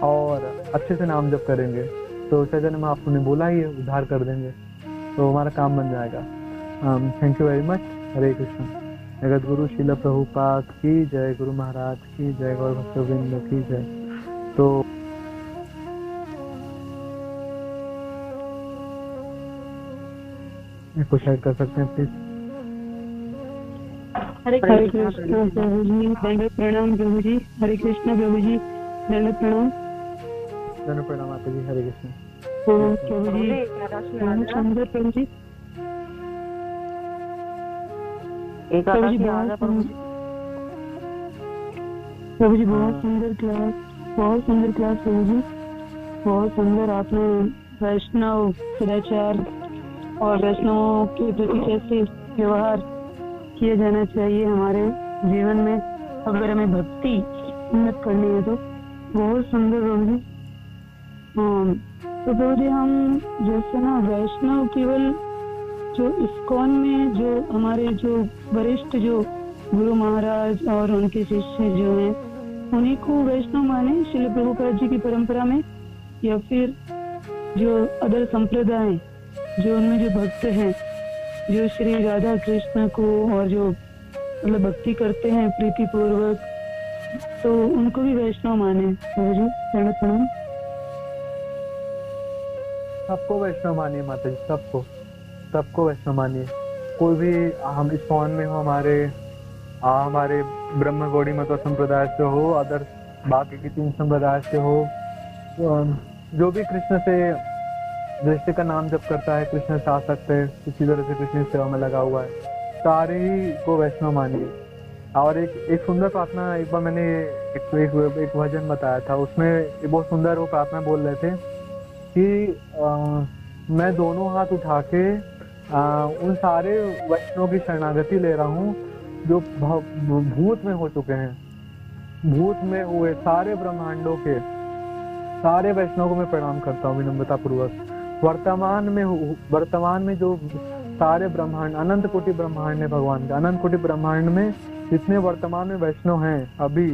और अच्छे से नाम जप करेंगे, तो चैतन्य महाप्रभु ने बोला ही उद्धार कर देंगे, तो हमारा काम बन जाएगा। Thank you very much. Hare Krishna. Jagat Guru Srila Prabhupada की जय, गुरु महाराज की जय, गौर भक्तवृंद की जय। तो कुछ ऐड कर सकते हैं प्लीज? हरे कृष्ण प्रभु जी, दंडवत प्रणाम प्रभु जी। हरे कृष्ण प्रभु जी, दंडवत प्रणाम। धन्यवाद प्रणाम माता जी। हरे कृष्ण प्रभु जी, सुंदर प्रभु जी, प्रभु जी बहुत सुंदर क्लास प्रभु जी, बहुत सुंदर। आपने वैष्णव सदाचार और वैष्णवों के प्रति कैसे व्यवहार किया जाना चाहिए हमारे जीवन में, अगर हमें भक्ति उन्नत करनी है तो बहुत सुंदर प्रभु जी। तो प्रभु जी, हम जैसे ना वैष्णव केवल जो इस्कॉन में जो हमारे जो वरिष्ठ जो गुरु महाराज और उनके शिष्य जो हैं, उन्हीं को वैष्णव माने श्रील प्रभुपाद जी की परंपरा में, या फिर जो अदर संप्रदाय जो उनमें जो भक्त हैं, जो श्री राधा कृष्ण को और जो मतलब भक्ति करते हैं प्रीति पूर्वक, तो उनको भी वैष्णव माने प्रभु जी। प्रणाम। सबको वैष्णव मानिए माता जी, सबको वैष्णव मानिए। कोई भी हम इस्कॉन में हो, हमारे ब्रह्म गौड़ी मत संप्रदाय से हो, अदर बाकी की 3 संप्रदाय से हो, जो भी कृष्ण से दृष्टि का नाम जप करता है, कृष्ण से आसक्त है, किसी तरह से कृष्ण सेवा में लगा हुआ है, सारे ही को वैष्णव मानिए। और एक सुंदर प्रार्थना, एक बार मैंने एक भजन बताया था, उसमें बहुत सुंदर वो प्रार्थना बोल रहे थे कि मैं दोनों हाथ उठा के उन सारे वैष्णव की शरणागति ले रहा हूँ जो भूत में हो चुके हैं, भूत में हुए सारे ब्रह्मांडों के सारे वैष्णव को मैं प्रणाम करता हूँ विनम्रता पूर्वक। वर्तमान में जो सारे ब्रह्मांड, अनंत कोटि ब्रह्मांड है भगवान का। अनंत कोटि ब्रह्मांड में जितने वर्तमान में वैष्णव हैं अभी,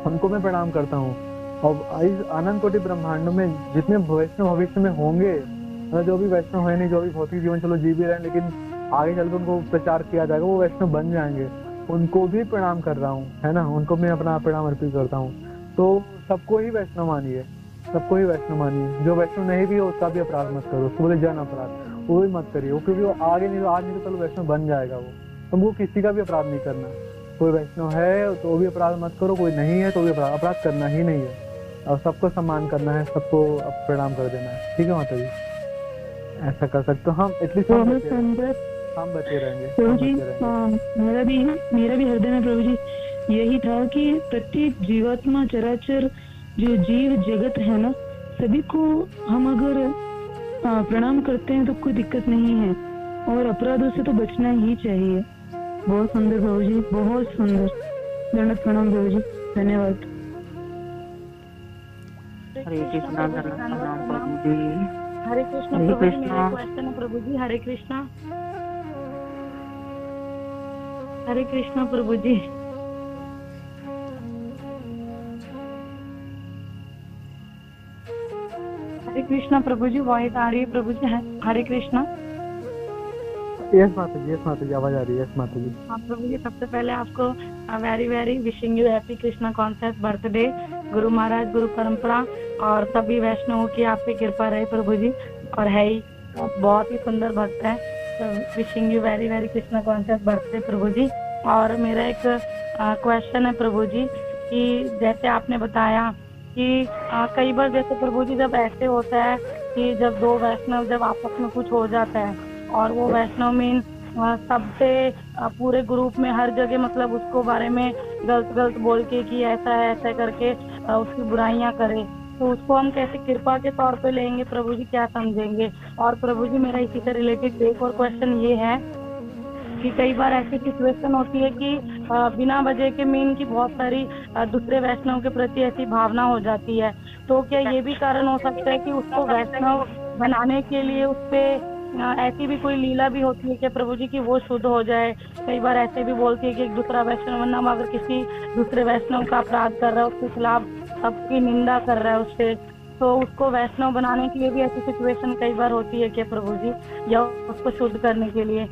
उनको मैं प्रणाम करता हूँ। और इस अनंत कोटि ब्रह्मांड में जितने वैष्णव भविष्य में होंगे, मतलब जो भी वैष्णव है नहीं, जो भी भौतिक जीवन चलो जी भी रहे हैं, लेकिन आगे चलकर उनको प्रचार किया जाएगा, वो वैष्णव बन जाएंगे, उनको भी प्रणाम कर रहा हूँ, है ना। उनको मैं अपना प्रणाम अर्पित करता हूँ। तो सबको ही वैष्णव मानिए, सबको ही वैष्णव मानिए। जो वैष्णव नहीं भी हो उसका भी अपराध मत करो, उसको बोले जन अपराध, वो भी मत करिए, वो क्योंकि वो आगे नहीं तो आज नहीं तो कल वैष्णव बन जाएगा वो। तो वो किसी का भी अपराध नहीं करना। कोई वैष्णव है तो भी अपराध मत करो, कोई नहीं है तो भी अपराध करना ही नहीं है। और सबको सम्मान करना है, सबको प्रणाम कर देना है। ठीक है माता जी, ऐसा कर सकते हो हम। एटलीस्ट हम बचे रहेंगे प्रभु जी। मेरा भी हृदय में प्रभु जी यही था कि प्रत्येक जीवात्मा, चराचर जो जीव जगत है ना, सभी को हम अगर प्रणाम करते हैं तो कोई दिक्कत नहीं है, और अपराधों से तो बचना ही चाहिए। बहुत सुंदर प्रभु जी, बहुत सुंदर। दंडवत प्रणाम प्रभु जी, धन्यवाद। हरे कृष्णा, दंडवत प्रणाम प्रभु जी। हरे कृष्णा हरे प्रभु जी, कृष्णा। मेरा क्वेश्चन है प्रभु जी। हरे कृष्णा, हरे कृष्णा प्रभु जी। हरे कृष्णा प्रभु जी, वॉइस आ रही है प्रभु जी? हरे कृष्णा। यस माता जी, यस माता जी, आवाज आ रही है। यस माता जी। हाँ प्रभु जी, सबसे पहले आपको very very wishing you happy Krishna conscious birthday. Guru Maharaj, गुरु परंपरा और सभी वैष्णवों की आप पे कृपा रहे प्रभु जी। और है ही बहुत ही सुंदर भक्त है, तो wishing you very very Krishna conscious birthday प्रभु जी। और मेरा एक क्वेश्चन है प्रभु जी कि जैसे आपने बताया कि कई बार जैसे प्रभु जी जब ऐसे होता है कि जब दो वैष्णव जब आपस में कुछ हो जाता है और वो वैष्णव मीन सबसे पूरे ग्रुप में हर जगह मतलब उसको बारे में गलत बोल के कि ऐसा है ऐसा करके उसकी बुराइयां करे, तो उसको हम कैसे कृपा के तौर पे लेंगे प्रभु जी, क्या समझेंगे? और प्रभु जी मेरा इसी से रिलेटेड एक और क्वेश्चन ये है कि कई बार ऐसी सिचुएशन होती है कि बिना वजह के मीन की बहुत सारी दूसरे वैष्णव के प्रति ऐसी भावना हो जाती है, तो क्या ये भी कारण हो सकता है कि उसको वैष्णव बनाने के लिए उस पे ऐसी भी कोई लीला भी होती है क्या प्रभु जी कि वो शुद्ध हो जाए? कई बार ऐसे भी बोलती है कि एक दूसरा वैष्णव वरना अगर किसी दूसरे वैष्णव का अपराध कर रहा है, उसके खिलाफ सबकी निंदा कर रहा है उससे, तो उसको वैष्णव बनाने के लिए भी ऐसी सिचुएशन कई बार होती है क्या प्रभु जी, या उसको शुद्ध करने के लिए?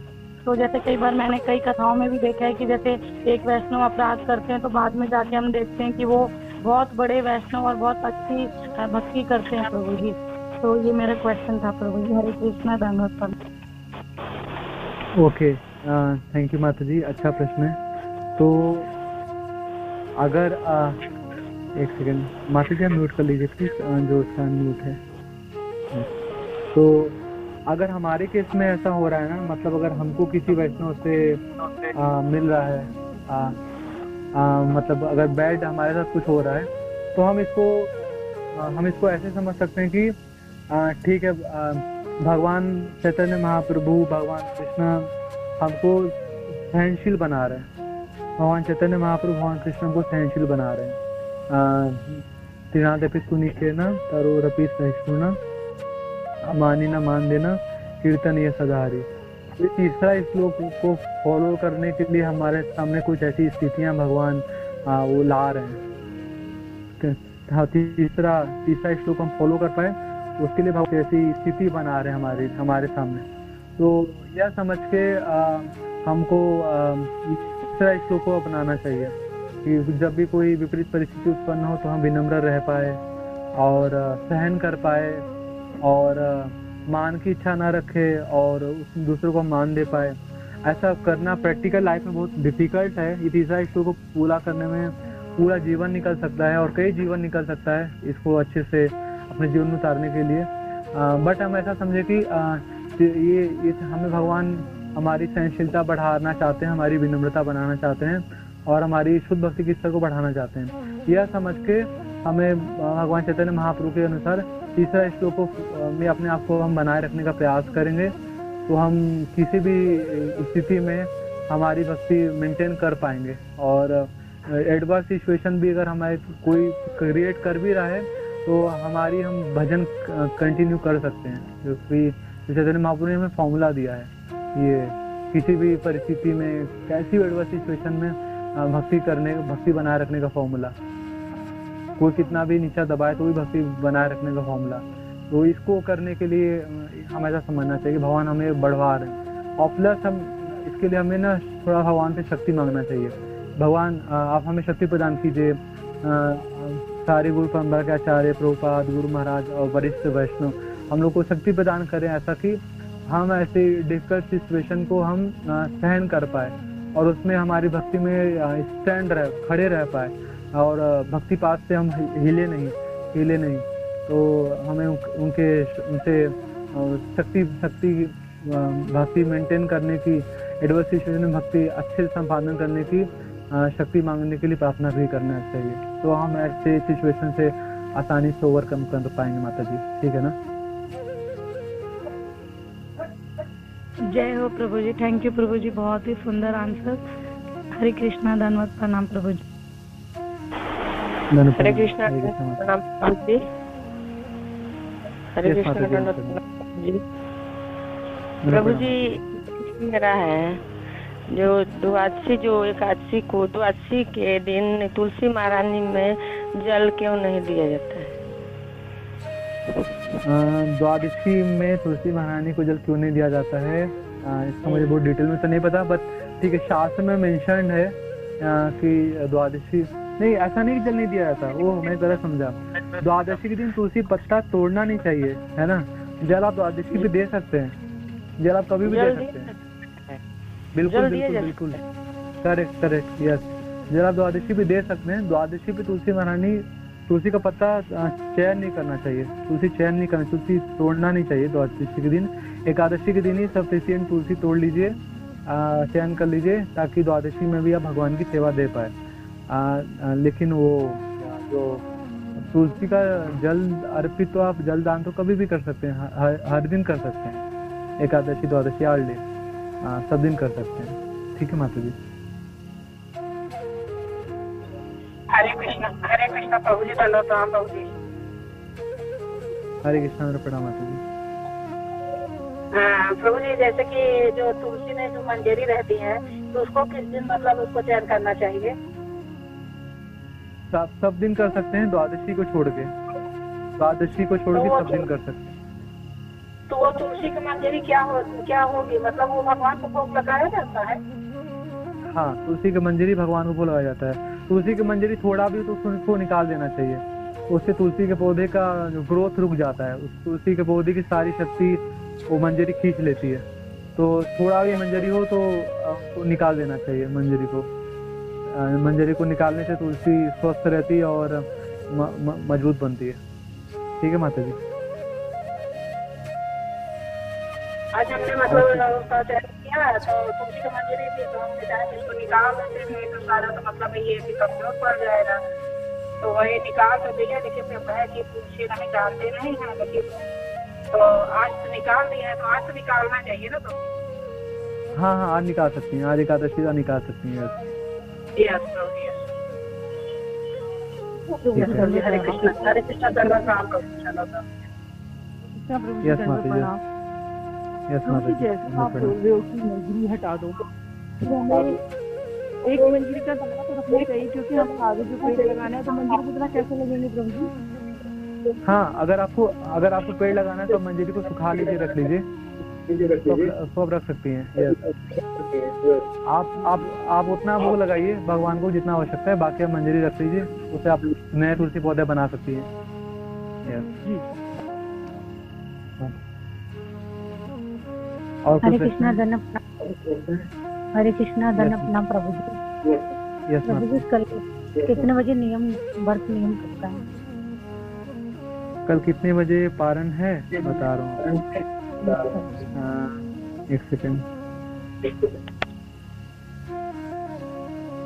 तो जैसे कई बार मैंने कई कथाओं में भी देखा है कि जैसे एक वैष्णव अपराध करते हैं तो बाद में जाके हम देखते हैं कि वो बहुत बड़े वैष्णव और बहुत अच्छी भक्ति करते हैं प्रभु जी। तो ये मेरा क्वेश्चन था प्रभु जी। हरे कृष्णा, धन्यवाद। ओके, थैंक यू माता जी, अच्छा प्रश्न है। तो अगर एक सेकंड माता जी, म्यूट कर लीजिए प्लीज, जो उसका म्यूट है। तो अगर हमारे केस में ऐसा हो रहा है ना, मतलब अगर हमको किसी वैष्णव से मिल रहा है, मतलब अगर बैड हमारे साथ कुछ हो रहा है, तो हम इसको ऐसे समझ सकते हैं कि ठीक है, भगवान चैतन्य महाप्रभु, भगवान कृष्ण हमको सहनशील बना रहे हैं। भगवान चैतन्य महाप्रभु, भगवान कृष्ण को सहनशील बना रहे हैं। त्रिनादपि सुनिकेन तरोरपि सहिष्णुना मानी न मान देना कीर्तन ये सदाहरी। ये तीसरा श्लोक को फॉलो करने के लिए हमारे सामने कुछ ऐसी स्थितियां भगवान वो ला रहे हैं। तीसरा श्लोक हम फॉलो कर पाए, उसके लिए भगवान ऐसी स्थिति बना रहे हैं हमारे सामने। तो यह समझ के हमको तीसरा श्लोक को अपनाना चाहिए कि जब भी कोई विपरीत परिस्थिति उत्पन्न हो तो हम विनम्र रह पाए और सहन कर पाए और मान की इच्छा ना रखे और दूसरों को मान दे पाए। ऐसा करना प्रैक्टिकल लाइफ में बहुत डिफिकल्ट है। ये तीसरा श्लोक को पूरा करने में पूरा जीवन निकल सकता है और कई जीवन निकल सकता है इसको अच्छे से अपने जीवन में उतारने के लिए। बट हम ऐसा समझे कि ये हमें भगवान हमारी सहनशीलता बढ़ाना चाहते हैं, हमारी विनम्रता बनाना चाहते हैं और हमारी शुद्ध भक्ति के स्तर को बढ़ाना चाहते हैं। यह समझ के हमें भगवान चैतन्य महाप्रभु के अनुसार तीसरा श्लोक में अपने आप को हम बनाए रखने का प्रयास करेंगे, तो हम किसी भी स्थिति में हमारी भक्ति मेंटेन कर पाएंगे। और एडवर्स सिचुएशन भी अगर हमारे कोई क्रिएट कर भी रहा है तो हमारी हम भजन कंटिन्यू कर सकते हैं, जो कि चैतन्य महाप्रभु ने हमें फॉर्मूला दिया है। ये किसी भी परिस्थिति में, कैसी भी एडवर्स सिचुएशन में भक्ति बनाए रखने का फॉर्मूला, कोई कितना भी नीचा दबाए तो भी भक्ति बनाए रखने का फॉर्मूला। तो इसको करने के लिए हमें ऐसा समझना चाहिए कि भगवान हमें बढ़वा रहे हैं, और प्लस हम इसके लिए हमें ना थोड़ा भगवान से शक्ति मांगना चाहिए। भगवान आप हमें शक्ति प्रदान कीजिए। सारे गुरु परंपरा के आचार्य, प्रभुपाद, गुरु महाराज और वरिष्ठ वैष्णव हम लोग को शक्ति प्रदान करें, ऐसा कि हम ऐसे डिफिकल्ट सिचुएशन को हम सहन कर पाए और उसमें हमारी भक्ति में स्टैंड रहे, खड़े रह पाए, और भक्ति पास से हम हिले नहीं। तो हमें उनसे शक्ति भक्ति मेंटेन करने की, एडवर्स सिचुएशन में भक्ति अच्छे से संपादन करने की शक्ति मांगने के लिए प्रार्थना भी करना चाहिए। तो हम ऐसे सिचुएशन से आसानी से ओवरकम कर पाएंगे माता जी, ठीक है ना? जय हो प्रभु जी। थैंक यू प्रभु जी, बहुत ही सुंदर आंसर। हरे कृष्णा, धन्यवाद, प्रणाम प्रभु जी। हरे कृष्णा, प्रणाम प्रभु जी। हरे कृष्णा, धन्यवाद प्रभु जी। प्रभु जी मेरा है जो एकादशी को द्वादशी के दिन तुलसी महारानी में जल क्यों नहीं दिया जाता है? द्वादशी में तुलसी महारानी को जल क्यों नहीं दिया जाता है, इसका मुझे बहुत डिटेल में तो नहीं पता, बट ठीक है, शास्त्र में मेंशन है कि द्वादशी नहीं, ऐसा नहीं कि जल नहीं दिया जाता, वो मैंने गलत समझा। द्वादशी के दिन तुलसी पत्ता तोड़ना नहीं चाहिए, है ना? जल आप द्वादशी पे दे सकते हैं, जल आप कभी भी दे सकते हैं। बिल्कुल करेक्ट यस, जल आप द्वादशी पे दे सकते हैं। द्वादशी पे तुलसी का पत्ता चयन नहीं करना चाहिए, तुलसी तोड़ना नहीं चाहिए द्वादशी के दिन। एकादशी के दिन ही सफिशिएंट तुलसी तोड़ लीजिए, चयन कर लीजिए, ताकि द्वादशी में भी आप भगवान की सेवा दे पाए। लेकिन वो जो तुलसी का जल अर्पित, तो आप जलदान तो कभी भी कर सकते हैं, हर दिन कर सकते हैं, एकादशी, द्वादशी, आल डे, सब दिन कर सकते हैं, ठीक है माता जी? हरे कृष्णा प्रभु जी, प्रणाम प्रभु जी। हरे कृष्णा, प्रणाम माता जी। प्रभु जी, जैसे कि जो तुलसी में जो मंजरी रहती है, तो उसको किस दिन मतलब उसको चयन करना चाहिए? सब दिन कर सकते हैं, द्वादशी को छोड़ के सब दिन कर सकते हैं। तो वो तुलसी की मंजरी क्या होगी, मतलब वो भगवान को भोग लगाया जाता है? हाँ, तुलसी की मंजरी भगवान को भोग लगाया जाता है। तुलसी की मंजरी थोड़ा भी तो उसको निकाल देना चाहिए, उससे तुलसी के पौधे का जो ग्रोथ रुक जाता है, उस तुलसी के पौधे की सारी शक्ति वो मंजरी खींच लेती है। तो थोड़ा भी मंजरी हो तो निकाल देना चाहिए मंजरी को निकालने से तुलसी स्वस्थ रहती है और मजबूत बनती है, ठीक है माता जी? आज हमने मतलब उसका चयन किया तो तुलसी की मंजरी थी, तो हमने चाहे इसको निकाल देते हैं तो सारा तो मतलब ये भी कमजोर पड़ जाएगा, तो वही निकाल तो दिया, लेकिन फिर कहे कि तुलसी नहीं निकालते नहीं है, लेकिन तो आज तो निकाल दिया है, तो आज तो निकालना चाहिए ना? तो हाँ, आज निकाल सकती हैं, आज एकादशी का निकाल सकती हैं। हरे कृष्णा, धन्यवाद यस माता जी। जैसे आप बोल रहे हो कि मंजरी हटा दो, तो हमें एक मंजरी का दाना तो रखना चाहिए, क्योंकि हम आगे जो पेड़ लगाना है तो मंजरी कितना कैसे लगेंगे प्रभु जी? हाँ, अगर आपको पेड़ लगाना है तो मंजरी को सुखा लीजिए, रख लीजिए, सब रख सकती हैं। आप उतना भोग लगाइए भगवान को जितना आवश्यकता है, बाकी आप मंजरी रख लीजिए, उससे आप नए तुलसी पौधे बना सकती हैं। और हरे कृष्णा, धन्यवाद प्रभु जी। यस प्रभु जी, कल कितने बजे व्रत नियम करता है? कल कितने बजे पारण है बता रहा हूँ, एक सेकेंड।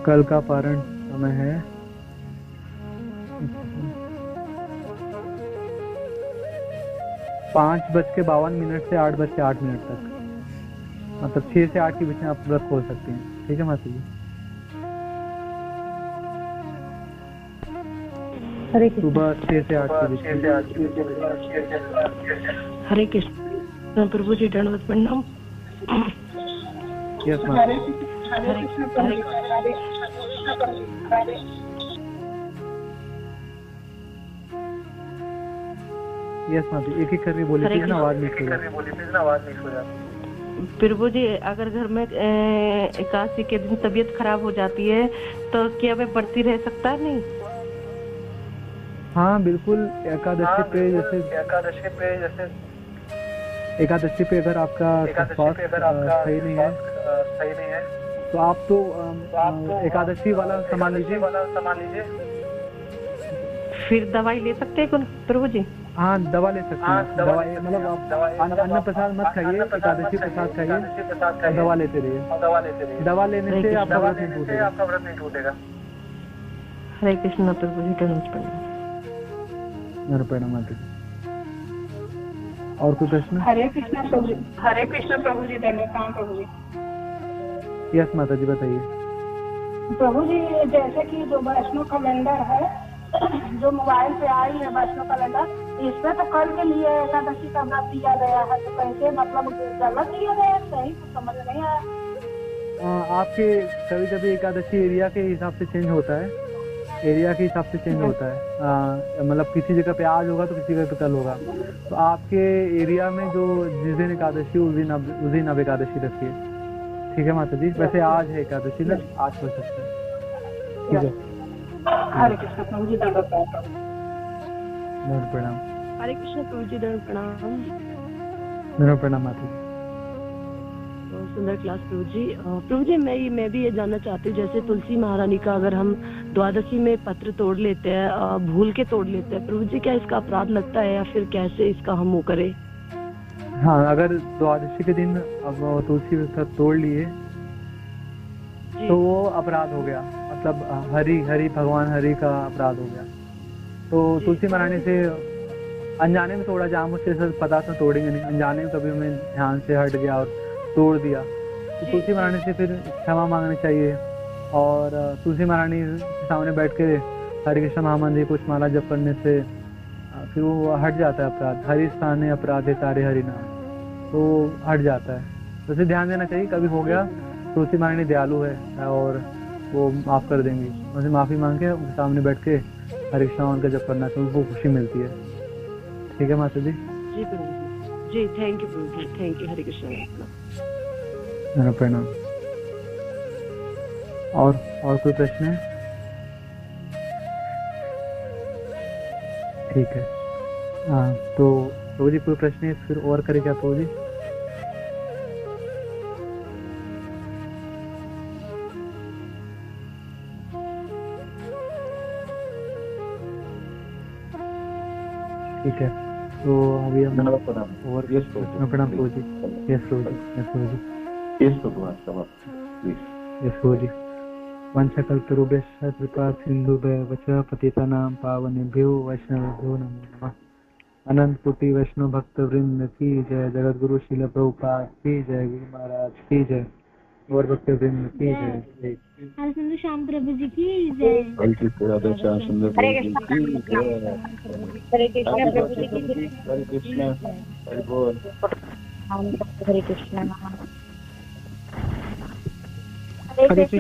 कल का पारण समय है 5:52 से 8:08 तक, मतलब 6 से 8 के बीच में आप व्रत खोल सकते हैं, ठीक है माता जी? सुबह 6 से 8 के बीच। हरे कृष्ण प्रभु जी, दंडवत प्रणाम। यस माता जी। यस माता जी, एक एक करके बोली थी ना, आवाज मिक्स हो जाती। प्रभु जी, अगर घर में एकादशी के दिन तबीयत खराब हो जाती है तो क्या वे बढ़ती रह सकता है? नहीं। हाँ बिल्कुल, एकादशी पे अगर आपका स्वास्थ्य सही नहीं है तो आप तो एकादशी वाला सामान लीजिए। फिर दवाई ले सकते हैं प्रभु जी? हाँ, दवा ले सकते हैं। दवाई मतलब आप अन्न प्रसाद मत खाइए, एकादशी प्रसाद खाइए, दवा लेते रहिए। दवा लेने से आपका व्रत नहीं टूटेगा। हरे कृष्ण प्रभु जी, प्रणाम माता जी। और कोई प्रश्न? हरे कृष्ण प्रभु जी, धन्यवाद प्रभु जी। यस माता जी, बताइए। प्रभु जी, जैसे कि जो वैष्णो कैलेंडर है, जो मोबाइल पे आई है वैष्णो कैलेंडर, इसमें तो कल के लिए एकादशी का व्रत दिया गया है, तो कैसे मतलब गलत दिया गया है? सही तो समझ नहीं आया। आपके कभी कभी एकादशी एरिया के हिसाब से चेंज होता है, मतलब किसी जगह पे आज होगा तो किसी जगह पे कल होगा। तो आपके एरिया में जो जिस दिन एकादशी उस दिन आप एकादशी रखिए, ठीक है माता जी। वैसे आज है एकादशी ना, आज हो सकता है, ठीक है। हरे कृष्ण प्रभु जी, प्रणाम। हरे कृष्ण प्रभु जी, प्रणाम माता जी। सुंदर क्लास प्रभु जी। मैं भी ये जानना चाहती हूँ, जैसे तुलसी महारानी का अगर हम द्वादशी में पत्र तोड़ लेते हैं, भूल के तोड़ लेते हैं, प्रभु जी क्या इसका अपराध लगता है या फिर कैसे इसका हम वो करें? हाँ, अगर द्वादशी के दिन अब तुलसी पत्र तोड़ लिए तो वो अपराध हो गया, मतलब हरि भगवान हरि का अपराध हो गया। तो तुलसी महारानी से अनजाने में तोड़ा, जहाँ मुझसे पता था तोड़ेंगे नहीं, अनजाने में कभी हमें ध्यान से हट गया और तोड़ दिया, तो तुलसी महारानी से फिर क्षमा मांगनी चाहिए। और तुलसी महारानी के सामने बैठ के हरे कृष्ण महामंत्र कुछ माला जप करने से फिर वो हट जाता है अपराध। हरि स्थाने अपराधे तारे हरि नाम, तो हट जाता है। तो उसे ध्यान देना चाहिए, कभी हो गया, तुलसी महारानी दयालु है और वो माफ़ कर देंगी। उनसे माफ़ी मांग के उनके सामने बैठ के हरे कृष्ण का जप करना चाहिए, उनको खुशी मिलती है। ठीक है माता जी? जी प्रभु जी, थैंक यू प्रभु जी, थैंक यू। हरे कृष्ण। प्रणाम। और कोई प्रश्न है? ठीक है। हाँ, तो प्रभु जी कोई प्रश्न है फिर और करें क्या प्रभु जी? ठीक है, तो अभी हम और प्रणाम प्रभु जी। यस प्रभु जी। वंशकल्पतरुभ्यश्च कृपा सिन्धुभ्यः पतितानां पावनेभ्यो वैष्णवेभ्यो नमो नमः। अनंत कोटि वैष्णव भक्त वृंद की जय, जगत गुरु श्रील प्रभुपाद की जय, गुरु महाराज की जय, और भक्त वृंद की जय। सुंदर श्याम प्रभु जी की जय। हरे कृष्ण हरे कृष्ण।